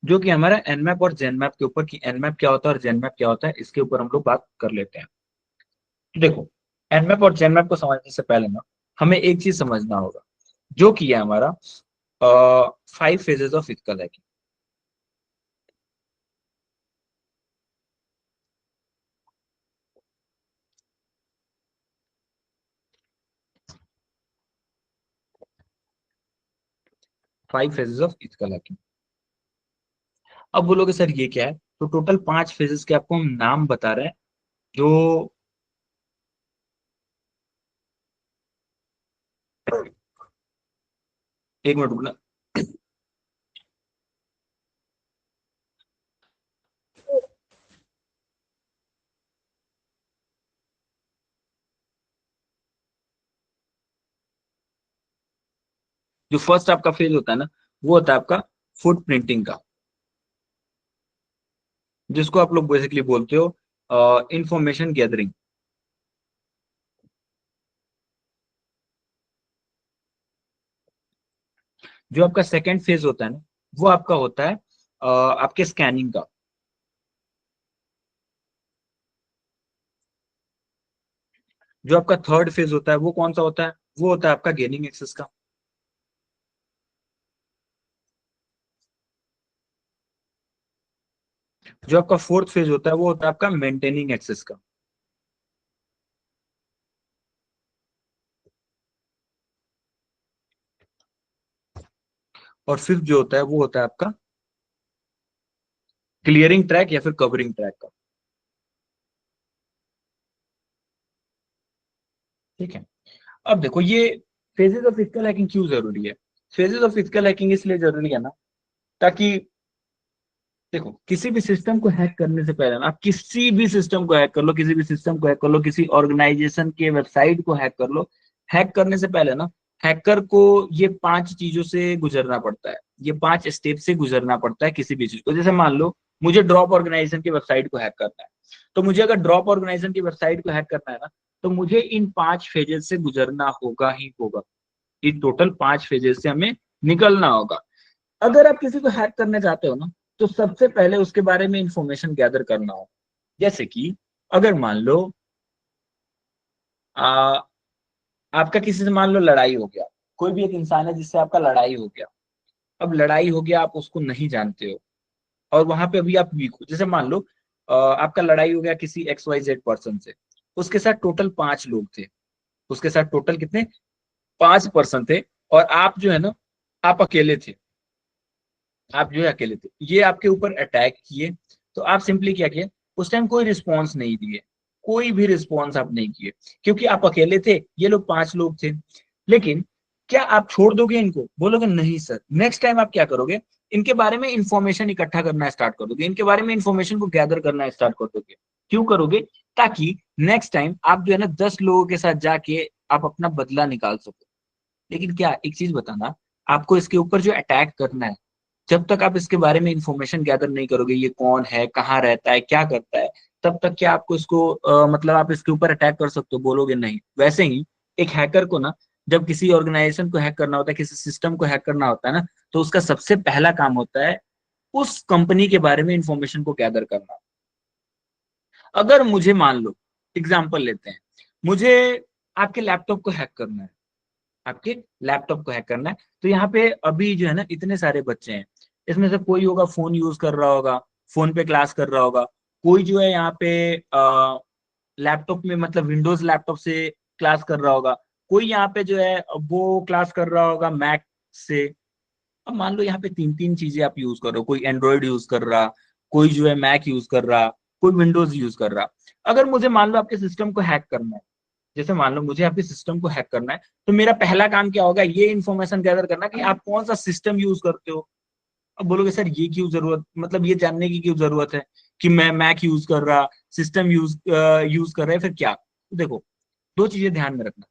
जो कि हमारा एनमैप और जेनमैप के ऊपर, कि एनमैप क्या होता है और जेनमैप क्या होता है, इसके ऊपर हम लोग बात कर लेते हैं। तो देखो, एनमैप और जेनमैप को समझने से पहले ना हमें एक चीज समझना होगा, जो कि है हमारा 5 phases of physical hacking. Five phases of physical hacking. अब बोलोगे सर ये क्या है, तो टोटल 5 फेजेस के आपको हम नाम बता रहे हैं, जो एक मिनट रुकना। जो फर्स्ट आपका फेज होता है ना, वो होता है आपका फुट प्रिंटिंग का, जिसको आप लोग बेसिकली बोलते हो इंफॉर्मेशन गैदरिंग। जो आपका सेकेंड फेज होता है ना, वो आपका होता है आपके स्कैनिंग का। जो आपका थर्ड फेज होता है वो कौन सा होता है, वो होता है आपका गेनिंग एक्सेस का। जो आपका फोर्थ फेज होता है वो होता है आपका मेंटेनिंग एक्सेस का। और फिफ्थ जो होता है वो होता है आपका क्लियरिंग ट्रैक या फिर कवरिंग ट्रैक का। ठीक है, अब देखो ये फेजेस ऑफ फिजिकल हैकिंग क्यों जरूरी है। फेजेस ऑफ फिजिकल हैकिंग इसलिए जरूरी है ना, ताकि देखो किसी भी सिस्टम को हैक करने से पहले ना, आप किसी भी सिस्टम को हैक कर लो, किसी भी सिस्टम को हैक कर लो, किसी ऑर्गेनाइजेशन के वेबसाइट को हैक कर लो, हैक करने से पहले ना हैकर को ये 5 चीजों से गुजरना पड़ता है, ये 5 स्टेप से गुजरना पड़ता है किसी भी चीज को। जैसे मान लो मुझे ड्रॉप ऑर्गेनाइजेशन की वेबसाइट को हैक करना है, तो मुझे अगर ड्रॉप ऑर्गेनाइजेशन की वेबसाइट को हैक करना है ना, तो मुझे इन 5 फेजेस से गुजरना होगा ही होगा। इन टोटल 5 फेजेस से हमें निकलना होगा। अगर आप किसी को हैक करने जाते हो ना, तो सबसे पहले उसके बारे में इंफॉर्मेशन गैदर करना हो। जैसे कि अगर मान लो आ, आपका किसी से मान लो लड़ाई हो गया, कोई भी एक इंसान है जिससे आपका लड़ाई हो गया। अब लड़ाई हो गया, आप उसको नहीं जानते हो और वहां पे अभी आप वीक हो। जैसे मान लो आपका लड़ाई हो गया किसी XYZ पर्सन से, उसके साथ टोटल 5 लोग थे, उसके साथ टोटल कितने 5 पर्सन थे, और आप जो है ना आप अकेले थे, आप जो है अकेले थे, ये आपके ऊपर अटैक किए। तो आप सिंपली क्या किए, उस टाइम कोई रिस्पॉन्स नहीं दिए, कोई भी रिस्पॉन्स आप नहीं किए, क्योंकि आप अकेले थे, ये लोग 5 लोग थे। लेकिन क्या आप छोड़ दोगे इनको, बोलोगे नहीं सर। नेक्स्ट टाइम आप क्या करोगे, इनके बारे में इंफॉर्मेशन इकट्ठा करना स्टार्ट कर दोगे, इनके बारे में इंफॉर्मेशन को गैदर करना स्टार्ट कर दोगे। क्यों करोगे, ताकि नेक्स्ट टाइम आप जो है ना 10 लोगों के साथ जाके आप अपना बदला निकाल सको। लेकिन क्या एक चीज बताना, आपको इसके ऊपर जो अटैक करना है, जब तक आप इसके बारे में इंफॉर्मेशन गैदर नहीं करोगे, ये कौन है, कहाँ रहता है, क्या करता है, तब तक क्या आपको इसको मतलब आप इसके ऊपर अटैक कर सकते हो, बोलोगे नहीं। वैसे ही एक हैकर को ना, जब किसी ऑर्गेनाइजेशन को हैक करना होता है, किसी सिस्टम को हैक करना होता है ना, तो उसका सबसे पहला काम होता है उस कंपनी के बारे में इंफॉर्मेशन को गैदर करना। अगर मुझे मान लो, एग्जाम्पल लेते हैं, मुझे आपके लैपटॉप को हैक करना है, आपके लैपटॉप को हैक करना है, तो यहाँ पे अभी जो है ना इतने सारे बच्चे हैं, इसमें से कोई होगा फोन यूज कर रहा होगा, फोन पे क्लास कर रहा होगा, कोई जो है यहाँ पे लैपटॉप में मतलब विंडोज लैपटॉप से क्लास कर रहा होगा, कोई यहाँ पे जो है वो क्लास कर रहा होगा मैक से। अब मान लो यहाँ पे 3 चीजें आप यूज कर रहे हो, कोई एंड्रॉइड यूज कर रहा, कोई जो है मैक यूज कर रहा, कोई विंडोज यूज कर रहा। अगर मुझे मान लो आपके सिस्टम को हैक करना है, जैसे मान लो मुझे आपके सिस्टम को हैक करना है, तो मेरा पहला काम क्या होगा, ये इन्फॉर्मेशन गैदर करना कि आप कौन सा सिस्टम यूज करते हो। अब बोलोगे सर ये क्यों जरूरत, मतलब ये जानने की क्यों जरूरत है कि मैं मैक यूज कर रहा, सिस्टम यूज कर रहा है, फिर क्या। तो देखो 2 चीजें ध्यान में रखना।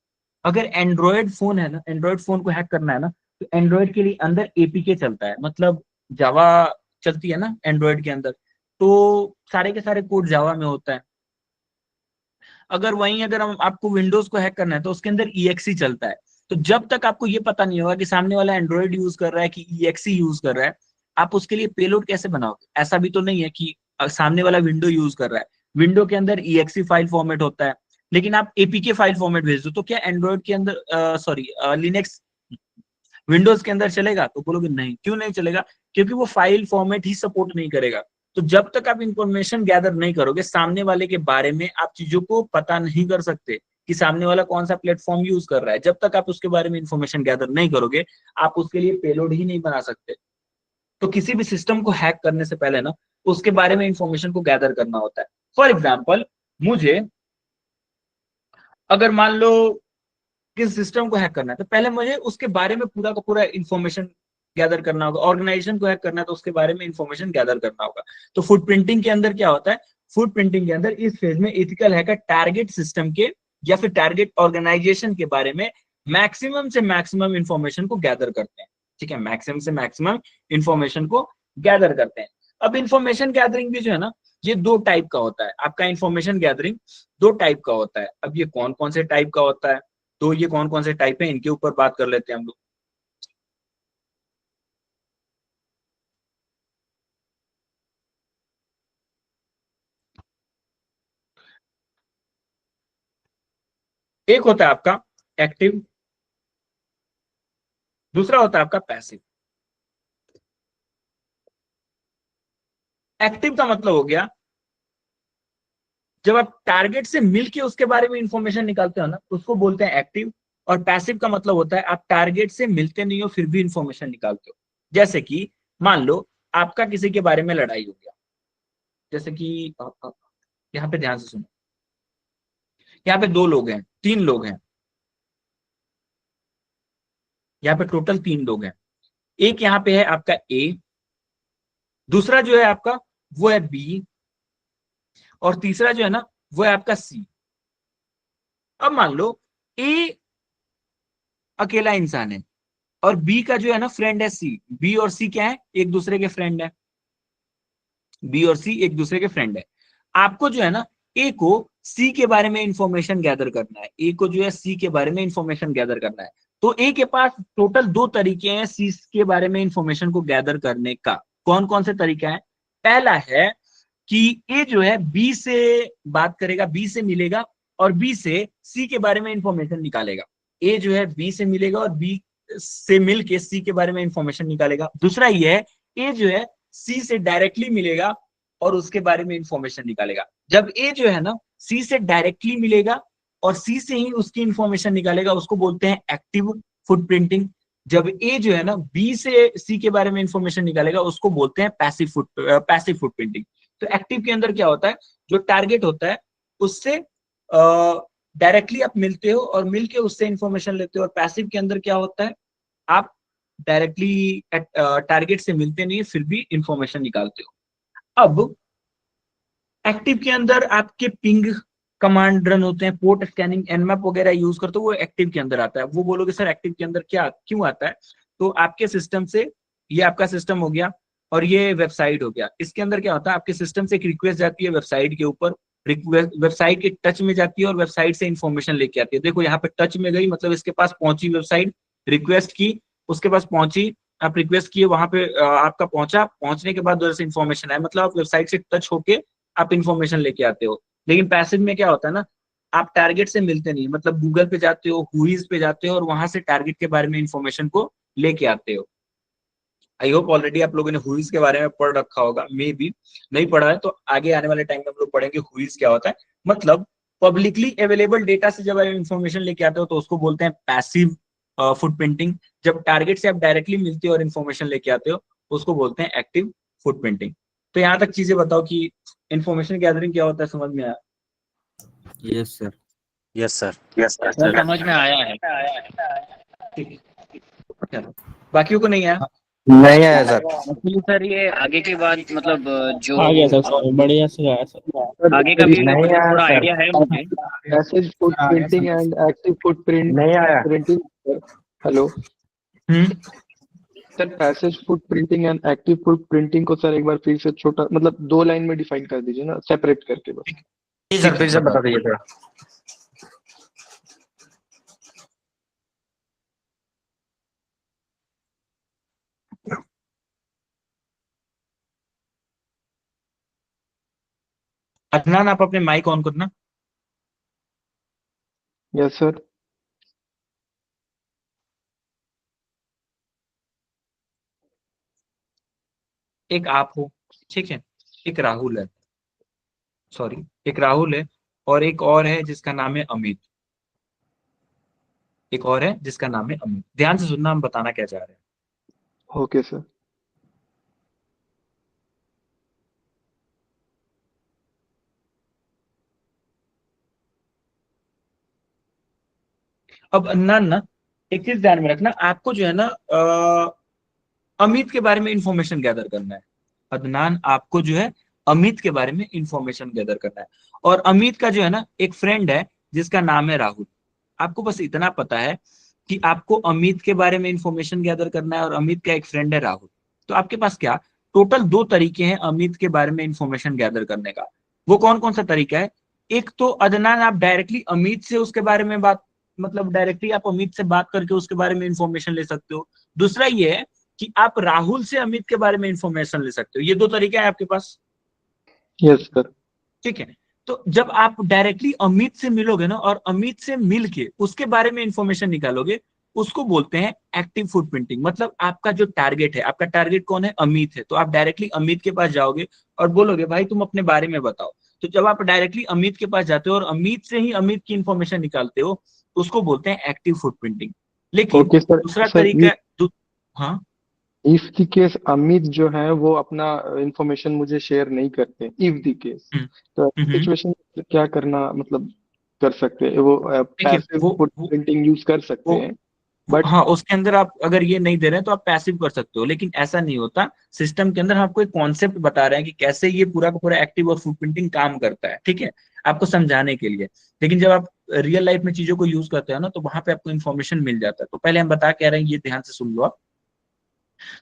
अगर एंड्रॉयड फोन है ना, एंड्रॉयड फोन को हैक करना है ना, तो एंड्रॉयड के लिए अंदर APK चलता है, मतलब जावा चलती है ना एंड्रॉयड के अंदर, तो सारे के सारे कोड जावा में होता है। अगर वहीं अगर हम आपको विंडोज को हैक करना है तो उसके अंदर EXE चलता है। तो जब तक आपको ये पता नहीं होगा कि सामने वाला एंड्रॉइड यूज कर रहा है कि EXE यूज कर रहा है, आप उसके लिए पेलोड कैसे बनाओगे? ऐसा भी तो नहीं है कि सामने वाला विंडो यूज कर रहा है, विंडो के अंदर EXE फाइल फॉर्मेट होता है, लेकिन आप APK फाइल फॉर्मेट भेज दो, तो क्या एंड्रॉइड के अंदर लिनक्स विंडोज के अंदर चलेगा? तो बोलोगे नहीं। क्यों नहीं चलेगा? क्योंकि वो फाइल फॉर्मेट ही सपोर्ट नहीं करेगा। तो जब तक आप इंफॉर्मेशन गैदर नहीं करोगे सामने वाले के बारे में, आप चीजों को पता नहीं कर सकते कि सामने वाला कौन सा प्लेटफॉर्म यूज कर रहा है। जब तक आप उसके बारे में इंफॉर्मेशन गैदर नहीं करोगे, आप उसके लिए पेलोड ही नहीं बना सकते। तो किसी भी सिस्टम को हैक करने से पहले ना उसके बारे में इंफॉर्मेशन को गैदर करना होता है। फॉर एग्जाम्पल, मुझे अगर मान लो किस सिस्टम को हैक करना है तो पहले मुझे उसके बारे में पूरा का पूरा इंफॉर्मेशन गैदर करना होगा। ऑर्गेनाइजेशन को हैक करना है तो उसके बारे में इंफॉर्मेशन गैदर करना होगा। तो फुटप्रिंटिंग के अंदर क्या होता है? फुटप्रिंटिंग के अंदर इस फेज में एथिकल हैकर टारगेट सिस्टम के या फिर टारगेट ऑर्गेनाइजेशन के बारे में मैक्सिमम से मैक्सिमम इंफॉर्मेशन को गैदर करते हैं। ठीक है, मैक्सिमम से मैक्सिमम इंफॉर्मेशन को गैदर करते हैं। अब इंफॉर्मेशन गैदरिंग भी जो है ना, ये दो टाइप का होता है। आपका इंफॉर्मेशन गैदरिंग दो टाइप का होता है। अब ये कौन कौन से टाइप का होता है, तो ये कौन कौन से टाइप है इनके ऊपर बात कर लेते हैं हम लोग। एक होता है आपका एक्टिव, दूसरा होता है आपका पैसिव। एक्टिव का मतलब हो गया जब आप टारगेट से मिलके उसके बारे में इंफॉर्मेशन निकालते हो ना, उसको बोलते हैं एक्टिव। और पैसिव का मतलब होता है आप टारगेट से मिलते नहीं हो फिर भी इंफॉर्मेशन निकालते हो। जैसे कि मान लो आपका किसी के बारे में लड़ाई हो गया, जैसे कि यहाँ पे ध्यान से सुनो, यहाँ पे 2 लोग हैं, 3 लोग हैं, यहाँ पे टोटल 3 लोग हैं। एक यहाँ पे है आपका A, दूसरा जो है आपका वो है B, और तीसरा जो है ना वो है आपका C। अब मान लो A अकेला इंसान है और B का जो है ना फ्रेंड है C। B और C क्या है? एक दूसरे के फ्रेंड है। B और C एक दूसरे के फ्रेंड है। आपको जो है ना A को C के बारे में इंफॉर्मेशन गैदर करना है। A को जो है C के बारे में इंफॉर्मेशन गैदर करना है। तो A के पास टोटल 2 तरीके हैं C के बारे में इंफॉर्मेशन को गैदर करने का। कौन कौन से तरीका है? पहला है कि A जो है B से बात करेगा, B से मिलेगा और B से C के बारे में इंफॉर्मेशन निकालेगा। A जो है B से मिलेगा और B से मिलके C के बारे में इंफॉर्मेशन निकालेगा। दूसरा ये है A जो है C से डायरेक्टली मिलेगा और उसके बारे में इंफॉर्मेशन निकालेगा। जब A जो है ना C से डायरेक्टली मिलेगा और C से ही उसकी इंफॉर्मेशन निकालेगा, उसको बोलते हैं एक्टिव फुटप्रिंटिंग। जब A जो है ना B से C के बारे में इंफॉर्मेशन निकालेगा, उसको बोलते हैं पैसिव फुटप्रिंटिंग। तो एक्टिव के अंदर क्या होता है? जो टारगेट होता है उससे डायरेक्टली आप मिलते हो और मिलके उससे इंफॉर्मेशन लेते हो। और पैसिव के अंदर क्या होता है? आप डायरेक्टली टारगेट से मिलते नहीं फिर भी इंफॉर्मेशन निकालते हो। अब एक्टिव के अंदर आपके पिंग कमांड रन होते हैं, पोर्ट स्कैनिंग, एनमैप वगैरह यूज करते हो, वो एक्टिव के अंदर आता है। वो बोलोगे सर एक्टिव के अंदर क्या क्यों आता है? तो आपके सिस्टम से, ये आपका सिस्टम हो गया और ये वेबसाइट हो गया। इसके अंदर क्या होता है? आपके सिस्टम से एक रिक्वेस्ट जाती है वेबसाइट के ऊपर, वेबसाइट के टच में जाती है और वेबसाइट से इंफॉर्मेशन लेके आती है। देखो यहाँ पे टच में गई, मतलब इसके पास पहुंची वेबसाइट, रिक्वेस्ट की, उसके पास पहुंची, आप रिक्वेस्ट किए, वहां पे आपका पहुंचा, पहुंचने के बाद उधर से इंफॉर्मेशन आया, मतलब आप वेबसाइट से टच होके आप इंफॉर्मेशन लेके आते हो। लेकिन पैसिव में क्या होता है ना, आप टारगेट से मिलते नहीं, मतलब गूगल पे जाते हो, हुईज पे जाते हो और वहां से टारगेट के बारे में इंफॉर्मेशन को लेके आते हो। आई होप ऑलरेडी आप लोगों ने हुईज के बारे में पढ़ रखा होगा, मे भी नहीं पढ़ा है तो आगे आने वाले टाइम में हम लोग पढ़ेंगे हुईज क्या होता है। मतलब पब्लिकली अवेलेबल डेटा से जब आप इंफॉर्मेशन लेके आते हो तो उसको बोलते हैं पैसिव फुटप्रिंटिंग। जब टारगेट से आप डायरेक्टली मिलते हो और इन्फॉर्मेशन लेके आते हो उसको बोलते हैं एक्टिव फुटप्रिंटिंग। तो यहाँ तक चीजें बताओ कि इन्फॉर्मेशन गैदरिंग क्या होता है, समझ में आया? Yes sir. Yes sir. Yes sir, समझ में आया है। ठीक है, बाकियों को नहीं आया? नहीं आया सर। एक्चुअली सर ये आगे के बाद मतलब जो आ गया सर, बढ़िया से आया सर। आगे का भी नहीं आया थोड़ा सर। आइडिया है मुझे। Passage foot printing and active foot नहीं आया। Printing. Hello sir, passage foot printing and active foot printing को सर एक बार फिर से छोटा, मतलब 2 लाइन में डिफाइन कर दीजिए ना, सेपरेट करके बस। जी सर, फिर से बता दीजिए थोड़ा। अदनान आप अपने माइक ऑन करना। Yes sir. एक आप हो, ठीक है, एक राहुल है, सॉरी एक राहुल है, और एक और है जिसका नाम है अमित, एक और है जिसका नाम है अमित। ध्यान से सुनना, हम बताना क्या चाह रहे हैं। Okay sir. अब अदनान ना, एक चीज ध्यान में रखना, आपको जो है ना अमित के बारे में इंफॉर्मेशन गैदर करना है। अदनान, आपको जो है अमित के बारे में इंफॉर्मेशन गैदर करना है, और अमित का जो है ना एक फ्रेंड है जिसका नाम है राहुल। आपको बस इतना पता है कि आपको अमित के बारे में इंफॉर्मेशन गैदर करना है, और अमित का एक फ्रेंड है राहुल। तो आपके पास क्या टोटल 2 तरीके हैं अमित के बारे में इंफॉर्मेशन गैदर करने का। वो कौन कौन सा तरीका है? एक तो अदनान, आप डायरेक्टली अमित से उसके बारे में बात, मतलब डायरेक्टली आप अमित से बात करके उसके बारे में इंफॉर्मेशन ले सकते हो। दूसरा ये है कि आप राहुल से अमित के बारे में इंफॉर्मेशन ले सकते हो। ये 2 तरीके हैं आपके पास। Yes sir. ठीक है, तो जब आप डायरेक्टली अमित से मिलोगे ना, और अमित से मिल के उसके बारे में इंफॉर्मेशन निकालोगे, उसको बोलते हैं एक्टिव फुटप्रिंटिंग। मतलब आपका जो टारगेट है, आपका टारगेट कौन है? अमित है। तो आप डायरेक्टली अमित के पास जाओगे और बोलोगे भाई तुम अपने बारे में बताओ। तो जब आप डायरेक्टली अमित के पास जाते हो और अमित से ही अमित की इंफॉर्मेशन निकालते हो, उसको बोलते हैं एक्टिव फुटप्रिंटिंग। लेकिन ओके सर। दूसरा सर तरीका, हाँ, इफ द केस अमित जो है वो अपना इंफॉर्मेशन मुझे शेयर नहीं करते, इफ द केस, तो सिचुएशन क्या करना, मतलब कर सकते हैं वो पैसिव फुटप्रिंटिंग यूज कर सकते हैं, बट हाँ उसके अंदर आप अगर ये नहीं दे रहे हैं तो आप पैसिव कर सकते हो। लेकिन ऐसा नहीं होता सिस्टम के अंदर। हम आपको एक कॉन्सेप्ट बता रहे हैं कि कैसे ये पूरा का पूरा एक्टिव और फुटप्रिंटिंग काम करता है, ठीक है, आपको समझाने के लिए। लेकिन जब आप रियल लाइफ में चीजों को यूज करते हो ना, तो वहां पे आपको इन्फॉर्मेशन मिल जाता है। तो पहले हम बता कह रहे हैं, ये ध्यान से सुन लो आप।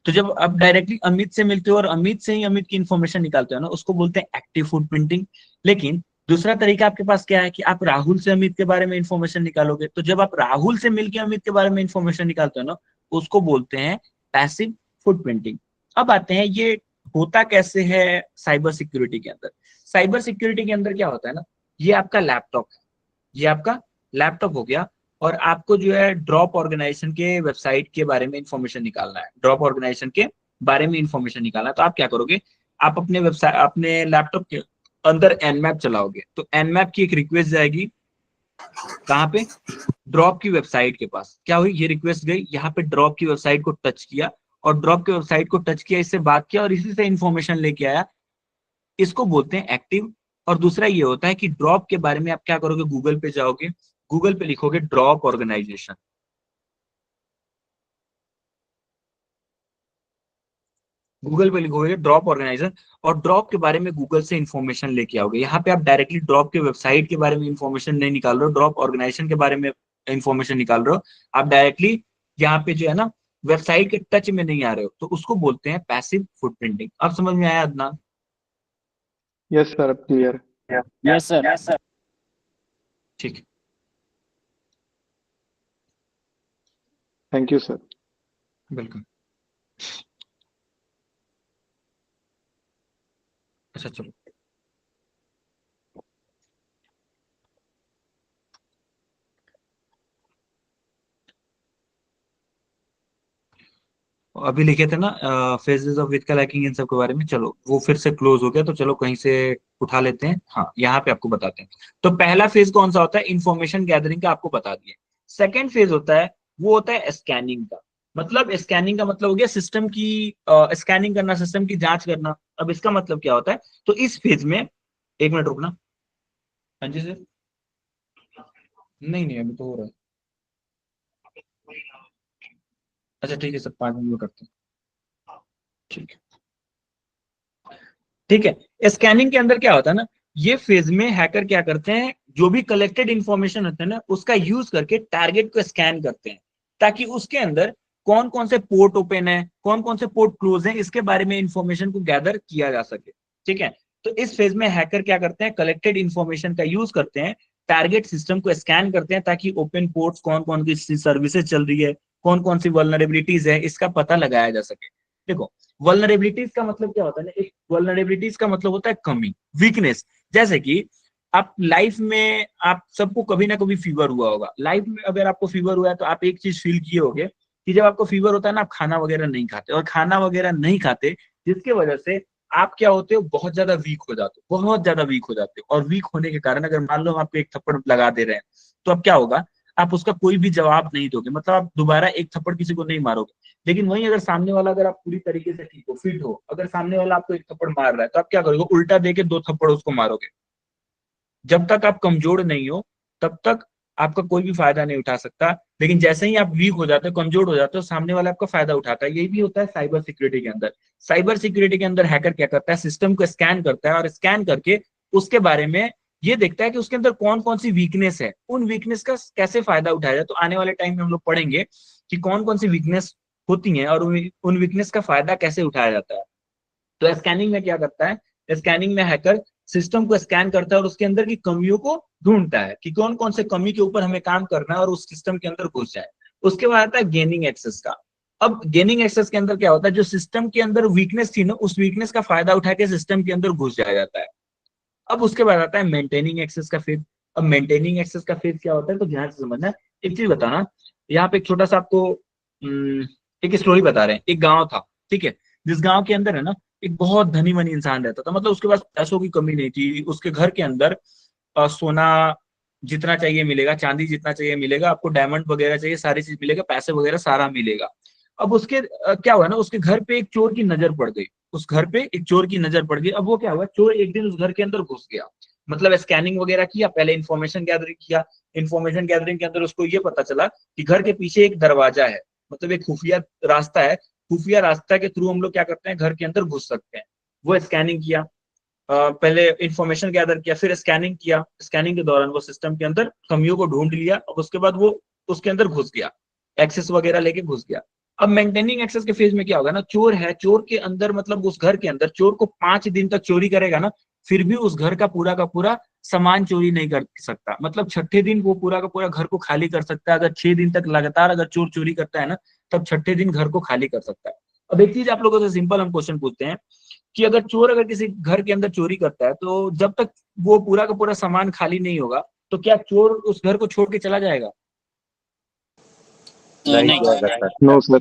तो जब आप डायरेक्टली अमित से मिलते हो और अमित से ही अमित की इंफॉर्मेशन निकालते हो ना, उसको बोलते हैं एक्टिव फुटप्रिंटिंग। लेकिन दूसरा तरीका आपके पास क्या है कि आप राहुल से अमित के बारे में इंफॉर्मेशन निकालोगे। तो जब आप राहुल से मिलकर अमित के बारे में इंफॉर्मेशन निकालते हो ना, उसको बोलते हैं पैसिव फुटप्रिंटिंग। अब आते हैं ये होता कैसे है साइबर सिक्योरिटी के अंदर। साइबर सिक्योरिटी के अंदर क्या होता है ना, ये आपका लैपटॉप है, ये आपका लैपटॉप हो गया, और आपको जो है ड्रॉप ऑर्गेनाइजेशन के वेबसाइट के बारे में इंफॉर्मेशन निकालना है, ड्रॉप ऑर्गेनाइजेशन के बारे में इंफॉर्मेशन निकालना है। तो आप क्या करोगे, आप अपने वेबसाइट, अपने लैपटॉप के अंदर एनमैप चलाओगे। तो एनमैप की एक रिक्वेस्ट जाएगी कहाँ पे? ड्रॉप की वेबसाइट के पास। क्या हुई, ये रिक्वेस्ट गई यहाँ पे, ड्रॉप की वेबसाइट को टच किया, और ड्रॉप की वेबसाइट को टच किया, इससे बात किया और इसी से इंफॉर्मेशन लेके आया। इसको बोलते हैं एक्टिव। और दूसरा ये होता है कि ड्रॉप के बारे में आप क्या करोगे, गूगल पे जाओगे, गूगल पे लिखोगे ड्रॉप ऑर्गेनाइजेशन, गूगल पे लिखोगे ड्रॉप ऑर्गेनाइजर, और ड्रॉप के बारे में गूगल से इंफॉर्मेशन लेके आओगे। यहाँ पे आप डायरेक्टली ड्रॉप के वेबसाइट के बारे में इंफॉर्मेशन नहीं निकाल रहे हो, ड्रॉप ऑर्गेनाइजेशन के बारे में इंफॉर्मेशन निकाल रहे हो। आप डायरेक्टली यहाँ पे जो है ना वेबसाइट के टच में नहीं आ रहे हो, तो उसको बोलते हैं पैसिव फुटप्रिंटिंग। अब समझ में आया अदनान? यस सर, अब क्लियर। Yes sir. ठीक, थैंक यू सर। बिल्कुल। अच्छा चलो, अभी लिखे थे ना फेजेस ऑफ विजिकल हैकिंग, इन सब के बारे में। चलो वो फिर से क्लोज हो गया, तो चलो कहीं से उठा लेते हैं। हाँ, यहाँ पे आपको बताते हैं। तो पहला फेज कौन सा होता है? इंफॉर्मेशन गैदरिंग का, आपको बता दिए। सेकंड फेज होता है, वो होता है स्कैनिंग का। मतलब स्कैनिंग का मतलब हो गया सिस्टम की स्कैनिंग करना, सिस्टम की जांच करना। अब इसका मतलब क्या होता है? तो इस फेज में, एक मिनट रुकना। हाँ जी सर। नहीं नहीं, अभी तो हो रहा है। अच्छा ठीक है सर, 5 मिनट में करते हैं। ठीक है, ठीक है। स्कैनिंग के अंदर क्या होता है ना, ये फेज में हैकर क्या करते हैं, जो भी कलेक्टेड इंफॉर्मेशन होता है ना, उसका यूज करके टारगेट को स्कैन करते हैं, ताकि उसके अंदर कौन कौन से पोर्ट ओपन है, कौन कौन से पोर्ट क्लोज है, इसके बारे में इंफॉर्मेशन को गैदर किया जा सके। ठीक है, तो इस फेज में हैकर क्या करते हैं, कलेक्टेड इंफॉर्मेशन का यूज करते हैं, टारगेट सिस्टम को स्कैन करते हैं, ताकि ओपन पोर्ट्स कौन कौन की सर्विसेज चल रही है, कौन कौन सी वल्नरेबिलिटीज है, इसका पता लगाया जा सके। देखो, वल्नरेबिलिटीज का मतलब क्या होता है ना, एक वल्नरेबिलिटीज का मतलब होता है कमी, वीकनेस। जैसे कि आप लाइफ में आप सबको कभी ना कभी फीवर हुआ होगा। लाइफ में अगर आपको फीवर हुआ है तो आप एक चीज फील किए होगे कि जब आपको फीवर होता है ना, आप खाना वगैरह नहीं खाते, और खाना वगैरह नहीं खाते जिसके वजह से आप क्या होते हो, बहुत ज्यादा वीक हो जाते हो, बहुत ज्यादा वीक हो जाते हो। और वीक होने के कारण अगर मान लो हम आपको एक थप्पड़ लगा दे रहे हैं तो अब क्या होगा, आप उसका कोई भी जवाब नहीं दोगे, मतलब आप दोबारा एक थप्पड़ किसी को नहीं मारोगे। लेकिन वहीं अगर सामने वाला, अगर आप पूरी तरीके से ठीक हो, फिट हो, अगर सामने वाला आपको एक थप्पड़ मार रहा है तो आप क्या करोगे, उल्टा देके 2 थप्पड़ उसको मारोगे। जब तक आप कमजोर नहीं हो तब तक आपका कोई भी फायदा नहीं उठा सकता, लेकिन जैसे ही आप वीक हो जाते हो, कमजोर हो जाते हो, सामने वाला आपका फायदा उठाता है। यही भी होता है साइबर सिक्योरिटी के अंदर। साइबर सिक्योरिटी के अंदर हैकर क्या करता है, सिस्टम को स्कैन करता है, और स्कैन करके उसके बारे में ये देखता है कि उसके अंदर कौन कौन सी वीकनेस है, उन वीकनेस का कैसे फायदा उठाया जाए। तो आने वाले टाइम में हम लोग पढ़ेंगे कि कौन कौन सी वीकनेस होती हैं और उन वीकनेस का फायदा कैसे उठाया जाता है। तो स्कैनिंग में क्या करता है, स्कैनिंग में हैकर सिस्टम को स्कैन करता है और उसके अंदर की कमियों को ढूंढता है कि कौन कौन से कमी के ऊपर हमें काम करना है और उस सिस्टम के अंदर घुस जाए। उसके बाद आता है गेनिंग एक्सेस का। अब गेनिंग एक्सेस के अंदर क्या होता है, जो सिस्टम के अंदर वीकनेस थी ना, उस वीकनेस का फायदा उठा के सिस्टम के अंदर घुस जाया जाता है। अब उसके बाद आता है मेंटेनिंग एक्सेस का फेज। अब मेंटेनिंग एक्सेस का फेज क्या होता है, तो ध्यान से समझना। एक चीज बताना, यहाँ पे एक छोटा सा आपको एक स्टोरी बता रहे हैं। एक गांव था, ठीक है, जिस गांव के अंदर है ना एक बहुत धनी मनी इंसान रहता था, मतलब उसके पास पैसों की कमी नहीं थी। उसके घर के अंदर सोना जितना चाहिए मिलेगा, चांदी जितना चाहिए मिलेगा, आपको डायमंड वगैरह चाहिए सारी चीज मिलेगा, पैसे वगैरह सारा मिलेगा। अब उसके क्या हुआ ना, उसके घर पे एक चोर की नजर पड़ गई, उस घर पे एक चोर की नजर पड़ गई। अब वो क्या हुआ, चोर एक दिन उस घर के अंदर घुस गया, मतलब स्कैनिंग वगैरह किया, पहले इन्फॉर्मेशन गैदरिंग किया। इन्फॉर्मेशन गैदरिंग के अंदर उसको ये पता चला कि घर के पीछे एक दरवाजा है, मतलब एक खुफिया रास्ता है। खुफिया रास्ता के थ्रू हम लोग क्या करते हैं, घर के अंदर घुस सकते हैं। वो स्कैनिंग किया, पहले इंफॉर्मेशन गैदर किया, फिर स्कैनिंग किया। स्कैनिंग के दौरान वो सिस्टम के अंदर कमियों को ढूंढ लिया और उसके बाद वो उसके अंदर घुस गया, एक्सेस वगैरह लेके घुस गया। अब मेंटेनिंग एक्सेस के फेज में क्या होगा ना, चोर है, चोर के अंदर मतलब उस घर के अंदर चोर को 5 दिन तक चोरी करेगा ना, फिर भी उस घर का पूरा सामान चोरी नहीं कर सकता। मतलब 6ठे दिन वो पूरा का पूरा घर को खाली कर सकता है। अगर 6 दिन तक लगातार अगर चोर चोरी करता है ना, तब 6ठे दिन घर को खाली कर सकता है। अब एक चीज आप लोगों से सिंपल हम क्वेश्चन पूछते हैं कि अगर चोर अगर किसी घर के अंदर चोरी करता है तो जब तक वो पूरा का पूरा सामान खाली नहीं होगा तो क्या चोर उस घर को छोड़ के चला जाएगा? नो सर,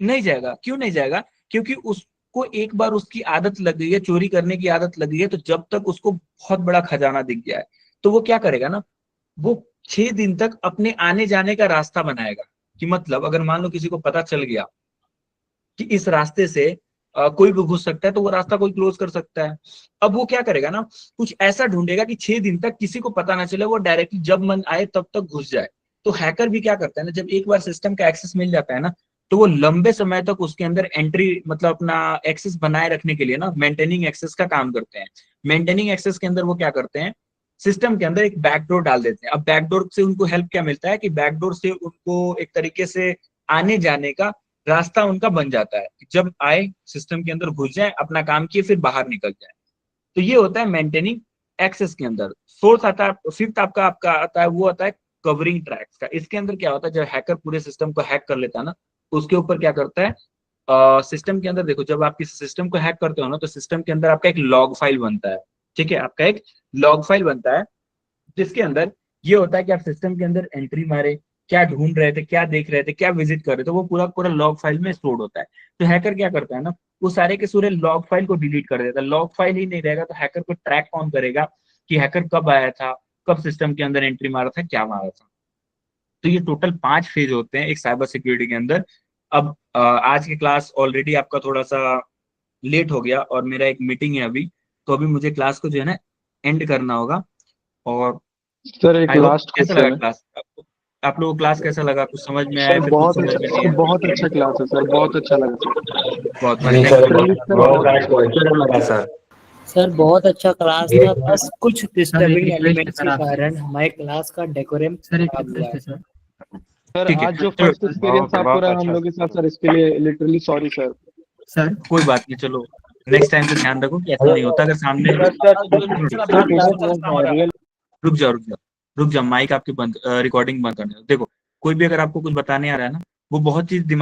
नहीं जाएगा। क्यों नहीं जाएगा? क्योंकि उसको एक बार उसकी आदत लग गई है, चोरी करने की आदत लग गई है। तो जब तक उसको बहुत बड़ा खजाना दिख गया है तो वो क्या करेगा ना, वो 6 दिन तक अपने आने जाने का रास्ता बनाएगा। कि मतलब अगर मान लो किसी को पता चल गया कि इस रास्ते से कोई भी घुस सकता है तो वो रास्ता कोई क्लोज कर सकता है। अब वो क्या करेगा ना, कुछ ऐसा ढूंढेगा कि 6 दिन तक किसी को पता ना चले, वो डायरेक्टली जब मन आए तब तक घुस जाए। तो हैकर भी क्या करता है ना, जब एक बार सिस्टम का एक्सेस मिल जाता है ना, तो वो लंबे समय तक उसके अंदर एंट्री मतलब अपना एक्सेस बनाए रखने के लिए ना मेंटेनिंग एक्सेस का काम करते हैं। मेंटेनिंग एक्सेस के अंदर वो क्या करते हैं, सिस्टम के अंदर एक बैकडोर डाल देते हैं। अब बैकडोर से उनको हेल्प क्या मिलता है कि बैकडोर से उनको एक तरीके से आने जाने का रास्ता उनका बन जाता है। जब आए सिस्टम के अंदर घुस जाए, अपना काम किए, फिर बाहर निकल जाए। तो ये होता है मेंटेनिंग एक्सेस के अंदर। फोर्थ आता है, फिफ्थ आपका आता है, वो आता है कवरिंग ट्रैक्स का। इसके अंदर क्या होता है, जब हैकर पूरे सिस्टम को हैक कर लेता है ना, उसके ऊपर क्या करता है, सिस्टम के अंदर देखो, जब आप किसी सिस्टम को हैक करते हो ना, तो सिस्टम के अंदर आपका एक लॉग फाइल बनता है। ठीक है, आपका एक लॉग फाइल बनता है जिसके अंदर ये होता है कि आप सिस्टम के अंदर एंट्री मारे, क्या ढूंढ रहे थे, क्या देख रहे थे, क्या विजिट कर रहे थे, वो पूरा लॉग फाइल में स्टोर होता है। तो हैकर क्या करता है ना, वो सारे के सारे लॉग फाइल को डिलीट कर देता है। लॉग फाइल ही नहीं रहेगा तो हैकर को ट्रैक कौन करेगा कि हैकर कब आया था, कब सिस्टम के अंदर एंट्री मारा था, क्या मारा था। तो ये टोटल 5 फेज होते हैं एक साइबर सिक्योरिटी के अंदर। अब आज की क्लास ऑलरेडी आपका थोड़ा सा लेट हो गया और मेरा एक मीटिंग है अभी, तो अभी मुझे क्लास को जो है ना एंड करना होगा। और सर एक लास्ट कैसा लगा क्लास आप लोगों को? क्लास कैसा लगा? कुछ समझ में आया? सर बहुत अच्छा, बहुत अच्छा क्लास है सर, बहुत अच्छा लगा सर। सर बहुत अच्छा क्लास था, बस कुछ डिस्टर्बिंग एलिमेंट्स के कारण हमारे क्लास का डेकोरम खराब हुआ है। सर आज जो फर्स्ट एक्सपीरियंस आपको रहा हम लोग के साथ सर, इसके लिए लिटरली सॉरी सर। सर कोई बात नहीं, चलो नेक्स्ट टाइम से ध्यान रखो कि ऐसा नहीं होता। अगर सामने रुक जाओ, माइक आपके बंद, रिकॉर्डिंग बंद करने दो। देखो कोई भी अगर आपको कुछ बताने आ रहा है ना, वो बहुत चीज दिमाग